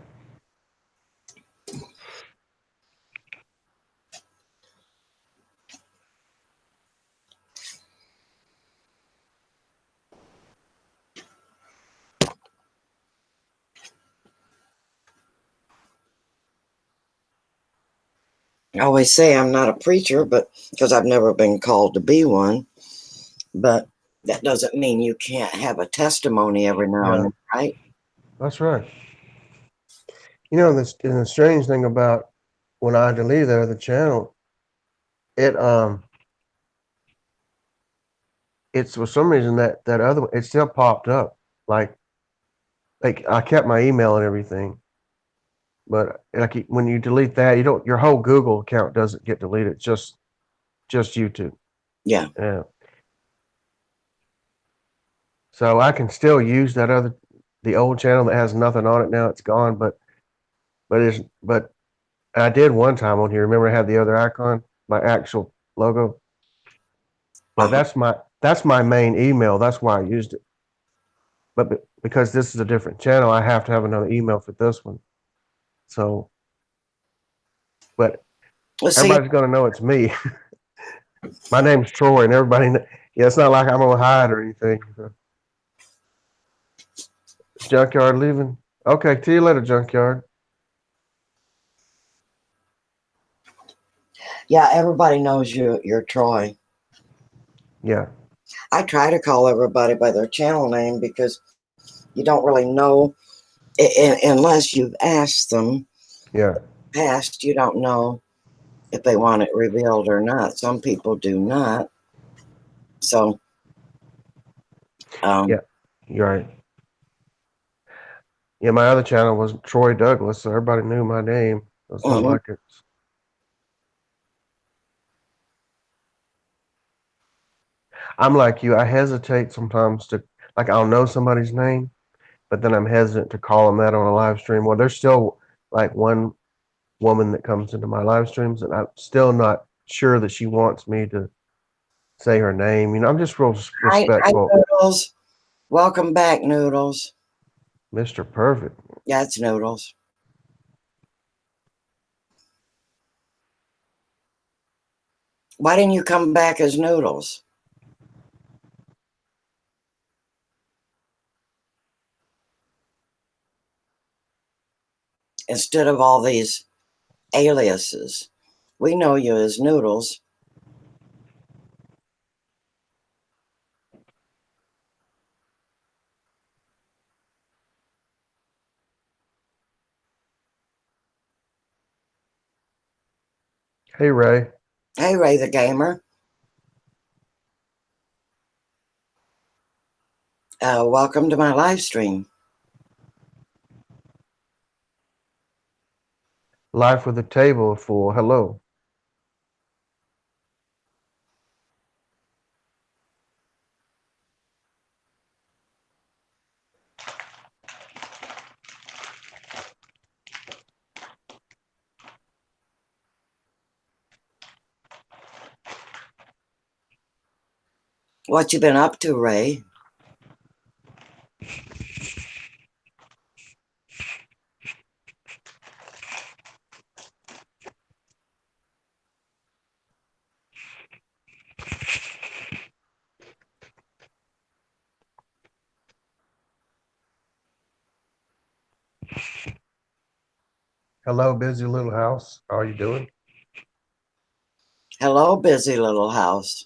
S1: I always say I'm not a preacher, but because I've never been called to be one. But that doesn't mean you can't have a testimony every now and
S4: Yeah.
S1: then, right?
S4: That's right. You know, this and the strange thing about when I deleted the other channel, it it's for some reason that other one, it still popped up. Like I kept my email and everything, but like when you delete that, you don't your whole Google account doesn't get deleted, just YouTube.
S1: Yeah.
S4: Yeah. So I can still use the old channel that has nothing on it now. It's gone, but I did one time on here. Remember, I had the other icon, my actual logo. But that's my main email. That's why I used it. But because this is a different channel, I have to have another email for this one. So, but
S1: Well, see,
S4: everybody's gonna know it's me. My name's Troy, and yeah, it's not like I'm gonna hide or anything. So, junkyard leaving. Okay, see you later, junkyard.
S1: yeah, everybody knows you're Troy.
S4: Yeah,
S1: I try to call everybody by their channel name because you don't really know unless you've asked them.
S4: yeah,
S1: Past, you don't know if they want it revealed or not. Some people do not. So,
S4: yeah. You're right. Yeah, my other channel was Troy Douglas, so everybody knew my name. It's not
S1: mhm.
S4: like it's. I'm like you. I hesitate sometimes to like I'll know somebody's name, but then I'm hesitant to call them that on a live stream. Well, there's still like one woman that comes into my live streams, and I'm still not sure that she wants me to say her name. You know, I'm just real
S1: Hi,
S4: respectful.
S1: Noodles. Welcome back, Noodles.
S4: Mr. Perfect.
S1: Yeah, it's Noodles. Why didn't you come back as Noodles? instead of all these aliases. We know you as Noodles.
S4: Hey, Ray.
S1: Hey, Ray the Gamer. Welcome to my live stream.
S4: Life with a table full. Hello.
S1: What you been up to, Ray?
S4: Hello, busy little house. How are you doing?
S1: Hello, busy little house.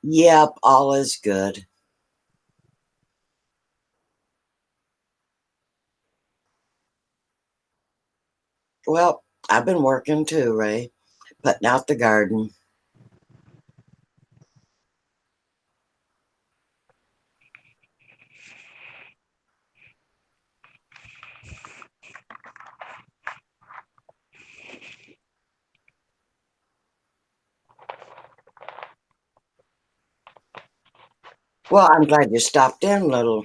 S1: Yep, all is good. Well, I've been working too, Ray, putting out the garden. Well, I'm glad you stopped in, little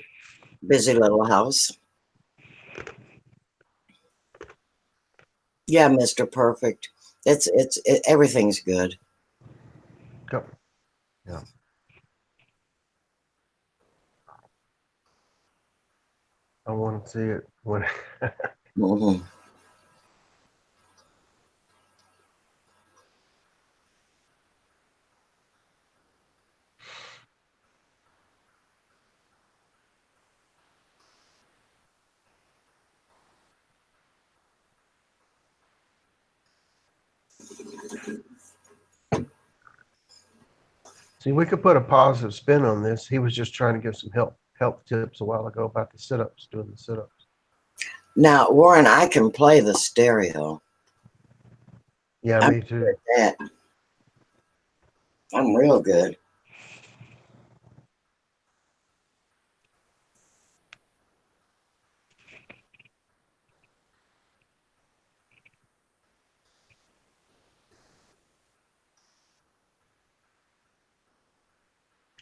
S1: busy little house. Yeah, Mr. Perfect. Everything's good.
S4: Go. Yeah. I want to see it when.
S1: Mhm.
S4: See, we could put a positive spin on this. He was just trying to give some health tips a while ago about the sit-ups, doing the sit-ups.
S1: Now, Warren, I can play the stereo.
S4: Yeah,
S1: I'm
S4: me
S1: good
S4: too.
S1: at that. I'm real good.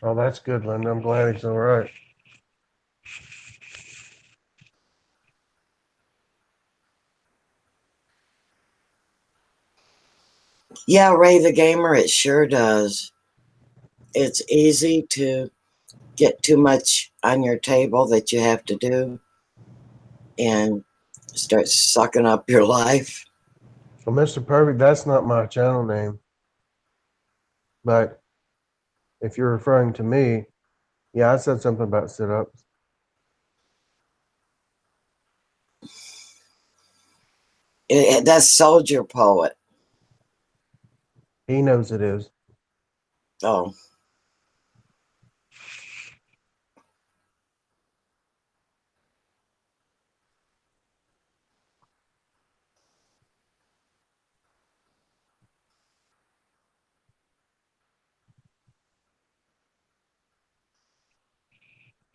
S4: Oh, that's good, Linda. I'm glad he's all right.
S1: Yeah, Ray the Gamer, it sure does. It's easy to get too much on your table that you have to do and start sucking up your life.
S4: Well, Mr. Perfect, that's not my channel name. But if you're referring to me, yeah, I said something about sit-ups.
S1: That's Soldier Poet.
S4: He knows it is.
S1: Oh,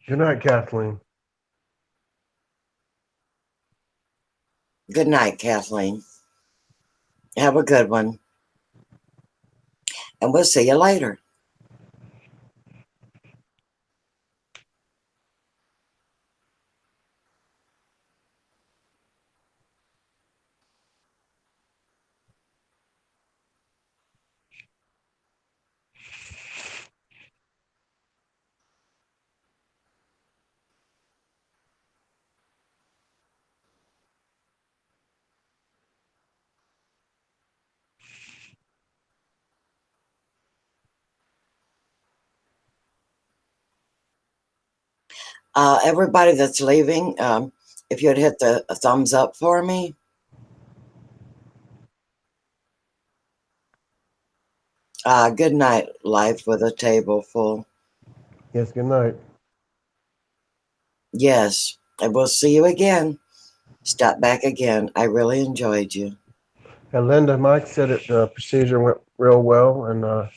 S4: Good night, Kathleen.
S1: good night, Kathleen. Have a good one. And we'll see you later. Everybody that's leaving, if you'd hit the thumbs up for me. Good night, life with a table full.
S4: Yes, good night.
S1: Yes, and we'll see you again. Stop back again. I really enjoyed you.
S4: And Linda, Mike said it, the procedure went real well, and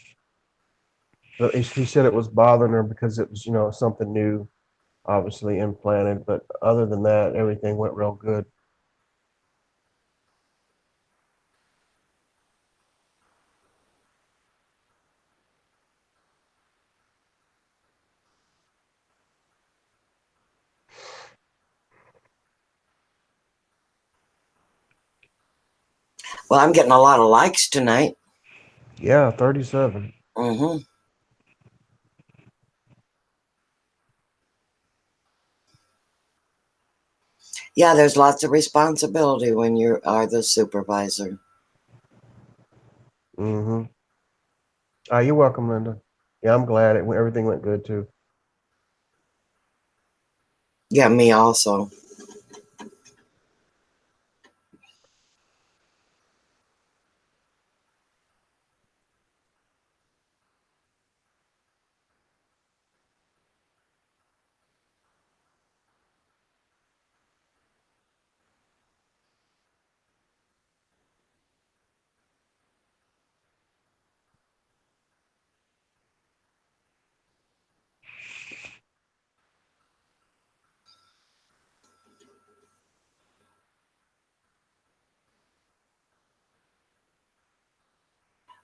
S4: he said it was bothering her because it was, something new, obviously implanted. But other than that, everything went real good.
S1: Well, I'm getting a lot of likes tonight.
S4: Yeah, 37.
S1: Mm-hmm. Yeah, there's lots of responsibility when you are the supervisor.
S4: Mm-hmm. You're welcome, Linda. Yeah, I'm glad everything went good too.
S1: Yeah, me also.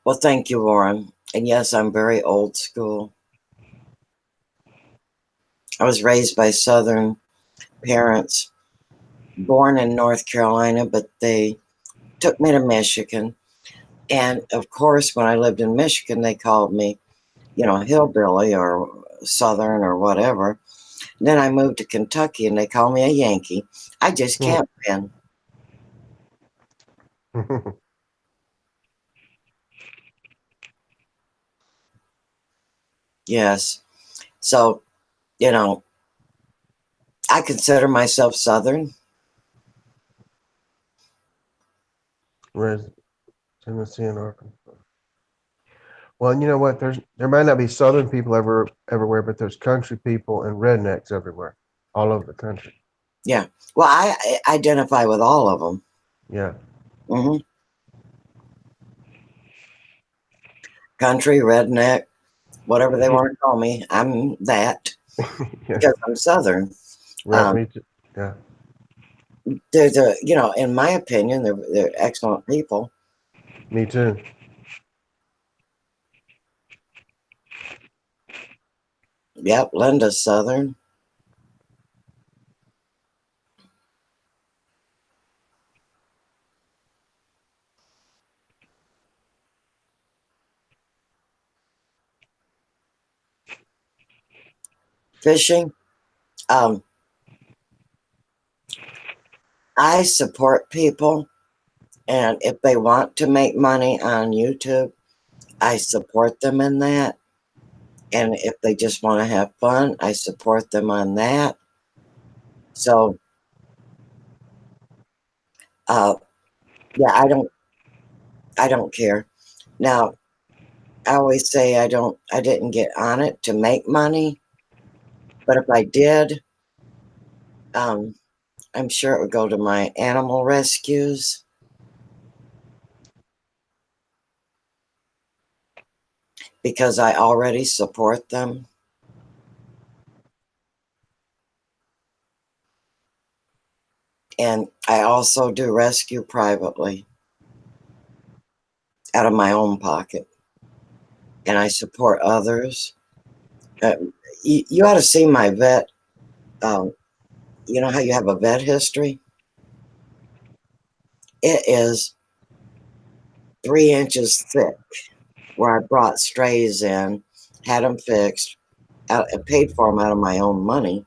S1: Well, thank you, Warren. And yes, I'm very old school. I was raised by Southern parents, born in North Carolina, but they took me to Michigan. And of course, when I lived in Michigan, they called me, hillbilly or Southern or whatever. Then I moved to Kentucky and they call me a Yankee. I just can't win. Yes. So, I consider myself Southern.
S4: Whereas Tennessee and Arkansas. Well, you know what? There might not be Southern people everywhere, but there's country people and rednecks everywhere, all over the country.
S1: Yeah. Well, I identify with all of them.
S4: Yeah.
S1: Hmm. Country, redneck, whatever they want to call me, I'm that
S4: Yeah.
S1: because I'm Southern.
S4: Right. Me too. Yeah.
S1: In my opinion, they're excellent people.
S4: Me too.
S1: Yep, Linda's Southern. Fishing. Um, I support people, and if they want to make money on YouTube, I support them in that. And if they just want to have fun, I support them on that. So, uh, yeah, I don't care. Now, I always say I didn't get on it to make money, but if I did, um, I'm sure it would go to my animal rescues because I already support them. And I also do rescue privately. out of my own pocket, and I support others. You ought to see my vet. You know how you have a vet history? It is 3 inches thick, where I brought strays in, had them fixed, paid for them out of my own money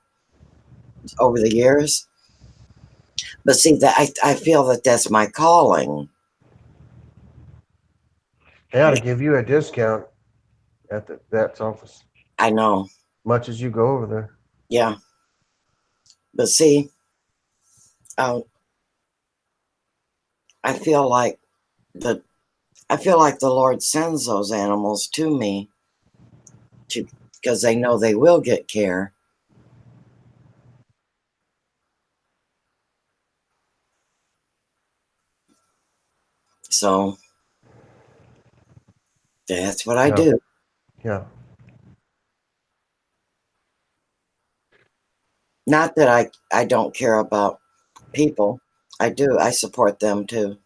S1: over the years. But see, that I feel that that's my calling.
S4: They ought to give you a discount at the vet's office,
S1: I know,
S4: much as you go over there.
S1: yeah. But see, I feel like the Lord sends those animals to me because they know they will get care. So that's what I
S4: Yeah.
S1: do.
S4: Yeah.
S1: Not that I don't care about people. I do. I support them too.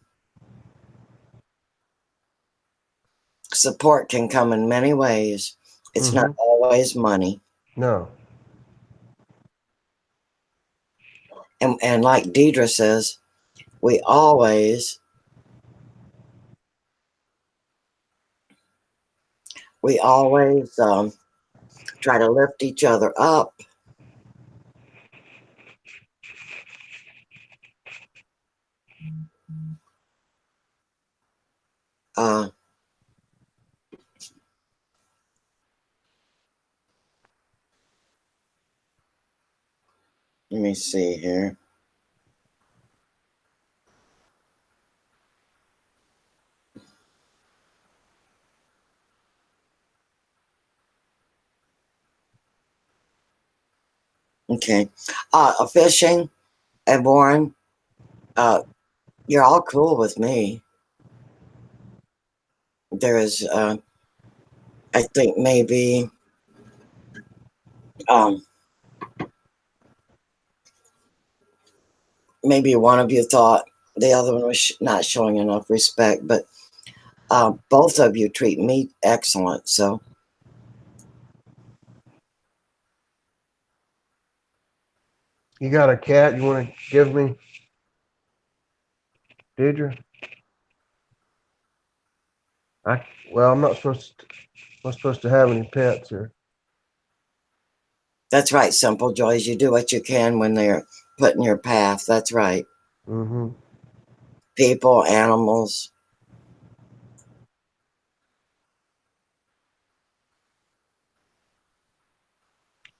S1: Support can come in many ways. It's not always money.
S4: No.
S1: And like Deidre says, we always try to lift each other up. Let me see here. Okay. Fishing and Warren, you're all cool with me. There is, I think maybe, maybe one of you thought the other one was not showing enough respect, but both of you treat me excellent. So
S4: You got a cat you want to give me, Deidre? I'm not supposed to have any pets here.
S1: that's right, Simple Joys. You do what you can when they're put in your path. That's right.
S4: Mm-hmm.
S1: People, animals.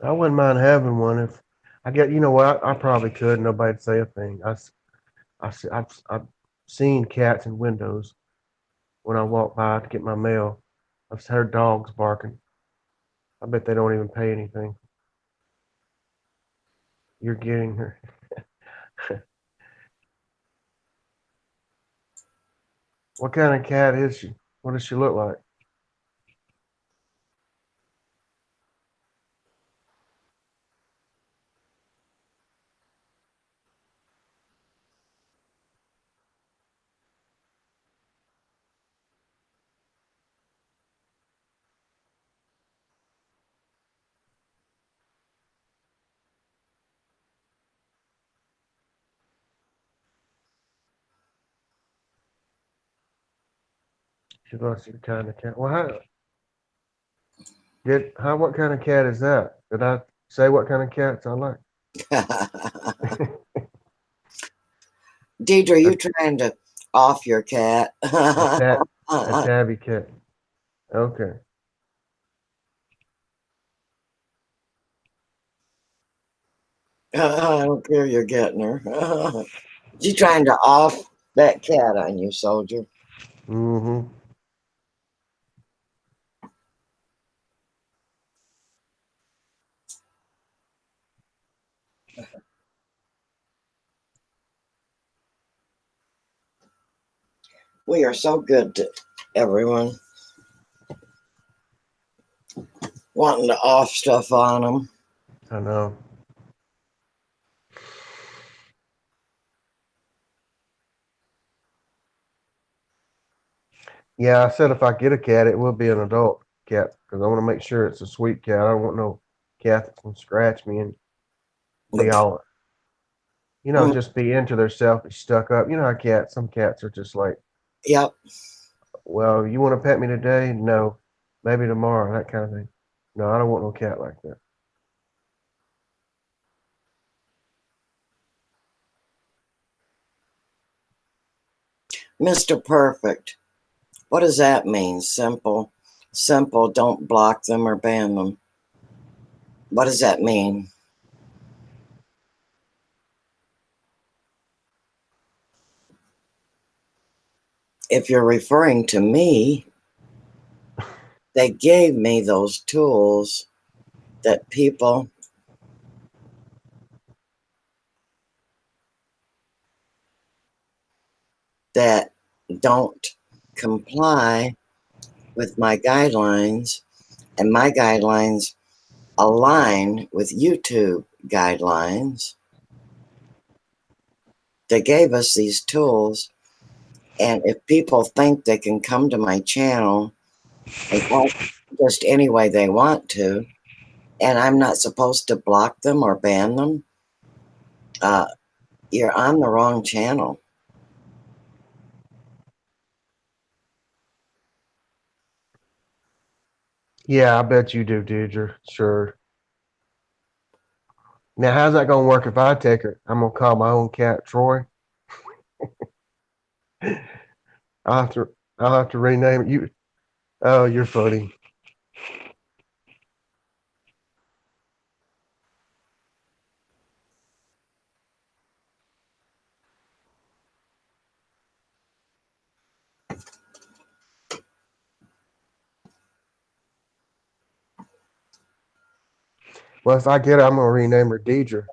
S4: I wouldn't mind having one if I get. You know what? I probably could. Nobody'd say a thing. I've seen cats in windows when I walk by to get my mail. I've heard dogs barking. I bet they don't even pay anything. You're getting her. What kind of cat is she? What does she look like? She looks like the kind of cat. Well, what kind of cat is that? Did I say what kind of cats I like?
S1: Deidre, you trying to off your cat?
S4: A tabby cat. Okay.
S1: I don't care. You're getting her. You trying to off that cat on you, soldier?
S4: Mm-hmm.
S1: We are so good to everyone. Wanting to off stuff on them.
S4: I know. Yeah, I said if I get a cat, it will be an adult cat because I want to make sure it's a sweet cat. I don't want no cat that's gonna scratch me and be all,
S1: Mm,
S4: just be into their self, be stuck up. You know how some cats are just like,
S1: yep.
S4: well, you want to pet me today? No, maybe tomorrow, that kind of thing. No, I don't want no cat like that.
S1: Mr. Perfect. What does that mean? Simple. Simple. Don't block them or ban them. What does that mean? If you're referring to me, they gave me those tools that people that don't comply with my guidelines, and my guidelines align with YouTube guidelines. They gave us these tools, and if people think they can come to my channel and act just any way they want to, and I'm not supposed to block them or ban them, uh, you're on the wrong channel.
S4: Yeah, I bet you do, Deidre. Sure. Now, how's that gonna work if I take her? I'm gonna call my own cat Troy. I'll have to I'll have to rename it. You Oh, you're funny. Well, if I get her, I'm gonna rename her Deidre.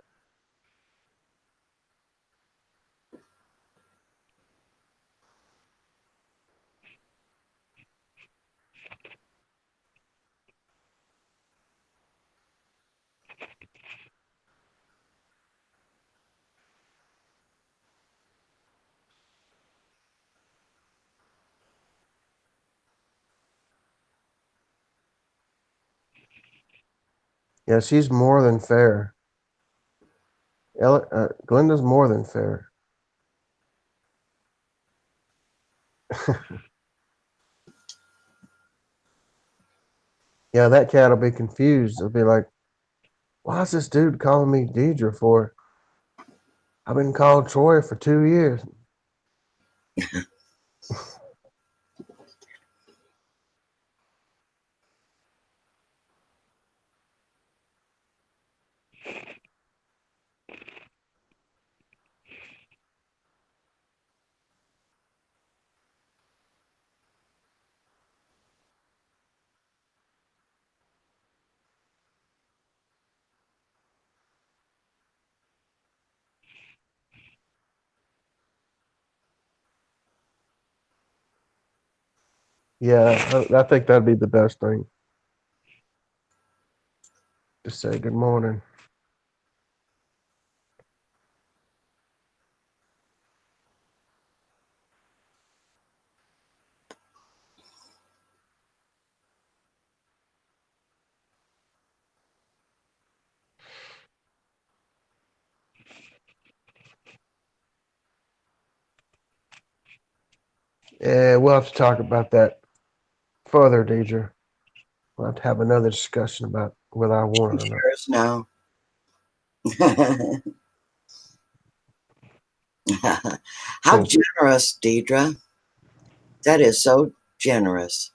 S4: Yeah, she's more than fair. Glenda's more than fair. Yeah, that cat will be confused. It'll be like, why is this dude calling me Deidre for? I've been called Troy for 2 years. Yeah, I think that'd be the best thing. Just say good morning. Yeah, we'll have to talk about that further, Deidre. We'll have to have another discussion about whether I want it or not.
S1: Cheers now. How
S4: Cool.
S1: generous, Deidre. That is so generous.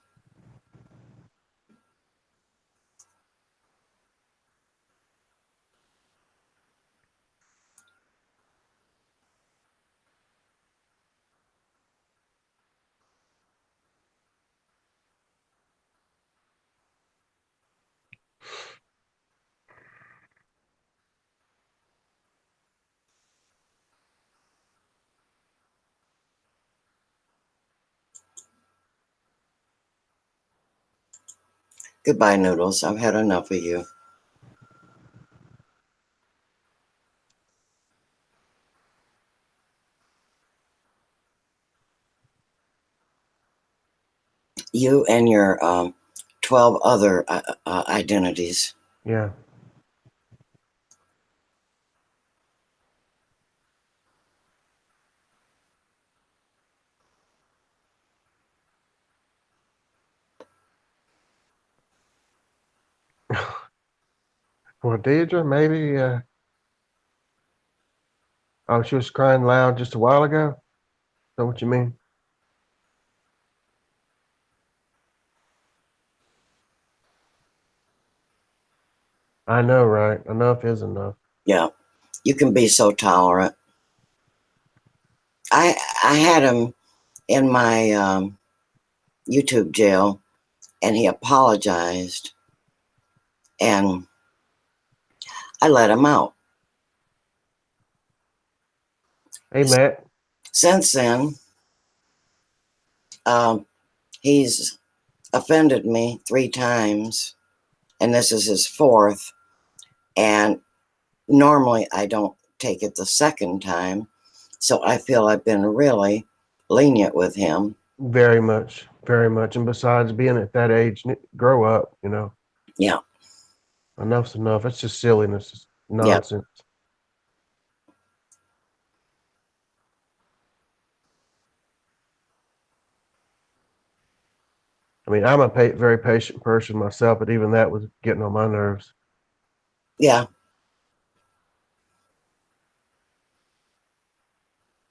S1: Goodbye, Noodles. I've had enough of you. You and your 12 other identities.
S4: Yeah. Well, Deidre, maybe. Oh, she was crying loud just a while ago. Is that what you mean? I know, right? Enough is enough.
S1: Yeah, you can be so tolerant. I had him in my YouTube jail, and he apologized, and I let him out.
S4: Hey, Matt.
S1: Since then, he's offended me 3 times, and this is his 4th. And normally I don't take it the 2nd time, so I feel I've been really lenient with him.
S4: Very much, very much. And besides, being at that age, grow up.
S1: Yeah,
S4: Enough's enough. It's just silliness, it's
S1: yeah.
S4: nonsense. I mean, I'm a very patient person myself, but even that was getting on my nerves.
S1: Yeah.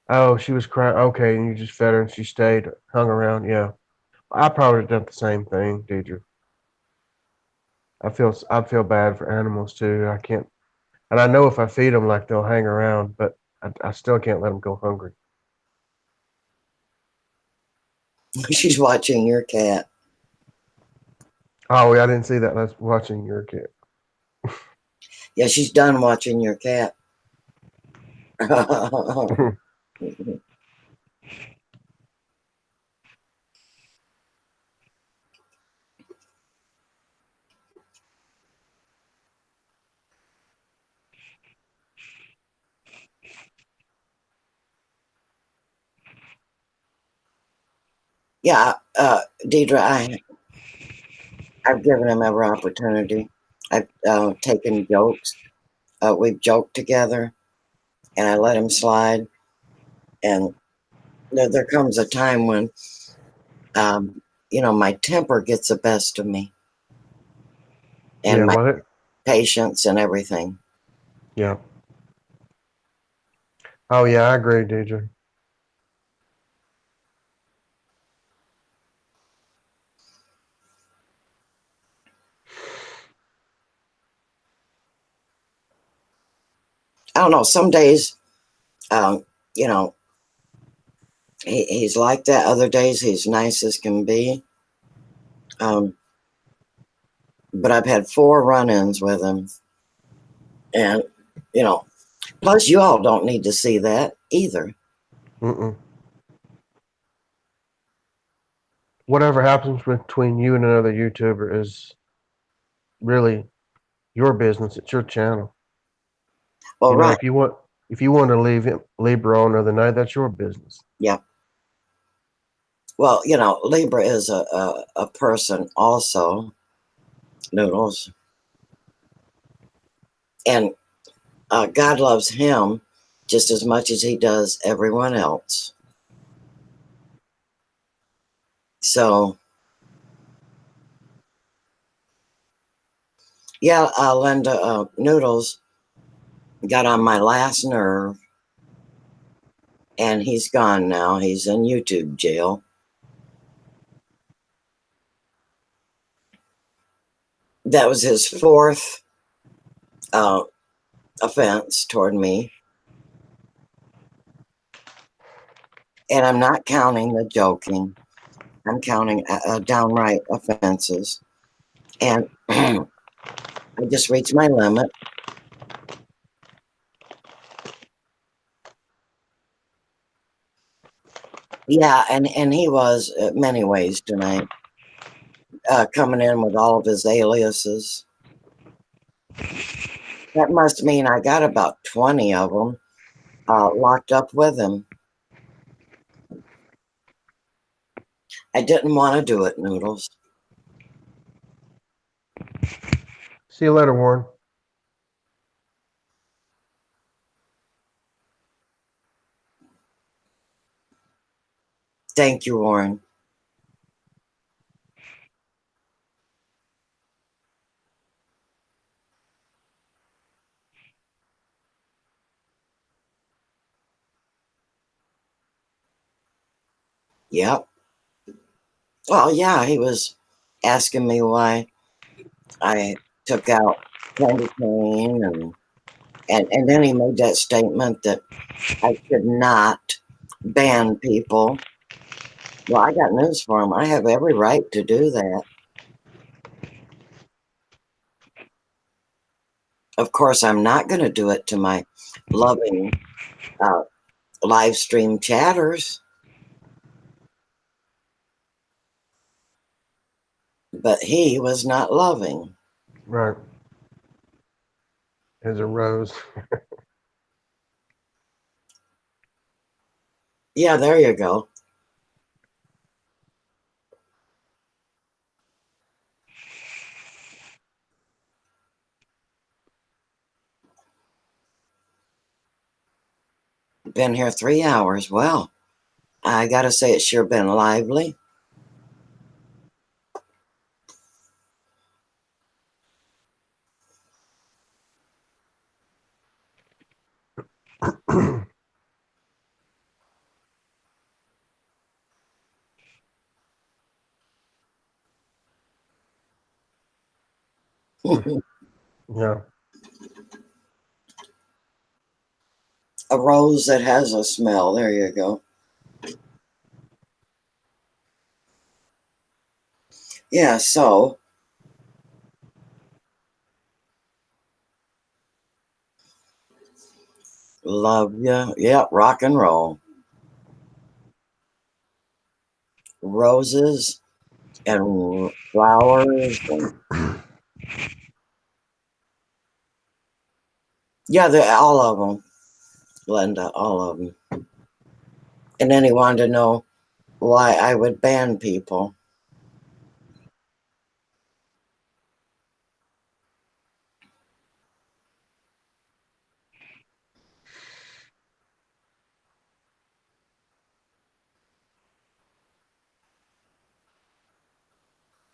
S4: Oh, she was crying. Okay, and you just fed her and she stayed, hung around. Yeah. I probably would have done the same thing, Deidre. I feel bad for animals too. I can't, and I know if I feed them, like they'll hang around, but I still can't let them go hungry.
S1: She's watching your cat.
S4: Oh, yeah, I didn't see that. I was watching your kid.
S1: Yeah, she's done watching your cat. Yeah, Deidre, I've given him every opportunity. I've taken jokes. We've joked together, and I let him slide. And there comes a time when, my temper gets the best of me, and
S4: Yeah,
S1: my
S4: well,
S1: patience and everything.
S4: yeah. Oh, yeah, I agree, Deidre.
S1: I don't know. Some days, um, you know, he's like that. Other days, he's nice as can be. But I've had 4 run-ins with him, and plus you all don't need to see that either.
S4: Mm-mm. Whatever happens between you and another YouTuber is really your business. It's your channel.
S1: Well, right.
S4: If you want to leave Libra on another night, that's your business.
S1: Yeah. Well, Libra is a person also, Noodles, and God loves him just as much as he does everyone else. So, yeah, Linda, Noodles got on my last nerve, and he's gone now. He's in YouTube jail. That was his 4th offense toward me. And I'm not counting the joking. I'm counting downright offenses. And I just reached my limit. Yeah, and he was many ways tonight, coming in with all of his aliases. That must mean I got about 20 of them locked up with him. I didn't want to do it, Noodles.
S4: See you later, Warren.
S1: Thank you, Warren. Yep. Well, yeah, he was asking me why I took out candy cane, and then he made that statement that I should not ban people. Well, I got news for him. I have every right to do that. Of course, I'm not going to do it to my loving live stream chatters. But he was not loving.
S4: Right. There's a rose.
S1: Yeah, there you go. Been here 3 hours. Well, I gotta say it's sure been lively.
S4: Yeah.
S1: A rose that has a smell. There you go. Yeah, so love ya. Yeah, rock and roll. Roses and flowers. Yeah, they're all of them, Linda, all of them. And then he wanted to know why I would ban people.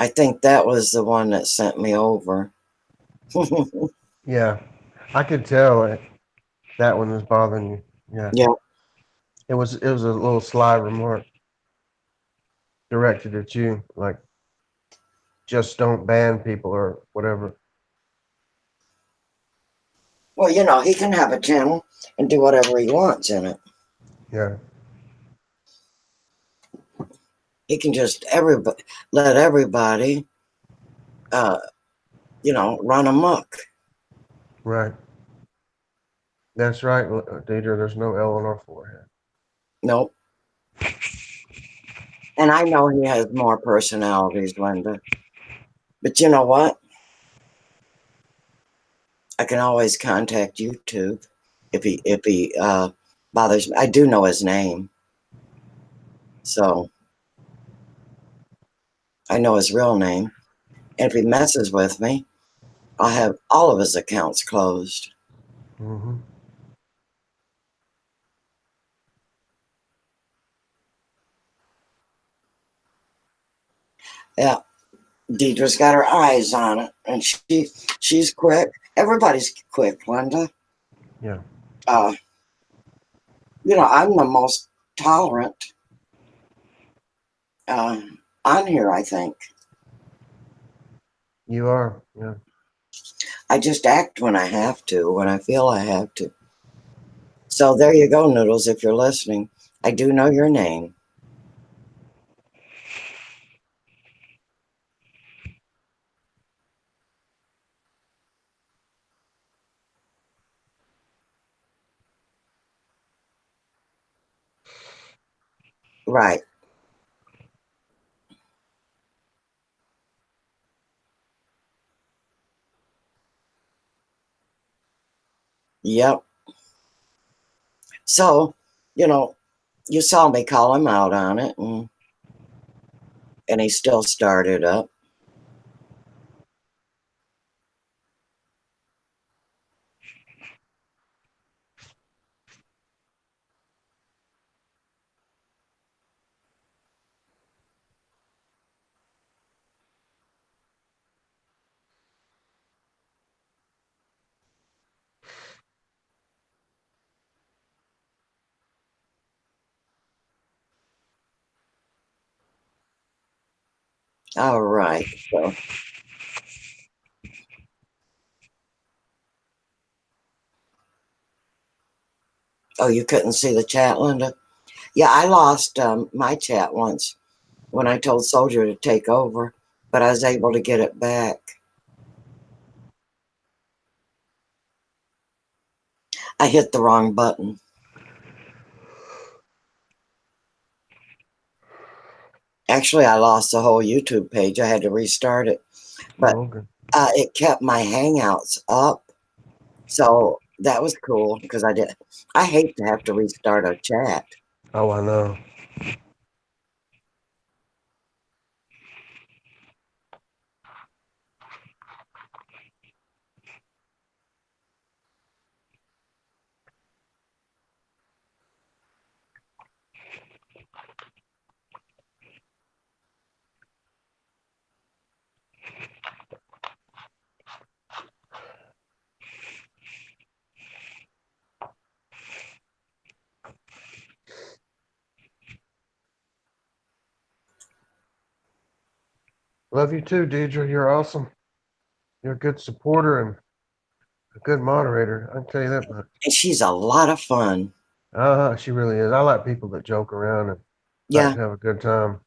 S1: I think that was the one that sent me over.
S4: Yeah. I could tell that one was bothering you. Yeah.
S1: Yeah.
S4: It was a little sly remark directed at you, like just don't ban people or whatever.
S1: Well, he can have a channel and do whatever he wants in it.
S4: Yeah.
S1: He can just let everybody, run amok.
S4: Right. That's right, Deidre. There's no L on our forehead.
S1: Nope. And I know he has more personalities, Linda. But you know what? I can always contact YouTube if he bothers me. I do know his name, so I know his real name. And if he messes with me, I'll have all of his accounts closed.
S4: Mm-hmm.
S1: Yeah, Deidre's got her eyes on it, and she's quick. Everybody's quick, Linda.
S4: Yeah.
S1: I'm the most tolerant on here, I think.
S4: You are. Yeah.
S1: I just act when I have to, when I feel I have to. So there you go, Noodles, if you're listening. I do know your name. Right. Yep. So, you saw me call him out on it. And and he still started up. All right. So, oh, you couldn't see the chat, Linda? Yeah, I lost my chat once when I told Soldier to take over, but I was able to get it back. I hit the wrong button. Actually, I lost the whole YouTube page. I had to restart it, but
S4: Oh, okay.
S1: it kept my Hangouts up. So that was cool because I hate to have to restart a chat.
S4: Oh, I know. Love you too, Deidre. You're awesome. You're a good supporter and a good moderator. I can tell you that much.
S1: And she's a lot of fun.
S4: She really is. I like people that joke around and
S1: Yeah.
S4: like to have a good time.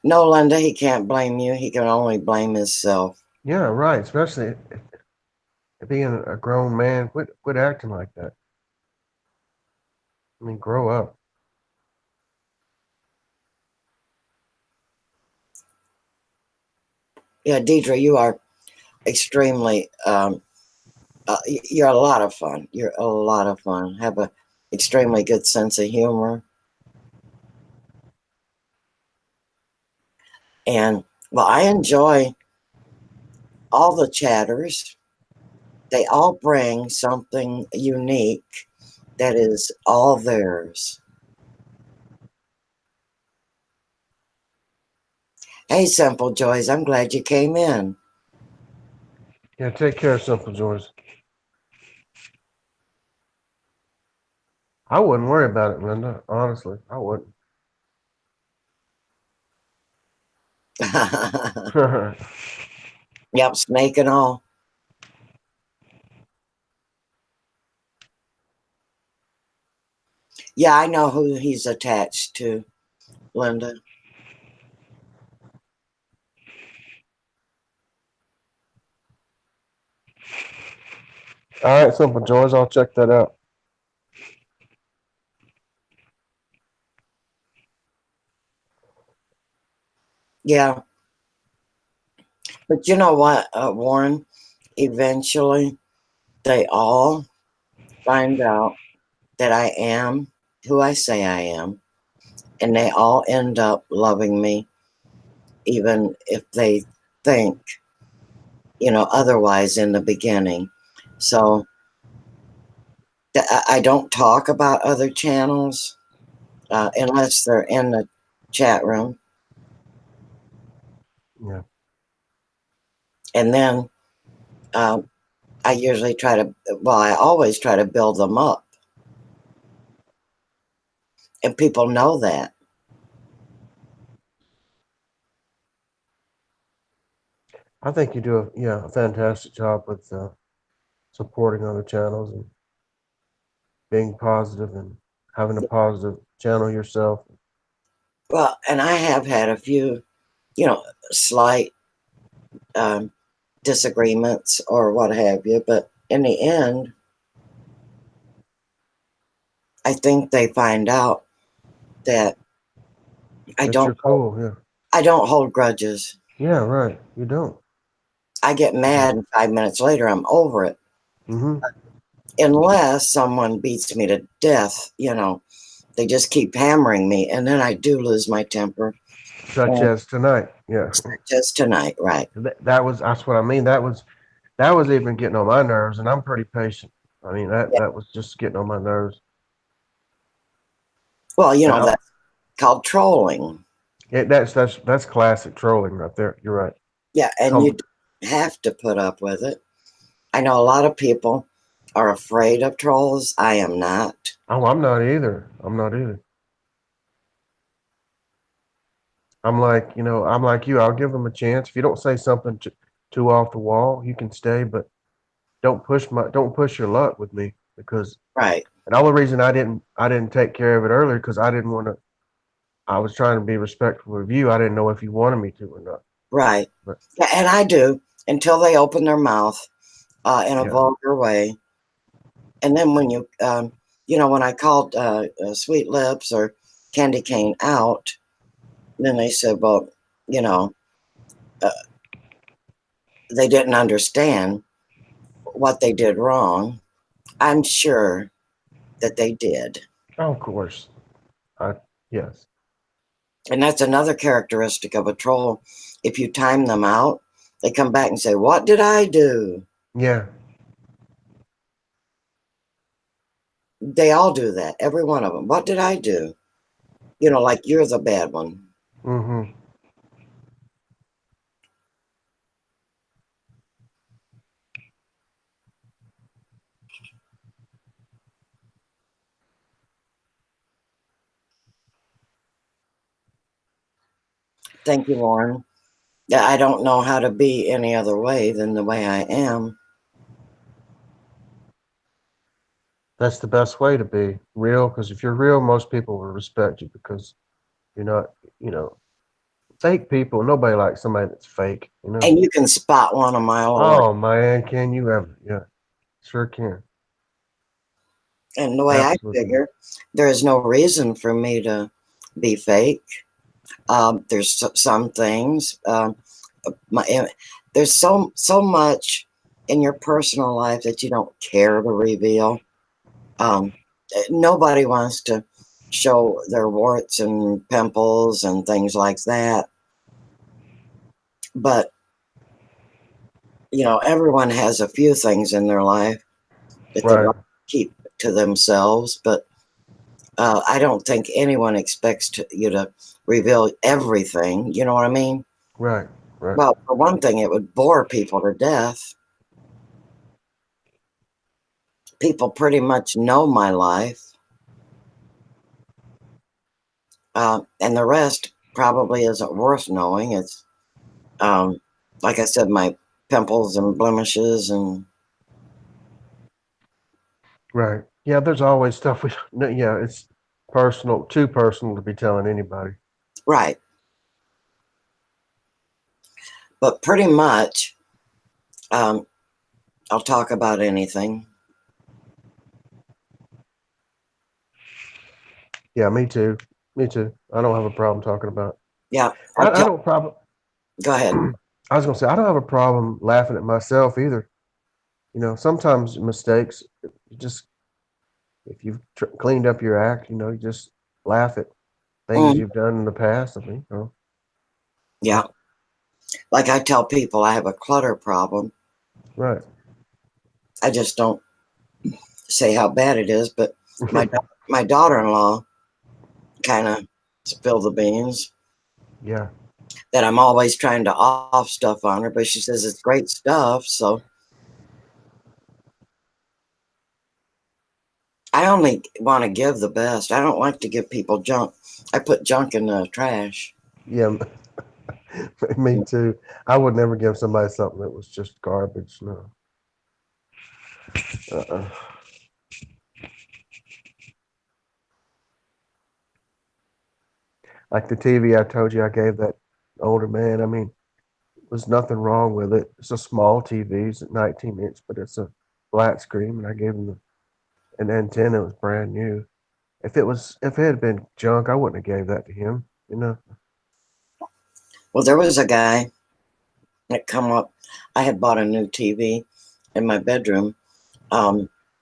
S1: No, Linda, he can't blame you. He can only blame himself.
S4: Yeah, right. Especially if being a grown man, quit acting like that. I mean, grow up.
S1: Yeah, Deidre, you are extremely, you're a lot of fun. You're a lot of fun. Have a extremely good sense of humor. And, well, I enjoy all the chatters. They all bring something unique that is all theirs. Hey, Simple Joys, I'm glad you came in.
S4: Yeah, take care, Simple Joys. I wouldn't worry about it, Linda. Honestly, I wouldn't.
S1: Yep, snake and all. Yeah, I know who he's attached to, Linda.
S4: All right, Simple Joys. I'll check that out.
S1: Yeah. But you know what, Warren? Eventually, they all find out that I am who I say I am, and they all end up loving me, even if they think, otherwise in the beginning. So I don't talk about other channels unless they're in the chat room.
S4: Yeah.
S1: And then I usually I always try to build them up. And people know that.
S4: I think you do a fantastic job with supporting other channels and being positive and having a positive channel yourself.
S1: Well, and I have had a few, slight disagreements or what have you, but in the end, I think they find out that I
S4: That you're
S1: don't
S4: cool, yeah.
S1: I don't hold grudges.
S4: Yeah, right. You don't.
S1: I get mad and 5 minutes later I'm over it.
S4: Mm-hmm.
S1: unless someone beats me to death, they just keep hammering me, and then I do lose my temper.
S4: Such as tonight. Yeah.
S1: Just tonight, right?
S4: That's what I mean. That was even getting on my nerves, and I'm pretty patient. I mean, that was just getting on my nerves.
S1: Well,
S4: And
S1: that's called trolling.
S4: that's classic trolling right there. You're right.
S1: Yeah, and you have to put up with it. I know a lot of people are afraid of trolls. I am not.
S4: Oh, I'm not either. I'm not either. I'm like, I'm like you. I'll give them a chance. If you don't say something too off the wall, you can stay, but don't push your luck with me because
S1: Right.
S4: and the only reason I didn't take care of it earlier because I didn't want to. I was trying to be respectful of you. I didn't know if you wanted me to or not.
S1: Right.
S4: But,
S1: Yeah, and I do until they open their mouth in a
S4: Yeah.
S1: vulgar way. And then when when I called Sweet Lips or Candy Cane out, then they said, well, uh, they didn't understand what they did wrong. I'm sure that they did.
S4: Oh, of course. Yes.
S1: And that's another characteristic of a troll. If you time them out, they come back and say, what did I do?
S4: Yeah.
S1: They all do that, every one of them. What did I do? Like you're the bad one.
S4: Mm-hmm.
S1: Thank you, Lauren. Yeah, I don't know how to be any other way than the way I am.
S4: That's the best way to be real. Because if you're real, most people will respect you because you're not, fake people. Nobody likes somebody that's fake.
S1: And you can spot one a mile away.
S4: Oh man, can you ever? Yeah, sure can.
S1: And the way
S4: Absolutely.
S1: I figure, there is no reason for me to be fake. There's some things. There's so much in your personal life that you don't care to reveal. Nobody wants to show their warts and pimples and things like that. But everyone has a few things in their life that they
S4: Right.
S1: want to keep to themselves. But I don't think anyone expects you to reveal everything. You know what I mean?
S4: Right. Right.
S1: Well, for one thing, it would bore people to death. People pretty much know my life. And the rest probably isn't worth knowing. It's, like I said, my pimples and blemishes and
S4: Right. Yeah. There's always stuff we. No, yeah. It's personal. Too personal to be telling anybody.
S1: right. But pretty much, I'll talk about anything.
S4: Yeah. Me too. Me too. I don't have a problem talking about it.
S1: Yeah.
S4: I don't problem.
S1: Go ahead.
S4: I was gonna say I don't have a problem laughing at myself either. Sometimes mistakes. You just if you've cleaned up your act, you just laugh at things you've done in the past. I mean,
S1: Yeah. Like I tell people I have a clutter problem.
S4: Right.
S1: I just don't say how bad it is, but my daughter-in-law kind of spilled the beans
S4: Yeah.
S1: that I'm always trying to off stuff on her, but she says it's great stuff. So I only want to give the best. I don't like to give people junk. I put junk in the trash.
S4: Yeah. Me too. I would never give somebody something that was just garbage. No. Uh-uh. Like the TV I told you I gave that older man. I mean, there's nothing wrong with it. It's a small TV. It's a 19-inch, but it's a flat screen. And I gave him an antenna. It was brand new. If it had been junk, I wouldn't have gave that to him.
S1: Well, there was a guy that come up. I had bought a new TV in my bedroom.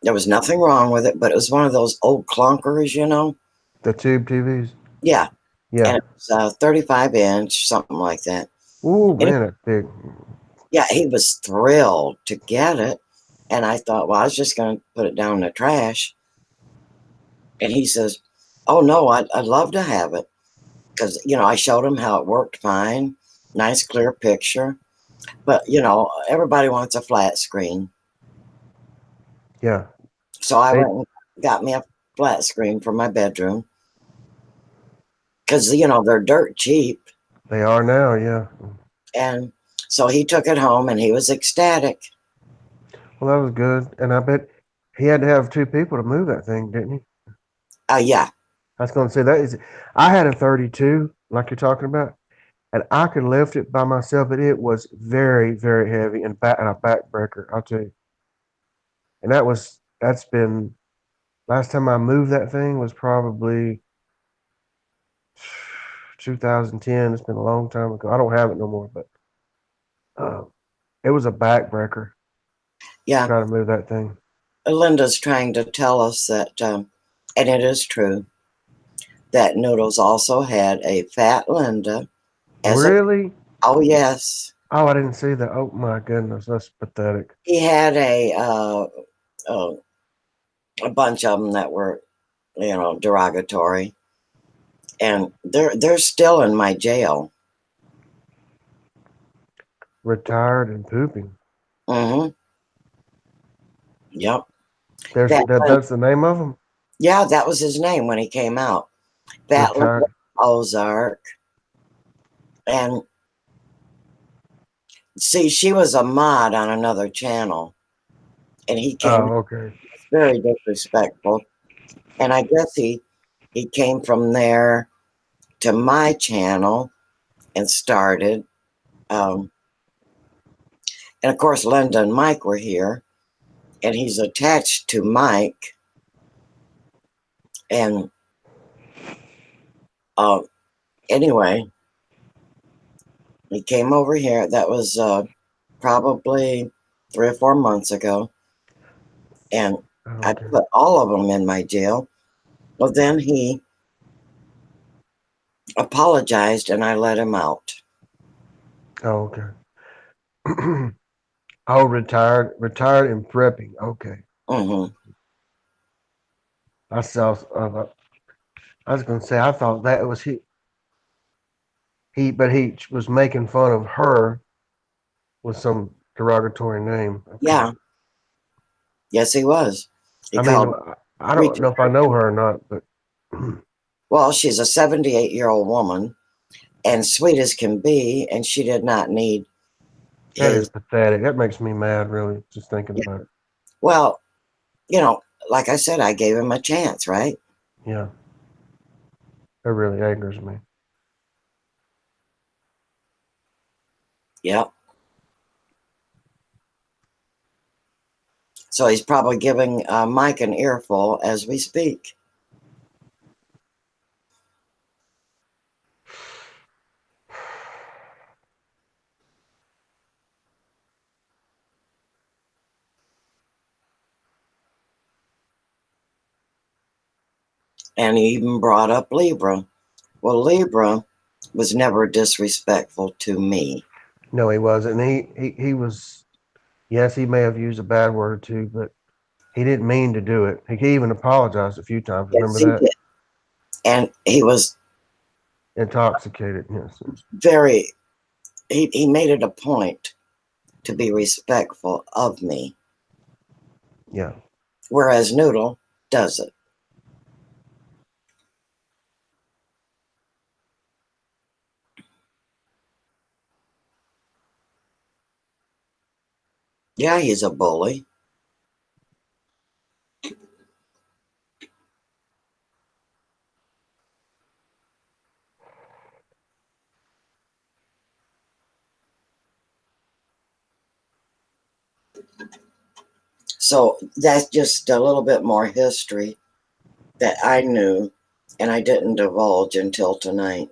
S1: There was nothing wrong with it, but it was one of those old clunkers, you know?
S4: The tube TVs.
S1: Yeah.
S4: Yeah.
S1: And it was 35 inch, something like that.
S4: Ooh,
S1: And
S4: man, that's big.
S1: yeah, he was thrilled to get it. And I thought, well, I was just going to put it down in the trash. And he says, oh, no, I'd love to have it. Because, you know, I showed him how it worked fine. Nice, clear picture. But, you know, everybody wants a flat screen.
S4: Yeah.
S1: So I
S4: They
S1: went and got me a flat screen for my bedroom. Because, you know, they're dirt cheap.
S4: they are now, yeah.
S1: And so he took it home and he was ecstatic.
S4: Well, that was good. And I bet he had to have two people to move that thing, didn't he?
S1: Yeah.
S4: I was going to say that is. I had a 32, like you're talking about, and I could lift it by myself, but it was very, very heavy and a backbreaker. I'll tell you. And that's been last time I moved that thing was probably 2010. It's been a long time ago. I don't have it no more, but uh, it was a backbreaker.
S1: Yeah.
S4: Try to move that thing.
S1: Linda's trying to tell us that, and it is true, that Noodles also had a fat Linda.
S4: Really?
S1: Oh, yes.
S4: Oh, I didn't see that. Oh my goodness, that's pathetic.
S1: He had a bunch of them that were, you know, derogatory. And they're still in my jail.
S4: Retired and pooping.
S1: Mm-hmm. Yep.
S4: That's the name of them.
S1: Yeah, that was his name when he came out. Fat Linda
S4: Retired.
S1: Ozark. And see, she was a mod on another channel. And he came
S4: Oh, okay.
S1: very disrespectful. And I guess he came from there to my channel and started. And of course, Linda and Mike were here. And he's attached to Mike. And anyway, he came over here. That was probably 3 or 4 months ago. And I
S4: Okay.
S1: put all of them in my jail. Well, then he apologized and I let him out.
S4: Oh, okay. Oh, retired and prepping. Okay.
S1: Mm-hmm.
S4: I saw. I was gonna say I thought that was he. But he was making fun of her with some derogatory name. Okay.
S1: Yeah. Yes, he was. He
S4: I mean,
S1: called.
S4: I don't know if I know her or not, but
S1: Well, she's a 78-year-old woman and sweet as can be, and she did not need
S4: that is
S1: his.
S4: pathetic. That makes me mad, really, just thinking about it.
S1: Well, you know, like I said, I gave him a chance, right?
S4: Yeah, that really angers me.
S1: Yep. So he's probably giving Mike an earful as we speak. And he even brought up Libra. Well, Libra was never disrespectful to me.
S4: No, he wasn't. He was. Yes, he may have used a bad word or two, but he didn't mean to do it. He even apologized a few times.
S1: Yes,
S4: Remember
S1: he
S4: that?
S1: did. And he was
S4: Intoxicated. Yes.
S1: very, he made it a point to be respectful of me,
S4: Yeah.
S1: whereas Noodle doesn't. Yeah, he's a bully. So that's just a little bit more history that I knew and I didn't divulge until tonight.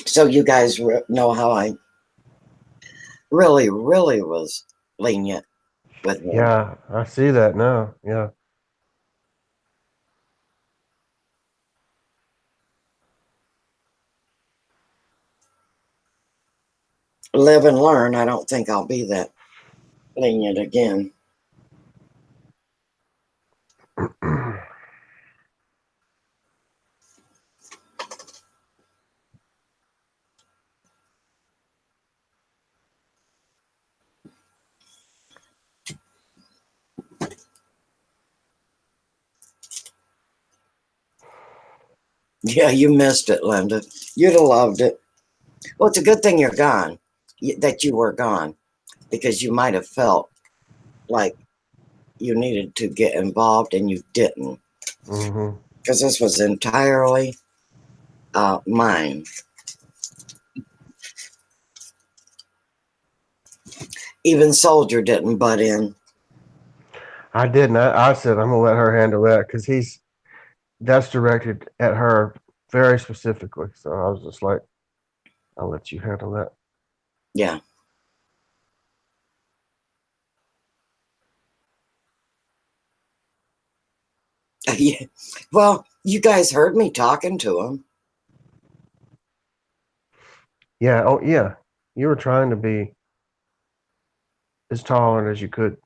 S1: So you guys know how I really, really was lenient with him.
S4: Yeah, I see that now. Yeah.
S1: Live and learn. I don't think I'll be that lenient again. Yeah, you missed it, Linda. You'd have loved it. Well, it's a good thing you're gone, that you were gone, because you might have felt like you needed to get involved and you didn't.
S4: Hmm.
S1: Because this was entirely mine. Even Soldier didn't butt in.
S4: I didn't. I said I'm gonna let her handle that because that's directed at her very specifically. So I was just like, I'll let you handle that.
S1: Yeah. Yeah. Well, you guys heard me talking to him.
S4: Yeah. Oh, yeah. You were trying to be as tolerant as you could.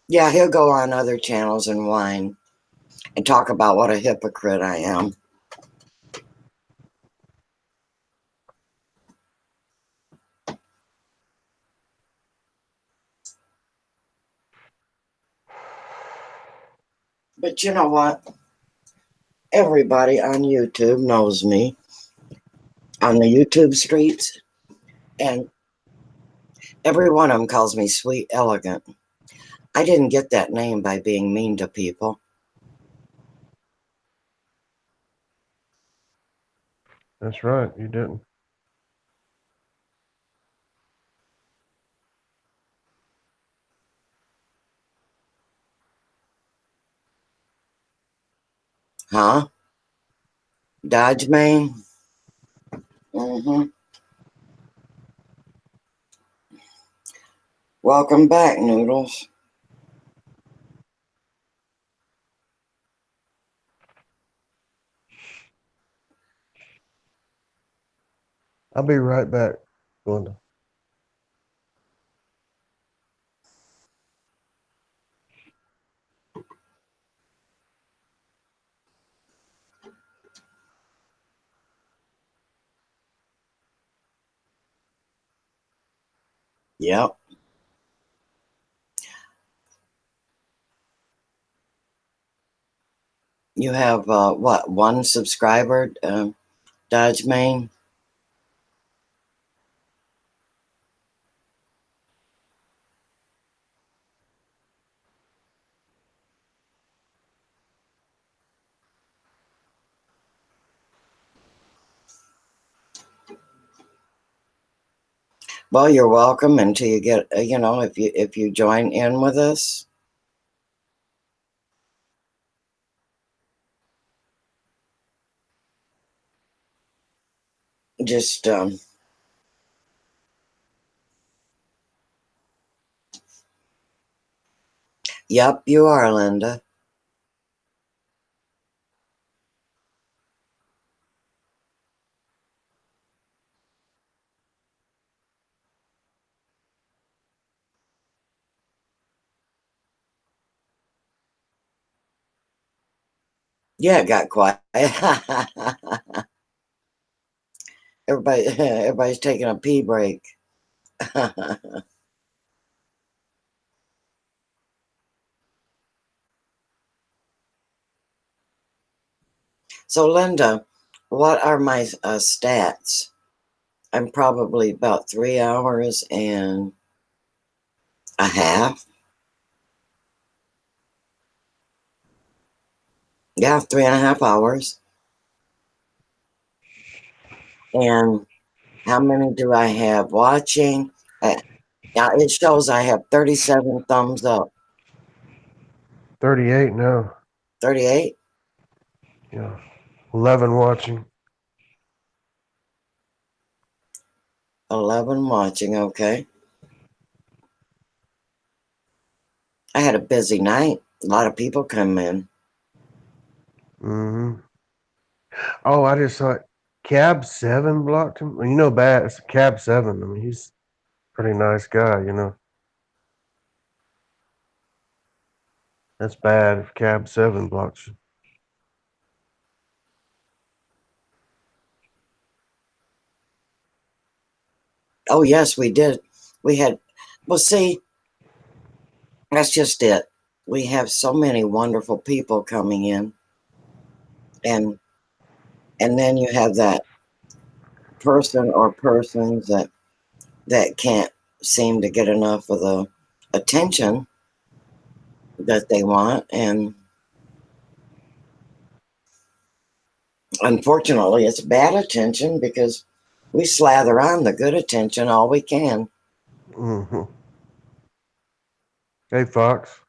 S1: Yeah, he'll go on other channels and whine and talk about what a hypocrite I am. But you know what? Everybody on YouTube knows me on the YouTube streets, and every one of them calls me Sweet Elegant. I didn't get that name by being mean to people.
S4: That's right. You didn't.
S1: Huh? Dodge Main? Mm-hmm. Welcome back, Noodles.
S4: I'll be right back, Glenda.
S1: Yep. You have, what, one subscriber, Dodge Main? Well, you're welcome until you get, if you join in with us. Just, yep, you are, Linda. Yeah, it got quiet. Everybody's taking a pee break. So, Linda, what are my stats? I'm probably about 3 hours and a half. Yeah, 3.5 hours. And how many do I have watching? Yeah, it shows I have 37 thumbs up.
S4: 38 now.
S1: 38?
S4: Yeah. 11 watching.
S1: 11 watching. Okay. I had a busy night. A lot of people come in.
S4: Mm-hmm. Oh, I just saw it. Cab 7 blocked him. Well, you know, bad. It's Cab 7. I mean, he's a pretty nice guy, you know. That's bad if Cab 7 blocks you.
S1: Oh, yes, we did. We had, well, see, that's just it. We have so many wonderful people coming in. And then you have that person or persons that can't seem to get enough of the attention that they want. And unfortunately, it's bad attention because we slather on the good attention all we can.
S4: Mm-hmm. Hey, Fox.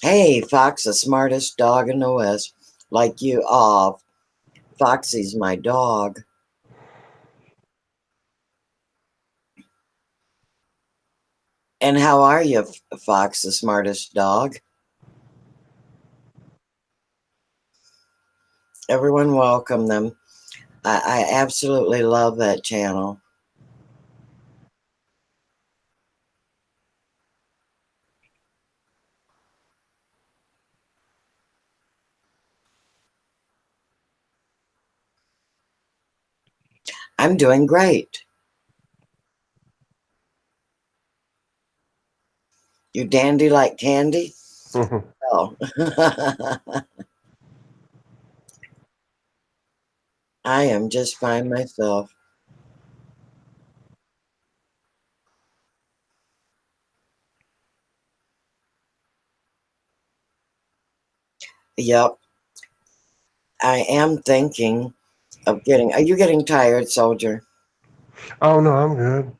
S1: Hey, Fox, the smartest dog in the West. Like you. Oh, Foxy's my dog. And how are you, Fox, the smartest dog? Everyone welcome them. I absolutely love that channel. I'm doing great. You dandy like candy? Oh. I am just fine myself. Yep. I am thinking of getting. Are you getting tired, soldier?
S4: Oh, no, I'm good.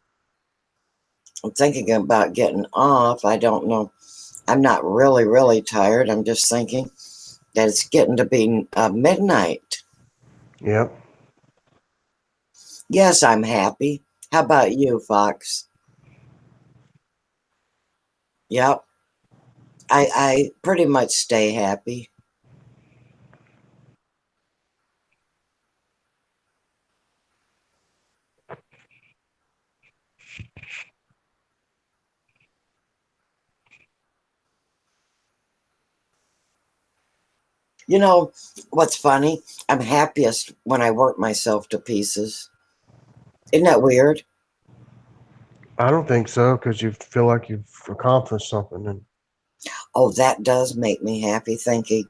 S1: I'm thinking about getting off. I don't know. I'm not really, really tired. I'm just thinking that it's getting to be midnight.
S4: Yep.
S1: Yes, I'm happy. How about you, Fox? Yep. I pretty much stay happy. You know what's funny? I'm happiest when I work myself to pieces. Isn't that weird?
S4: I don't think so because you feel like you've accomplished something. And
S1: Oh, that does make me happy thinking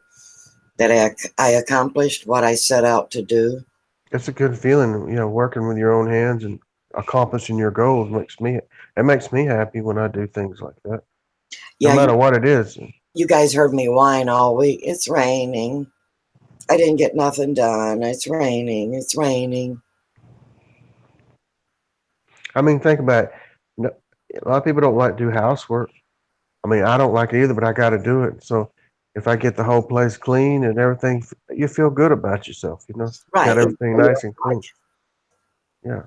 S1: that I accomplished what I set out to do.
S4: it's a good feeling, you know, working with your own hands and accomplishing your goals it makes me happy when I do things like that. No
S1: Yeah,
S4: matter what it is.
S1: you guys heard me whine all week. It's raining. I didn't get nothing done. It's raining. It's raining.
S4: I mean, think about it. No, a lot of people don't like to do housework. I mean, I don't like it either, but I got to do it. So if I get the whole place clean and everything, you feel good about yourself, you know?
S1: Right.
S4: Got everything nice and clean. Yeah.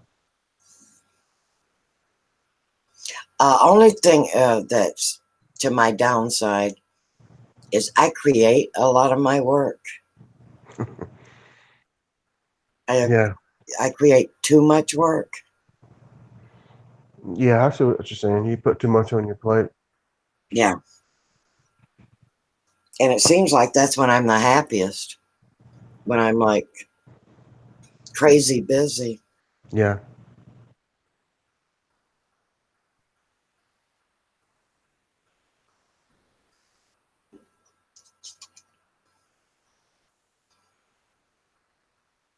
S1: Only thing that's to my downside is I create a lot of my work.
S4: Yeah.
S1: I create too much work.
S4: Yeah, I see what you're saying. You put too much on your plate.
S1: Yeah. And it seems like that's when I'm the happiest. When I'm like crazy busy.
S4: Yeah.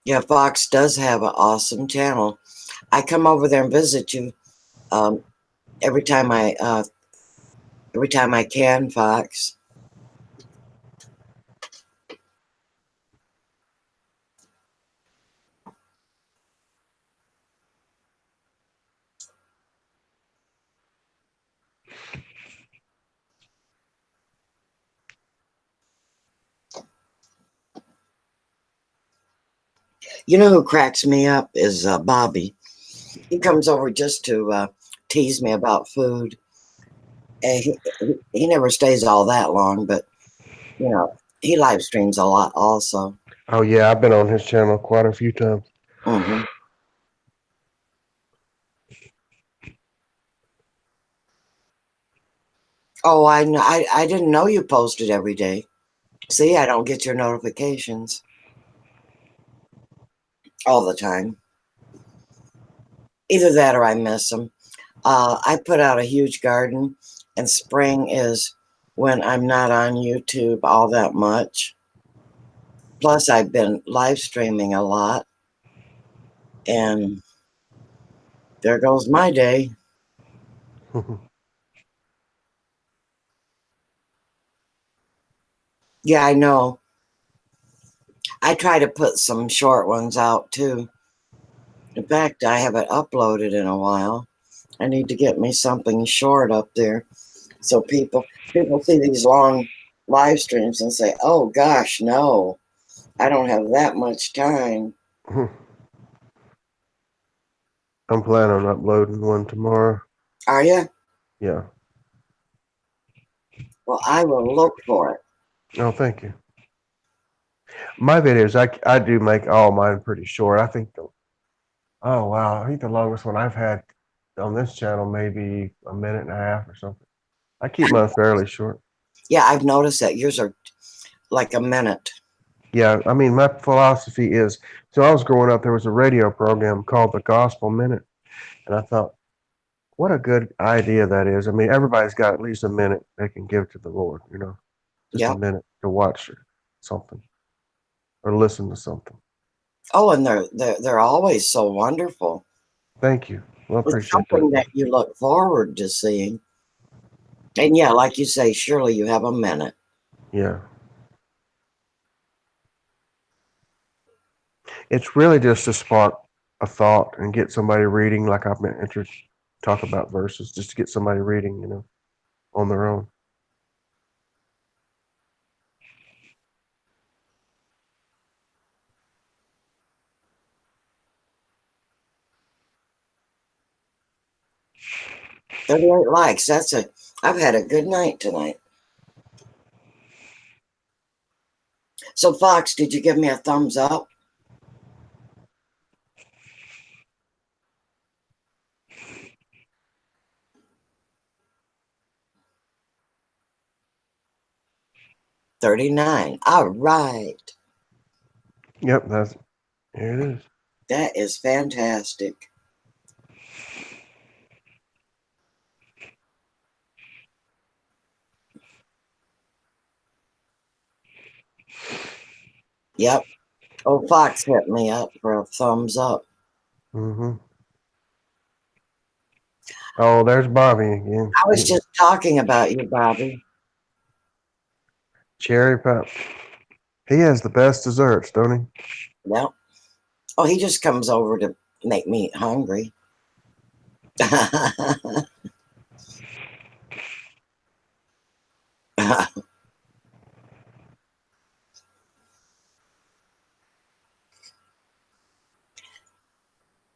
S1: Yeah, Fox does have an awesome channel. I come over there and visit you um, every time I can, Fox. You know who cracks me up is Bobby. He comes over just to tease me about food. And he never stays all that long, but you know, he live streams a lot also.
S4: Oh yeah, I've been on his channel quite a few times.
S1: Hmm. Oh, I know. I didn't know you posted every day. See, I don't get your notifications all the time. Either that or I miss them. I put out a huge garden, and spring is when I'm not on YouTube all that much. Plus, I've been live streaming a lot, and there goes my day. Yeah, I know. I try to put some short ones out too. In fact, I haven't uploaded in a while. I need to get me something short up there so people see these long live streams and say, "Oh gosh, no, I don't have that much time."
S4: I'm planning on uploading one tomorrow.
S1: Are you?
S4: Yeah.
S1: Well, I will look for it.
S4: Oh, thank you. My videos, I do make all mine pretty short. I think oh wow, I think the longest one I've had on this channel maybe a minute and a half or something. I keep mine fairly short.
S1: Yeah, I've noticed that yours are like a minute.
S4: Yeah, I mean my philosophy is so I was growing up there was a radio program called the Gospel Minute, and I thought what a good idea that is. I mean everybody's got at least a minute they can give to the Lord, just a
S1: Yep.
S4: minute to watch something or listen to something.
S1: Oh, and they're always so wonderful.
S4: Thank you. Well, I
S1: It's
S4: appreciate
S1: something
S4: that.
S1: that you look forward to seeing. And yeah, like you say, surely you have a minute.
S4: Yeah. It's really just to spark a thought and get somebody reading, like I've been talk about verses, just to get somebody reading, on their own.
S1: Thirty eight likes. I've had a good night tonight. So Fox, did you give me a thumbs up? $39. All right.
S4: Yep, here it is.
S1: That is fantastic. Yep. Oh, Fox hit me up for a thumbs up.
S4: Mm-hmm. Oh, there's Bobby again.
S1: I was just talking about you, Bobby.
S4: Cherry pie. He has the best desserts, don't
S1: Yep. Oh, he just comes over to make me hungry.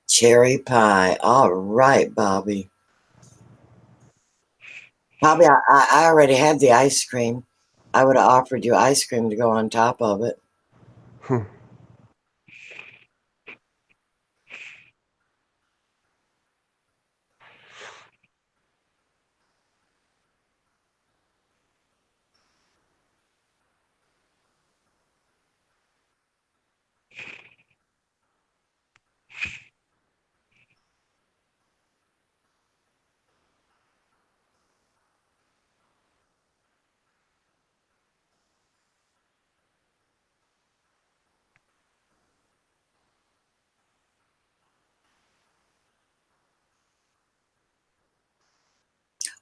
S1: Cherry pie. All right, Bobby. Bobby, I already had the ice cream. I would have offered you ice cream to go on top of it.
S4: he?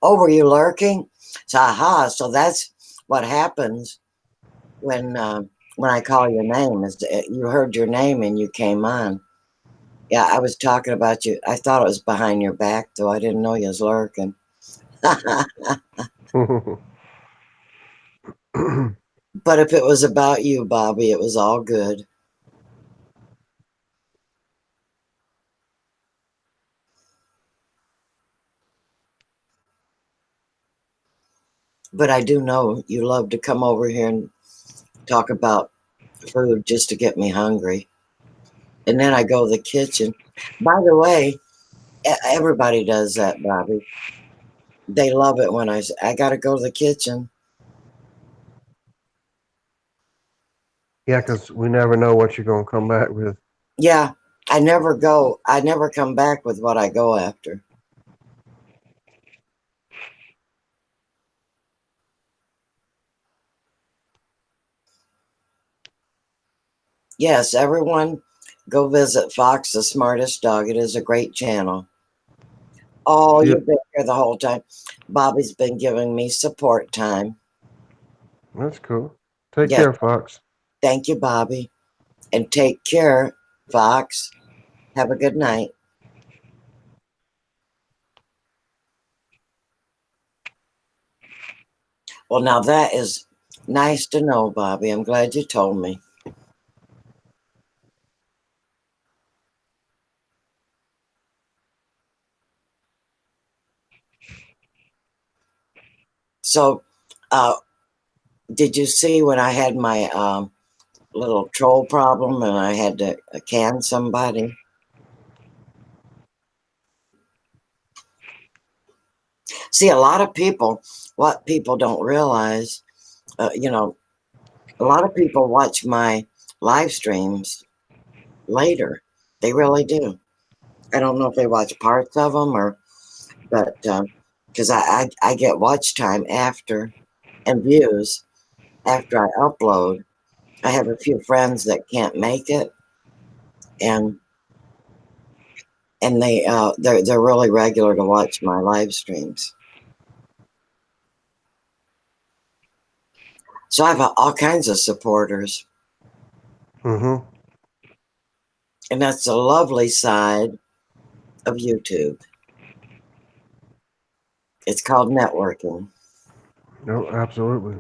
S1: Oh, were you lurking? So, aha, so that's what happens when I call your name. Is you heard your name and you came on. Yeah, I was talking about you. I thought it was behind your back, though. I didn't know you was lurking. But if it was about you, Bobby, it was all good. But I do know you love to come over here and talk about food just to get me hungry. And then I go to the kitchen. By the way, everybody does that, Bobby. They love it when I say, I got to go to the kitchen.
S4: Yeah, because we never know what you're going to come back with.
S1: Yeah, I never come back with what I go after. Yes, everyone go visit Fox the Smartest Dog. It is a great channel. Oh,
S4: Yeah.
S1: you've been here the whole time. Bobby's been giving me support time.
S4: That's cool. Take
S1: Yes.
S4: care, Fox.
S1: Thank you, Bobby. And take care, Fox. Have a good night. Well, now that is nice to know, Bobby. I'm glad you told me. So, did you see when I had my little troll problem and I had to can somebody? See, a lot of people, what people don't realize, you know, a lot of people watch my live streams later. They really do. I don't know if they watch parts of them but because I get watch time after and views after I upload. I have a few friends that can't make it, and they're really regular to watch my live streams. So I have all kinds of supporters,
S4: Mm-hmm.
S1: and that's the lovely side of YouTube. It's called networking.
S4: No, absolutely.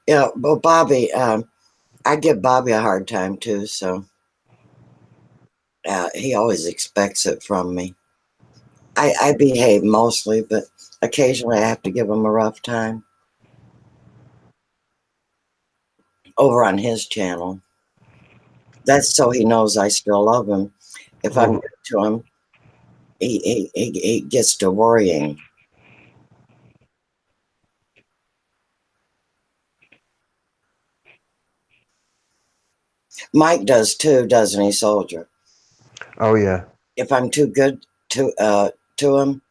S1: Yeah, well, Bobby, I give Bobby a hard time too, so he always expects it from me. I behave mostly, but occasionally I have to give him a rough time over on his channel. That's so he knows I still love him. If I'm
S4: Well,
S1: good to him, he gets to worrying. Mike does too, doesn't he, Soldier?
S4: oh yeah.
S1: If I'm too good to him,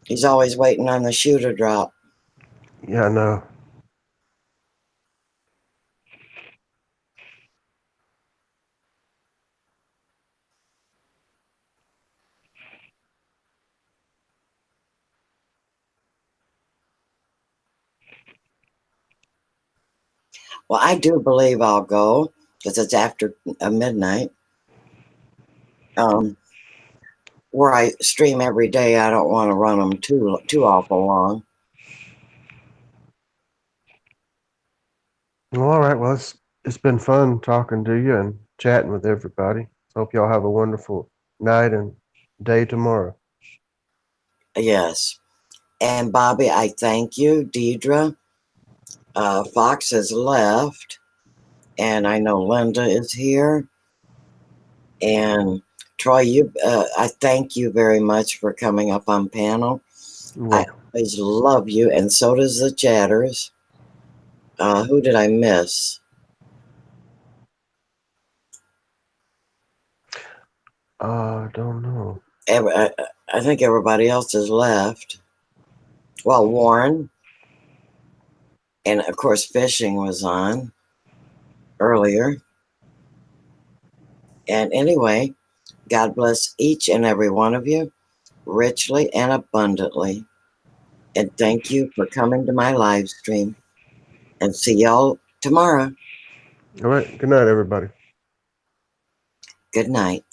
S1: he's always waiting on the shoe to drop.
S4: Yeah, I know.
S1: Well, I do believe I'll go because it's after midnight. Where I stream every day, I don't want to run them too awful long.
S4: Well, all right. Well, it's been fun talking to you and chatting with everybody. So hope y'all have a wonderful night and day tomorrow.
S1: Yes. And Bobby, I thank you. Deidre, Fox has left, and I know Linda is here. And Troy, I thank you very much for coming up on panel.
S4: You're
S1: I
S4: welcome.
S1: always love you, and so does the chatters. Who did I miss?
S4: Don't know.
S1: I think everybody else has left. Well, Warren, and of course, fishing was on earlier. And anyway, God bless each and every one of you. richly and abundantly. And thank you for coming to my live stream. And see y'all tomorrow.
S4: All right. Good night, everybody.
S1: Good night.